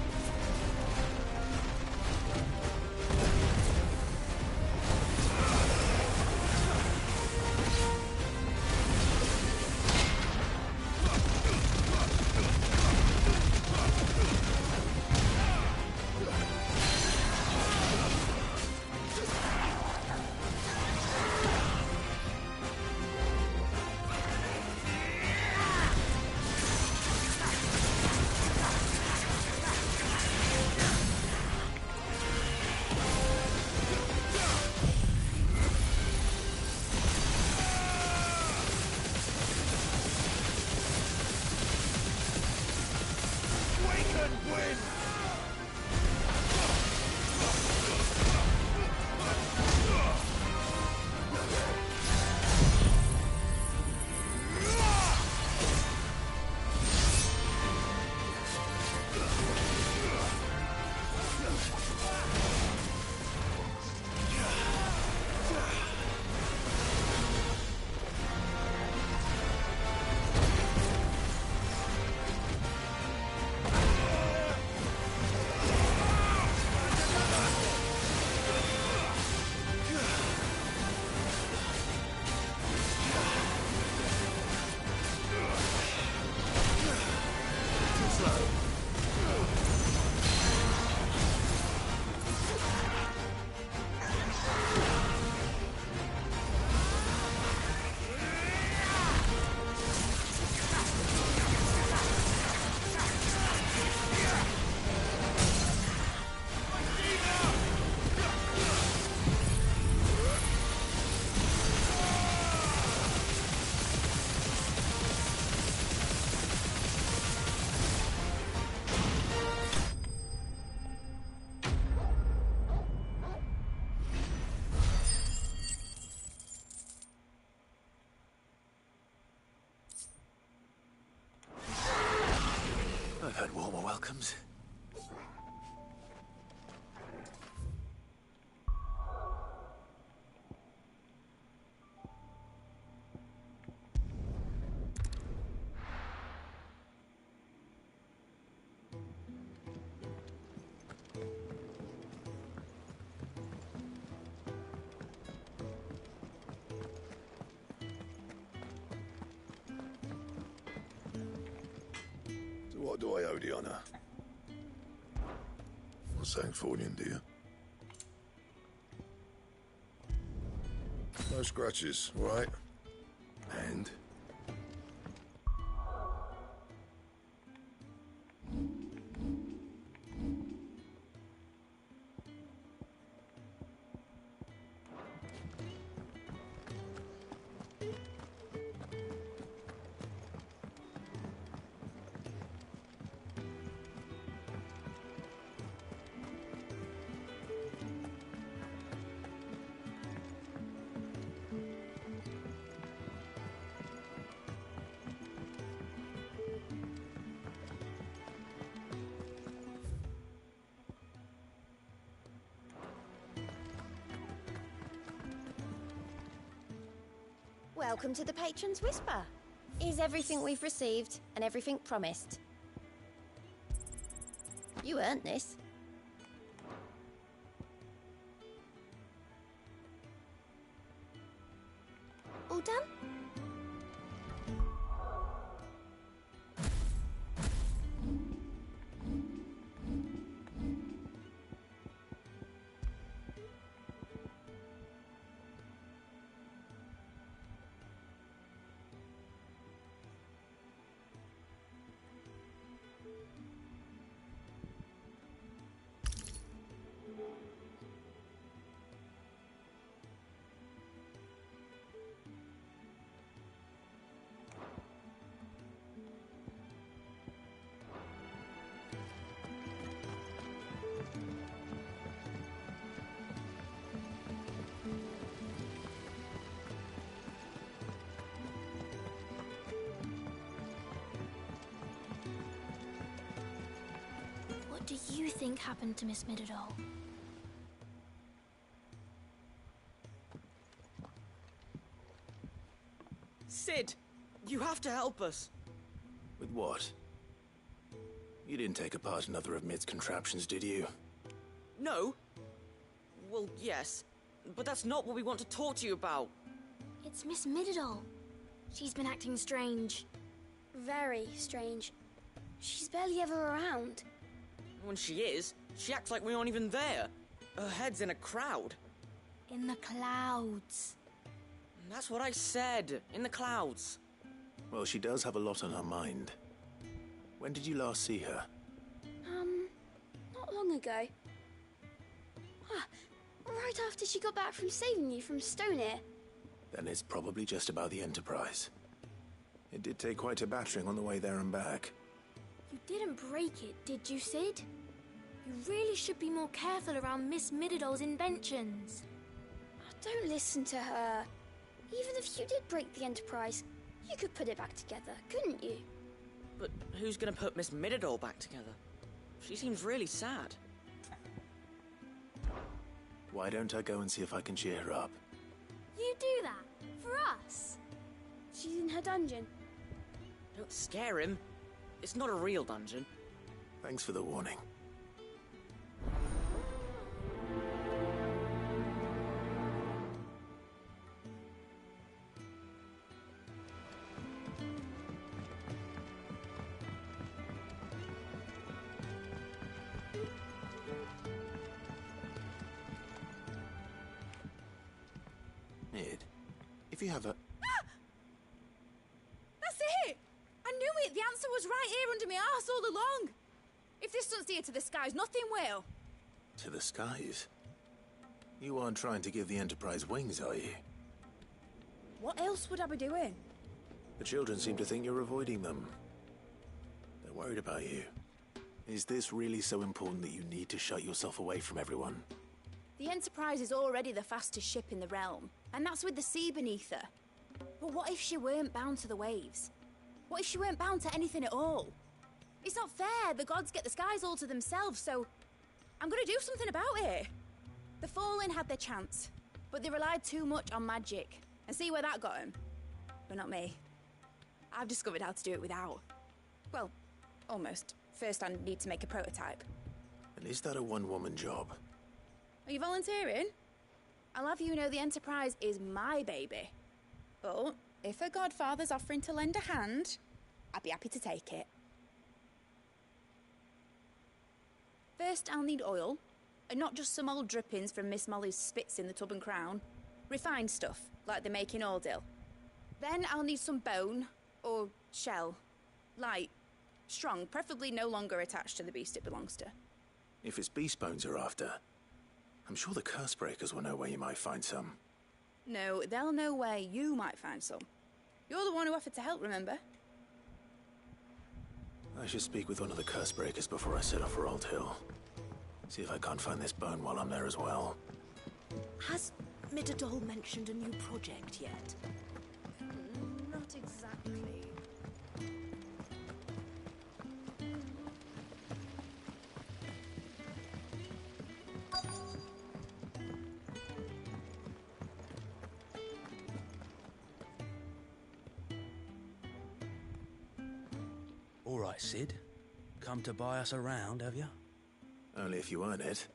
I've had warmer welcomes. What do I owe the honor? For Sancthornian, do you? No scratches, right? And? Welcome to the Patron's Whisper. Is everything we've received and everything promised? You earned this. All done? What do you think happened to Miss Midadol? Sid, you have to help us. With what? You didn't take apart another of Mid's contraptions, did you? No. Well, yes. But that's not what we want to talk to you about. It's Miss Mididol. She's been acting strange. Very strange. She's barely ever around. When she is, she acts like we aren't even there. Her head's in a crowd. In the clouds. That's what I said. In the clouds. Well, she does have a lot on her mind. When did you last see her? Not long ago. Right after she got back from saving you from Stoneir. Then it's probably just about the Enterprise. It did take quite a battering on the way there and back. You didn't break it, did you, Sid? You really should be more careful around Miss Mididol's inventions. Don't listen to her. Even if you did break the Enterprise, you could put it back together, couldn't you? But who's gonna put Miss Mididol back together? She seems really sad. Why don't I go and see if I can cheer her up? You do that? For us? She's in her dungeon. Don't scare him. It's not a real dungeon. Thanks for the warning. Mid, if you have a... That's it! I knew it! The answer was right here under my arse all along! If this doesn't steer to the skies, nothing will! To the skies? You aren't trying to give the Enterprise wings, are you? What else would I be doing? The children seem to think you're avoiding them. They're worried about you. Is this really so important that you need to shut yourself away from everyone? The Enterprise is already the fastest ship in the realm, and that's with the sea beneath her. But what if she weren't bound to the waves? What if she weren't bound to anything at all? It's not fair. The gods get the skies all to themselves, so I'm gonna do something about it. The Fallen had their chance, but they relied too much on magic. And see where that got them? But not me. I've discovered how to do it without. Well, almost. First I need to make a prototype. And is that a one-woman job? Are you volunteering? I'll have you know the Enterprise is my baby. But if a godfather's offering to lend a hand, I'd be happy to take it. First, I'll need oil, and not just some old drippings from Miss Molly's spits in the Tub and Crown. Refined stuff, like they make in Ordil. Then I'll need some bone, or shell. Light, strong, preferably no longer attached to the beast it belongs to. If it's beast bones you're after, I'm sure the Cursebreakers will know where you might find some. No, they'll know where you might find some. You're the one who offered to help, remember? I should speak with one of the Cursebreakers before I set off for Old Hill. See if I can't find this bone while I'm there as well. Has Mididol mentioned a new project yet? Not exactly. All right, Sid. Come to buy us around, have you? Only if you earn it.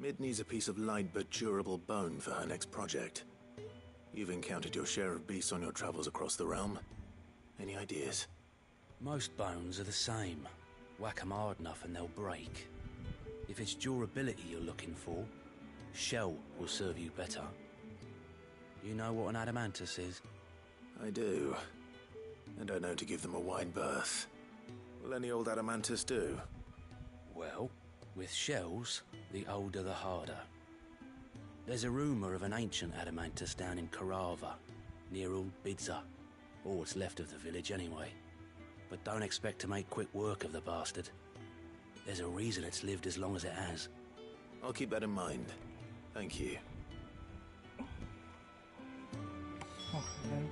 Mid needs a piece of light but durable bone for her next project. You've encountered your share of beasts on your travels across the realm. Any ideas? Most bones are the same. Whack 'em hard enough and they'll break. If it's durability you're looking for, shell will serve you better. You know what an adamantus is? I do. And I know to give them a wide berth. Will any old adamantus do? Well, with shells, the older the harder. There's a rumour of an ancient adamantus down in Karava, near Old Bidza. Or what's left of the village anyway. But don't expect to make quick work of the bastard. There's a reason it's lived as long as it has. I'll keep that in mind. Thank you. Okay.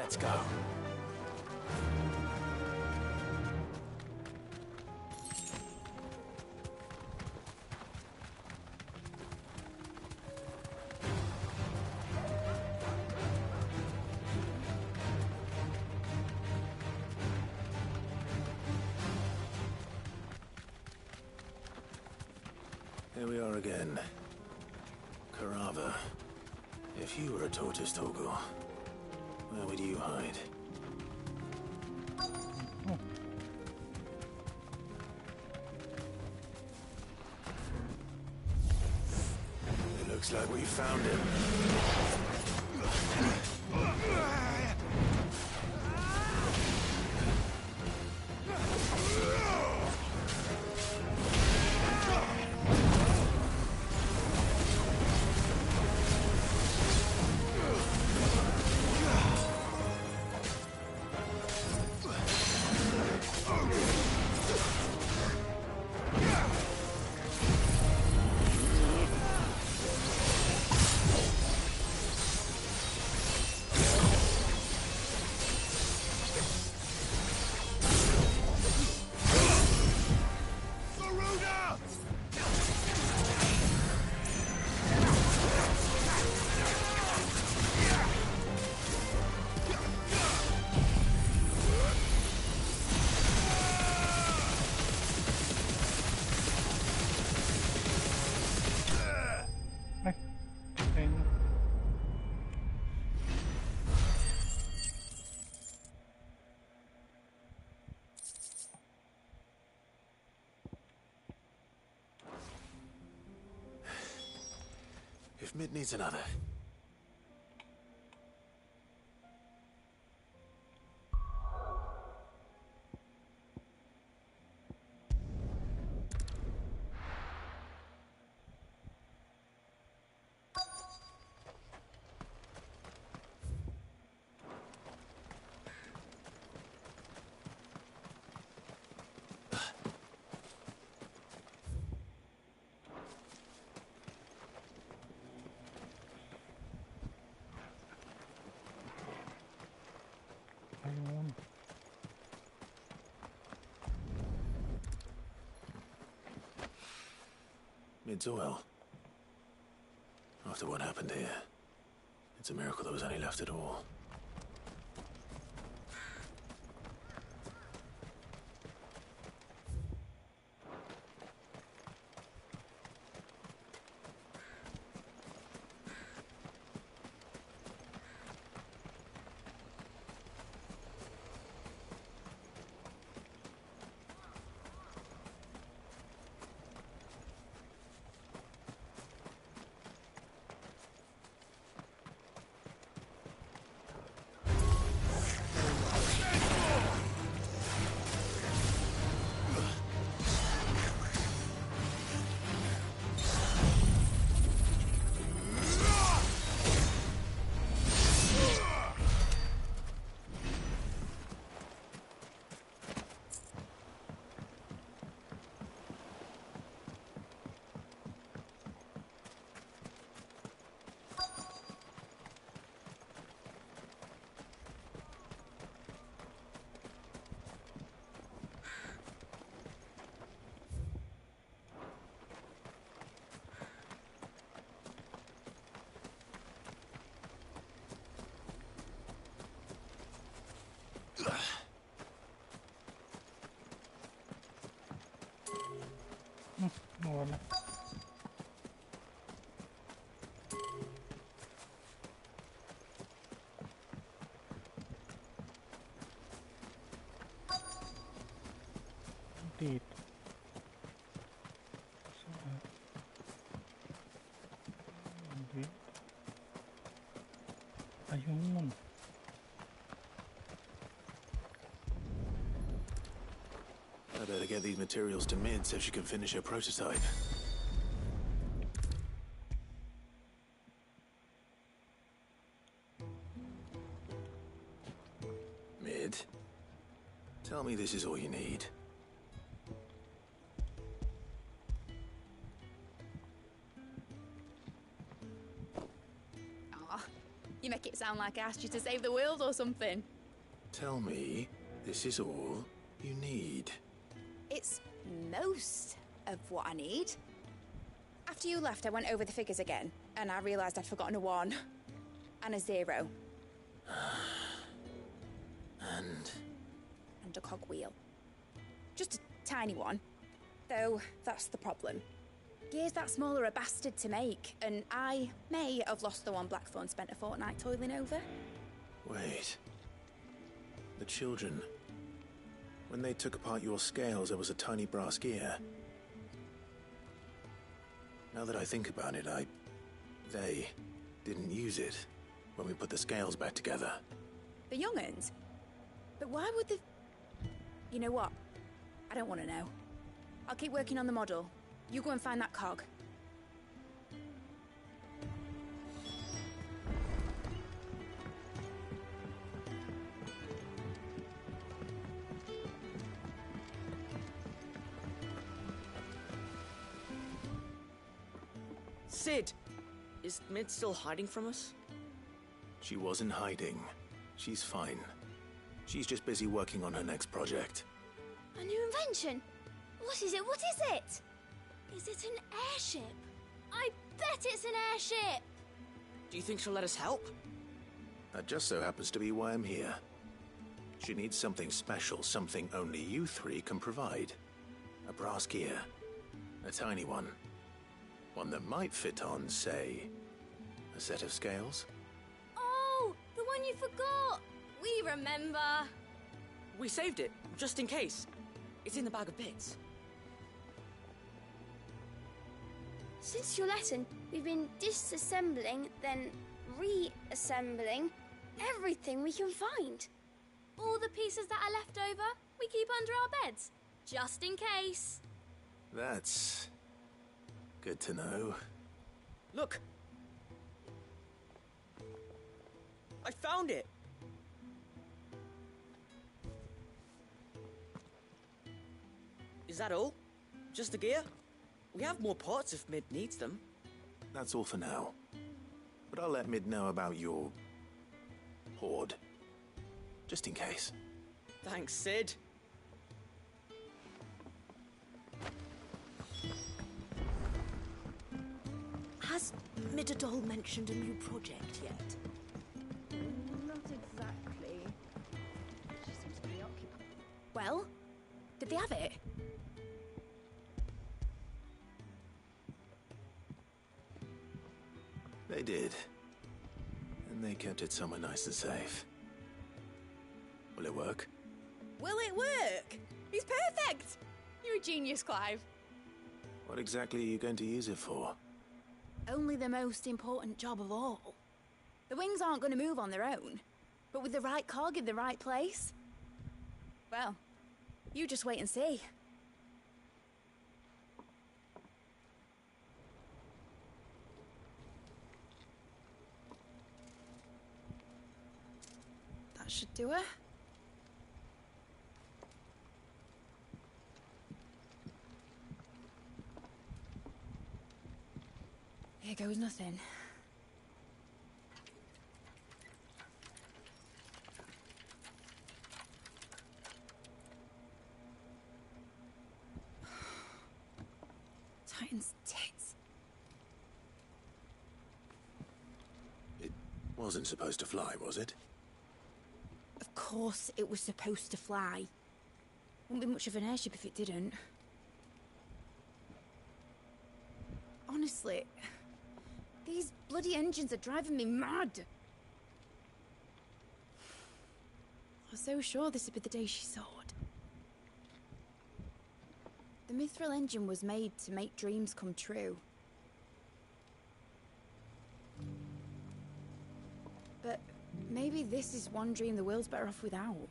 Let's go. Here we are again. Carava. If you were a tortoise, Torgor, where would you hide? It looks like we found him. If Mid needs another. Mid's well. After what happened here, it's a miracle there was any left at all. Voilà. Indeed. Indeed. Ayun. I better get these materials to Mid so she can finish her prototype. Mid, tell me this is all you need. You You make it sound like I asked you to save the world or something. Tell me, this is all you need. It's most of what I need. After you left, I went over the figures again, and I realised I'd forgotten a 1 and a 0. And a cogwheel. Just a tiny one. Though, that's the problem. Gears that small are a bastard to make, and I may have lost the one Blackthorn spent a fortnight toiling over. Wait. The children. When they took apart your scales, there was a tiny brass gear. Now that I think about it, they didn't use it when we put the scales back together. The young'uns? But why would the... You know what? I don't want to know. I'll keep working on the model. You go and find that cog. Sid! Is Mid still hiding from us? She wasn't hiding. She's fine. She's just busy working on her next project. A new invention? What is it? What is it? Is it an airship? I bet it's an airship! Do you think she'll let us help? That just so happens to be why I'm here. She needs something special, something only you three can provide. A brass gear. A tiny one. One that might fit on, say, a set of scales? Oh, the one you forgot! We remember! We saved it, just in case. It's in the bag of bits. Since your lesson, we've been disassembling, then reassembling everything we can find. All the pieces that are left over, we keep under our beds, just in case. That's good to know. Look! I found it! Is that all? Just the gear? We have more parts if Mid needs them. That's all for now. But I'll let Mid know about your hoard. Just in case. Thanks, Sid. Has Midadol mentioned a new project yet? Not exactly. She seems to be occupied. Well, did they have it? They did. And they kept it somewhere nice and safe. Will it work? Will it work? It's perfect! You're a genius, Clive. What exactly are you going to use it for? Only the most important job of all. The wings aren't going to move on their own. But with the right cog in the right place... Well, you just wait and see. That should do it. Here goes nothing. Titan's tits. It wasn't supposed to fly, was it? Of course it was supposed to fly. Wouldn't be much of an airship if it didn't. Honestly, these bloody engines are driving me mad. I was so sure this would be the day she soared. The Mithril engine was made to make dreams come true. But maybe this is one dream the world's better off without.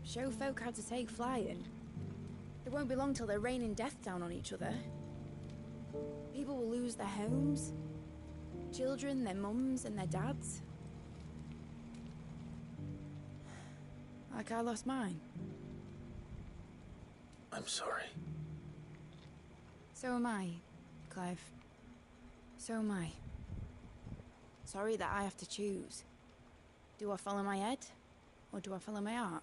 Show folk how to take flying. It won't be long till they're raining death down on each other. People will lose their homes, children, their mums and their dads. Like I lost mine. I'm sorry. So am I, Clive. So am I. sorry that I have to choose. Do I follow my head, or do I follow my heart?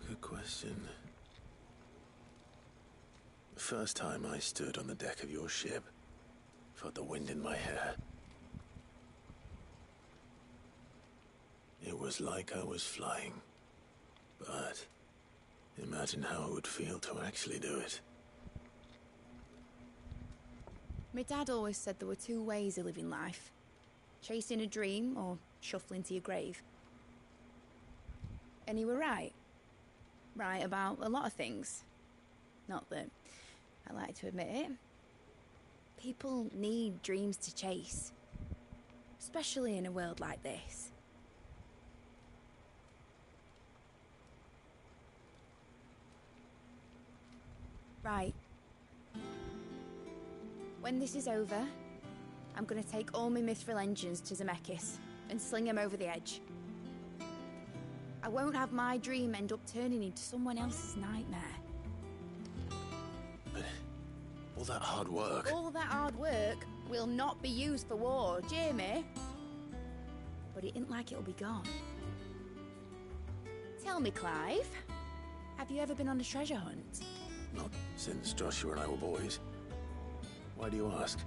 Good question. The first time I stood on the deck of your ship, felt the wind in my hair. It was like I was flying. But imagine how it would feel to actually do it. My dad always said there were two ways of living life. Chasing a dream or shuffling to your grave. And he were right. Right about a lot of things. Not that I like to admit it. People need dreams to chase. Especially in a world like this. Right. When this is over, I'm gonna take all my mithril engines to Zemeckis and sling them over the edge. I won't have my dream end up turning into someone else's nightmare. But all that hard work... All that hard work will not be used for war, Jamie. But it ain't like it'll be gone. Tell me, Clive, have you ever been on a treasure hunt? Not since Joshua and I were boys. Why do you ask?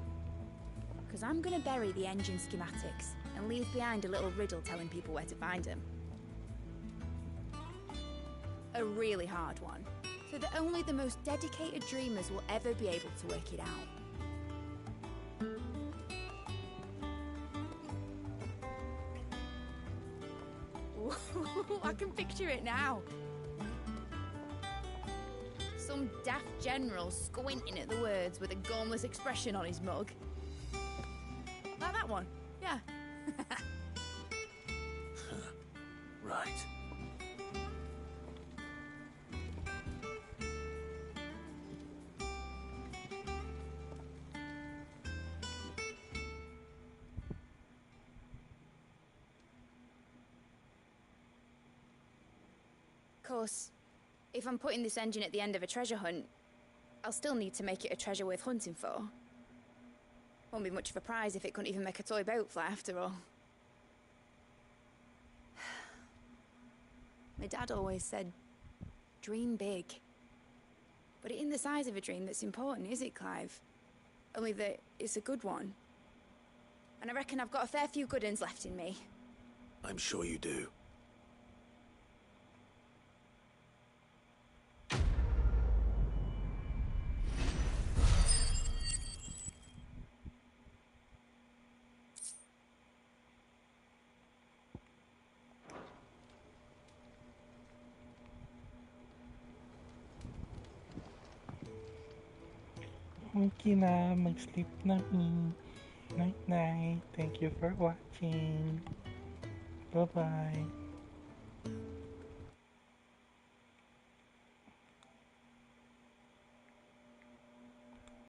Because I'm gonna bury the engine schematics and leave behind a little riddle telling people where to find them. A really hard one, so that only the most dedicated dreamers will ever be able to work it out. Ooh, I can picture it now. Some daft general squinting at the words with a gormless expression on his mug. Like that one, yeah. Right. Of course, if I'm putting this engine at the end of a treasure hunt, I'll still need to make it a treasure worth hunting for. Won't be much of a prize if it couldn't even make a toy boat fly after all. My dad always said, dream big. But it ain't the size of a dream that's important, is it, Clive? Only that it's a good one. And I reckon I've got a fair few good uns left in me. I'm sure you do. Okay na, mag-sleep na me. Night night. Thank you for watching. Bye-bye.